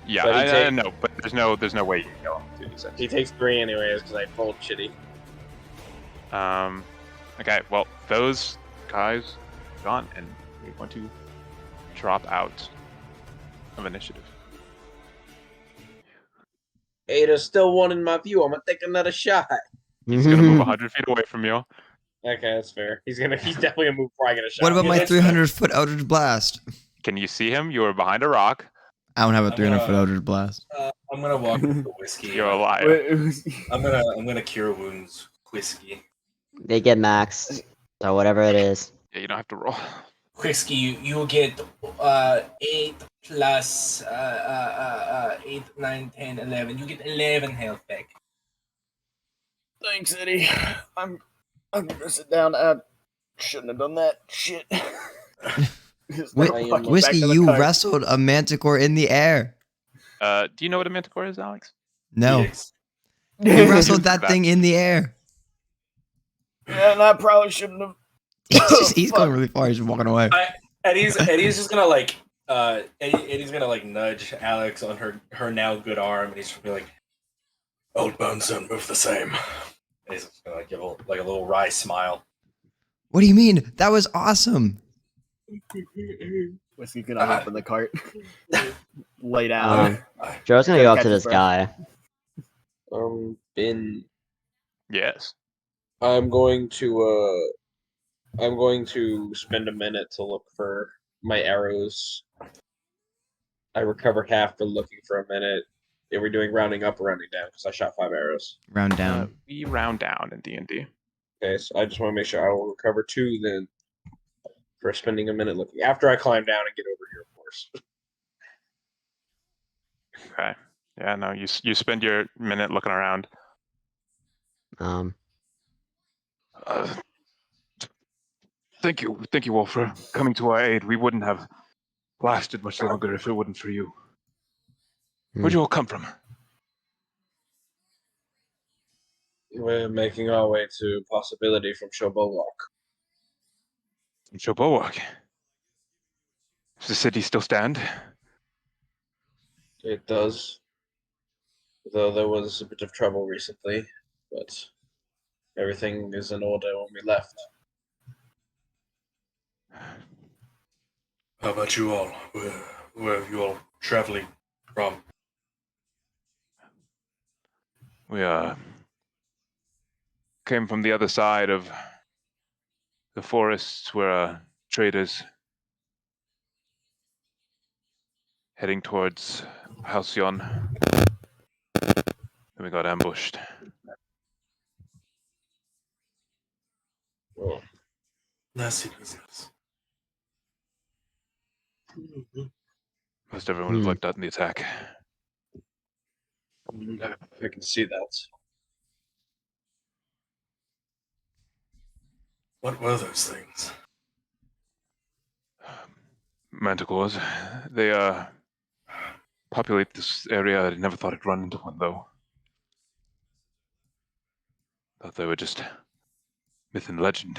Yeah, so he I know, but there's no way you can kill him. With 2d6. He takes 3 anyways because I rolled shitty. Okay, well, those guys are gone, and we want to drop out of initiative. Ada's still one in my view. I'm gonna take another shot. He's gonna move 100 feet away from you. Okay, that's fair. He's definitely gonna move before I get a shot. What about Yeah, my that's 300-foot Eldritch Blast? Can you see him? You are behind a rock. I don't have a I'm 300-foot gonna- Eldritch Blast. I'm gonna walk with the whiskey. You're a liar. I'm gonna cure wounds whiskey. They get max, so whatever it is. Yeah, you don't have to roll. Whiskey, you will get 8 plus 8, 9, 10, 11. You get 11 health back. Thanks, Eddie. I'm gonna sit down. I shouldn't have done that. Shit. Whiskey, you wrestled a manticore in the air. Do you know what a manticore is, Alex? No, Yes. you wrestled that thing in the air. Yeah, and I probably shouldn't have. He's going really far. He's walking away. Eddie's just gonna like Eddie's gonna like nudge Alex on her now good arm, and he's just gonna be like, "Old bones don't move the same." And he's just gonna like give a little wry smile. What do you mean? That was awesome. Whiskey gonna hop in the cart. Lay down. Joe's gonna go up Catch to his this breath. guy. Ben, Yes. I'm going to spend a minute to look for my arrows. I recover half for looking for a minute. Are we doing rounding up or rounding down? Because I shot 5 arrows. Round down. We round down in D&D. Okay, so I just want to make sure I will recover 2 then for spending a minute looking. After I climb down and get over here, of course. Okay. Yeah, no, you spend your minute looking around. Thank you all for coming to our aid. We wouldn't have lasted much longer if it wasn't for you. Where'd you all come from? We're making our way to possibility from Shobowalk. From Shobowak. Does the city still stand? It does. Though there was a bit of trouble recently, but everything is in order when we left. How about you all? Where are you all traveling from? We came from the other side of the forests where traders heading towards Halcyon. Then we got ambushed. Oh. Nasty business. Most everyone was Hmm. like that in the attack. I can see that. What were those things? Manticores. They populate this area. I never thought I'd run into one though. Thought they were just myth and legend.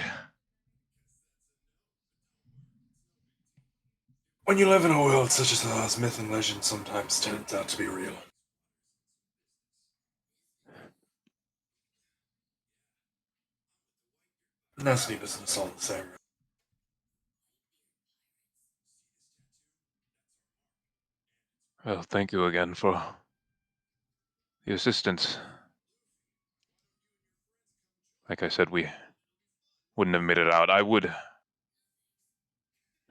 When you live in a world such as ours, myth and legend sometimes turns out to be real. Nasty business all the same. Well, thank you again for the assistance. Like I said, we wouldn't have made it out. I would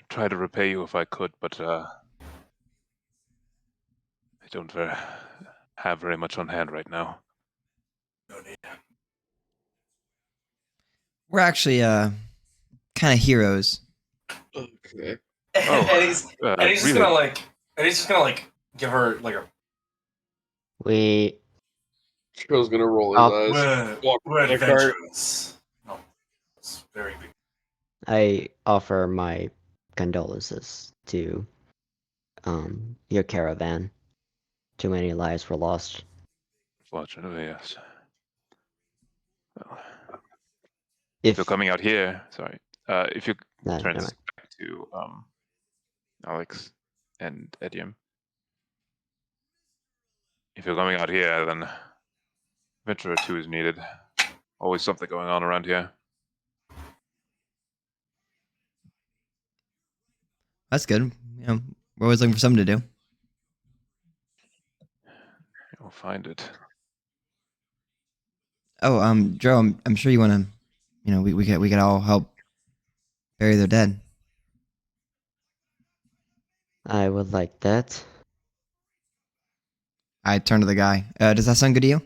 try to repay you if I could, but I don't have very much on hand right now. No need. We're actually kind of heroes. Okay. and he's just really? gonna like give her like a We Trill's gonna roll his eyes. we're to the cart. adventurous. No, it's very big. I offer my condolences to your caravan. Too many lives were lost. Fortunately, yes. Well, If you're coming out here, sorry. If you no, turn never mind. back to Alex and Edium. If you're coming out here, then Venturer 2 is needed. Always something going on around here. That's good. You know, we're always looking for something to do. You'll find it. Oh, Joe, I'm sure you want to. You know, we could all help bury their dead. I would like that. I turn to the guy. Does that sound good to you?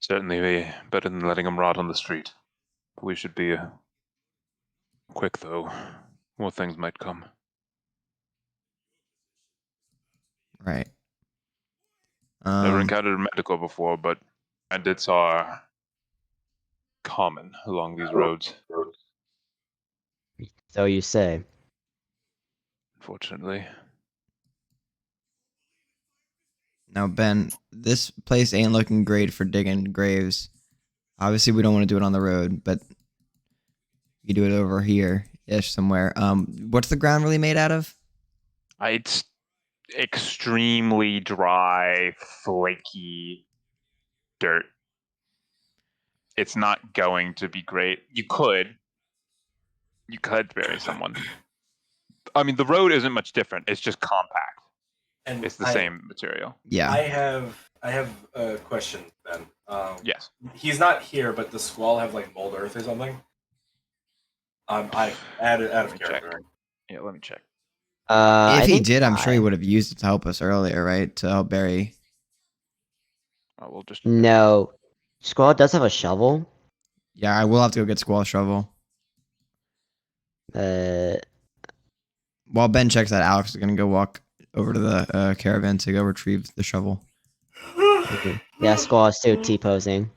Certainly be better than letting them rot on the street. We should be quick, though. More things might come. Right. Never encountered a medical before, but I did saw common along these roads, So you say. unfortunately. Now, Ben, this place ain't looking great for digging graves. Obviously, we don't want to do it on the road, but you do it over here ish somewhere. What's the ground really made out of? It's extremely dry, flaky dirt. It's not going to be great. You could bury someone. I mean, the road isn't much different. It's just compact. And It's the same material. Yeah. I have a question, Ben. Yes. He's not here, but does Squall have like mold earth or something? I added out of Let me check. character. Yeah, let me check. If I he think did, I'm sure he I- would have used it to help us earlier, right? To help bury. We'll just. No. Squall does have a shovel. Yeah, I will have to go get Squall shovel. While Ben checks that, Alex is gonna go walk over to the caravan to go retrieve the shovel. Yeah, Squall is still T-posing.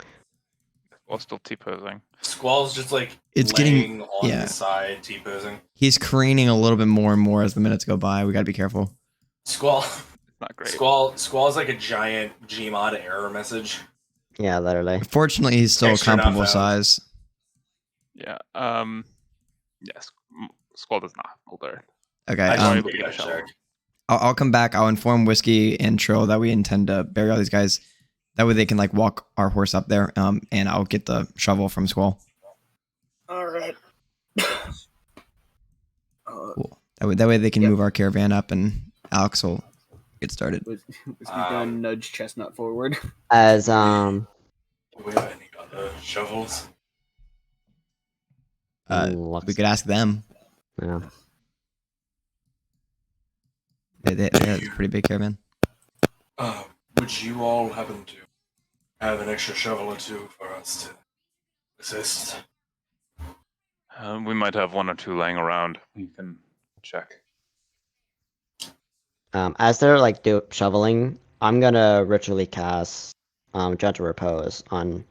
While still T-posing. Squall's just like It's laying getting- on yeah. the side, T-posing. He's careening a little bit more and more as the minutes go by. We gotta be careful. Squall. Not great. Squall's like a giant Gmod error message. Yeah, literally. Fortunately, he's still Extra not comparable found. size. Yeah. Yes. Squall does not hold Earth. Okay. I You are just able to need get a to shovel. check. I'll come back. I'll inform Whiskey and Trill that we intend to bury all these guys. That way they can like walk our horse up there. And I'll get the shovel from Squall. All right. Cool. That way they can move our caravan up, and Alex will get started. Was gonna nudge Chesnut forward. As Do we have any other shovels? We could ask them. yeah. They have a pretty big caravan. Would you all happen to have an extra shovel or two for us to assist? We might have one or two laying around. You can check. As they're like shoveling, I'm gonna ritually cast Gentle Repose on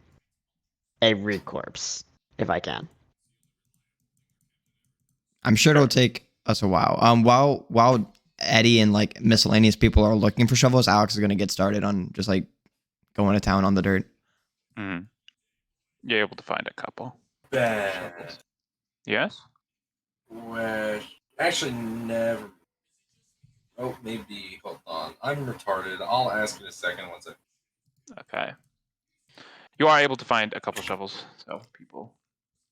every corpse if I can. I'm sure it'll take us a while. While Eddie and like miscellaneous people are looking for shovels, Alex is gonna get started on just like going to town on the dirt. Mm-hmm. You're able to find a couple. Bad. Yes? Well, actually, never. Oh, maybe. Hold on. I'm retarded. I'll ask in a second once I. Okay. You are able to find a couple shovels, so people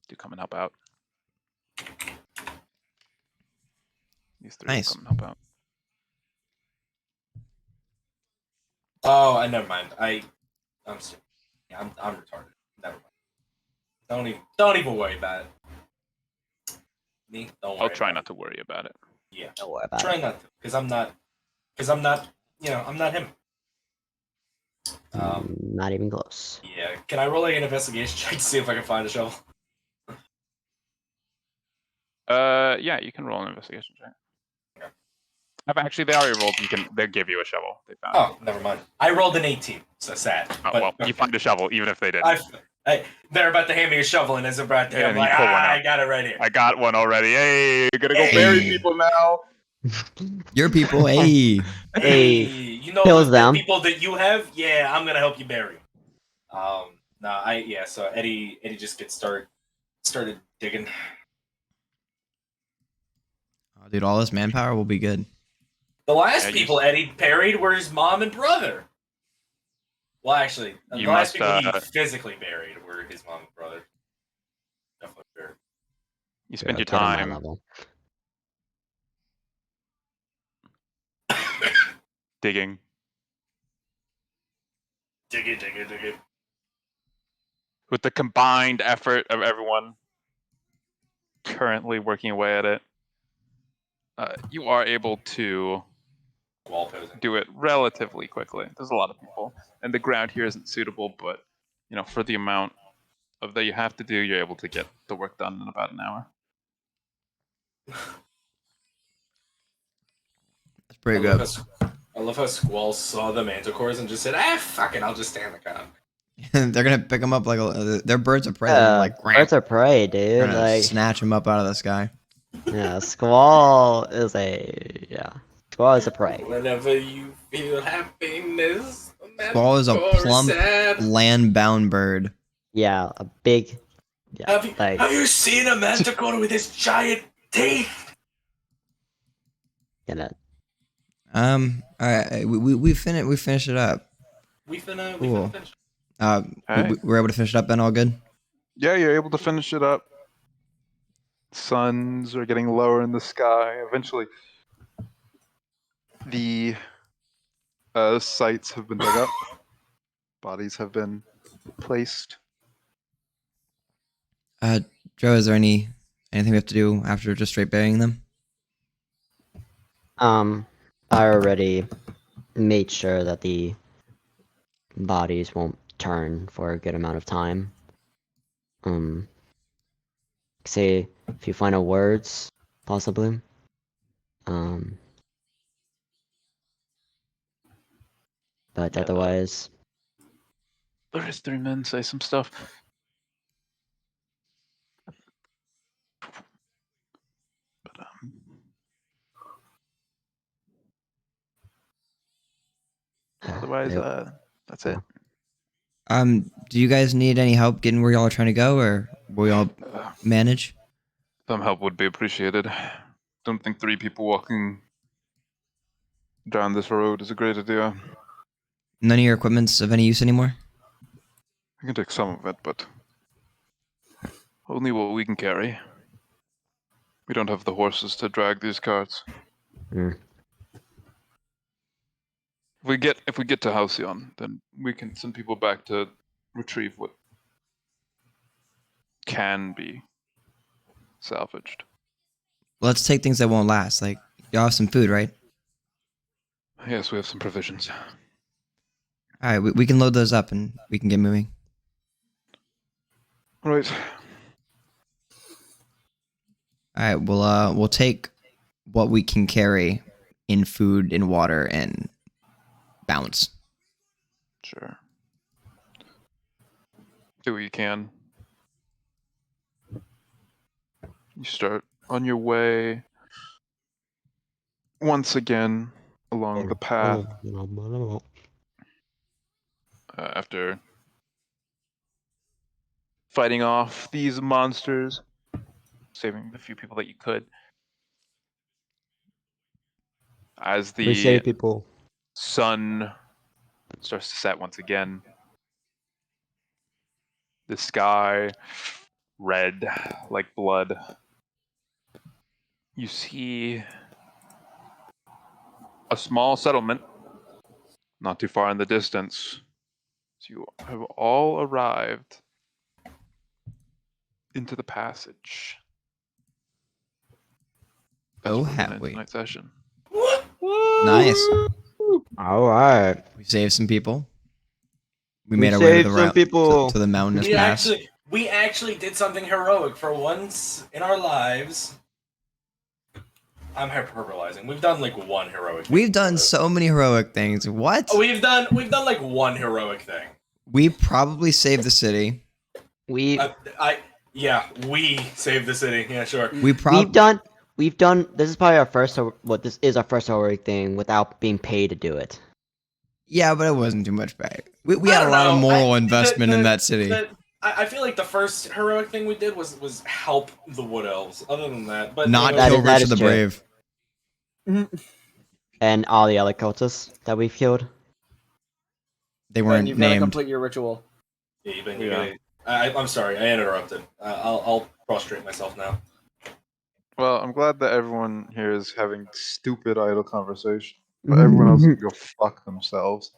do come and help out. These three Nice. will come and help out. Oh, I never mind. I'm stupid. Yeah, I'm retarded. Never mind. Don't even worry about it. Me, don't worry. I'll try about not to worry about it. it. Yeah, Don't worry about try it. not to, because I'm not. I'm not him. Not even close. Yeah. Can I roll like an investigation check to see if I can find a shovel? Yeah, you can roll an investigation check. Actually, they already rolled. They'll give you a shovel. They found. Oh, never mind. I rolled an 18, so sad. Oh, But- well, you find a shovel, even if they didn't. They're about to hand me a shovel, and as they're about to, Yeah, I'm and you like, pull one I out. got it right here. I got one already. Hey, you're gonna go Hey. bury people now. Your people, hey. Hey, you know Kills those them. people that you have? Yeah, I'm gonna help you bury them. So Eddie just gets started digging. Oh, dude, all this manpower will be good. The last Yeah, you people Eddie buried were his mom and brother. Well, actually, the You last must, people he physically buried were his mom and brother. Definitely buried. You spend your Kid on my time level. digging. Dig it. With the combined effort of everyone currently working away at it, you are able to Wall posing. do it relatively quickly. There's a lot of people, and the ground here isn't suitable, but for the amount of that you have to do, you're able to get the work done in about an hour. That's pretty good. I love how Squall saw the manticores and just said, fuck it, I'll just stand the ground. They're gonna pick them up like they're birds of prey. Yeah, Like birds are prey, they're dude. gonna Like, snatch them up out of the sky. yeah, Squall is Squall is a prey. Whenever you feel happiness, Squall is a manticore plump, sad. land-bound bird. Yeah, a big. Yeah, Have you seen a manticore with his giant teeth? Gonna. All right, we finished it up. We finna Cool. finish. Okay. We're able to finish it up. Then all good. Yeah, you're able to finish it up. Suns are getting lower in the sky. Eventually, the sites have been dug up. Bodies have been placed. Joe, is there anything we have to do after just straight burying them? I already made sure that the bodies won't turn for a good amount of time. Say if you find out words, possibly. But Yeah, otherwise, The history men say some stuff. Otherwise, Yep. that's it. Do you guys need any help getting where y'all are trying to go, or will y'all manage? Some help would be appreciated. Don't think 3 people walking down this road is a great idea. None of your equipment's of any use anymore? I can take some of it, but only what we can carry. We don't have the horses to drag these carts. Hmm. If we get to Halcyon, then we can send people back to retrieve what can be salvaged. Let's take things that won't last. Like, y'all have some food, right? Yes, we have some provisions. All right, we can load those up and we can get moving. All right. All right, we'll take what we can carry in food and water and bounce. Sure. Do what you can. You start on your way once again along the path after fighting off these monsters, saving the few people that you could. As We the save people. sun starts to set once again, the sky red like blood. You see a small settlement not too far in the distance. So you have all arrived into the passage. That's Oh, where we're gonna have end we? tonight's session. Nice. All right. We saved some people. We We made our way to saved the some route people. to the mountainous We pass. actually did something heroic for once in our lives. I'm hyperbolizing. We've done like one heroic thing. We've done so many heroic things. What? We've done like one heroic thing. We probably saved the city. We We saved the city. Yeah, sure. we've done this is probably our first this is our first heroic thing without being paid to do it. Yeah, but it wasn't too much pay. We I had a don't lot of know. moral investment in that city. I feel like the first heroic thing we did was help the Wood Elves. Other than that, but Not That kill is- that Richard is the true. Brave. And all the other cultists that we've killed. They Ben, weren't you've got to named. complete your ritual. Yeah, Ben, Yeah. I'm sorry, I interrupted. I'll prostrate myself now. Well, I'm glad that everyone here is having stupid idle conversation, but everyone else can go fuck themselves.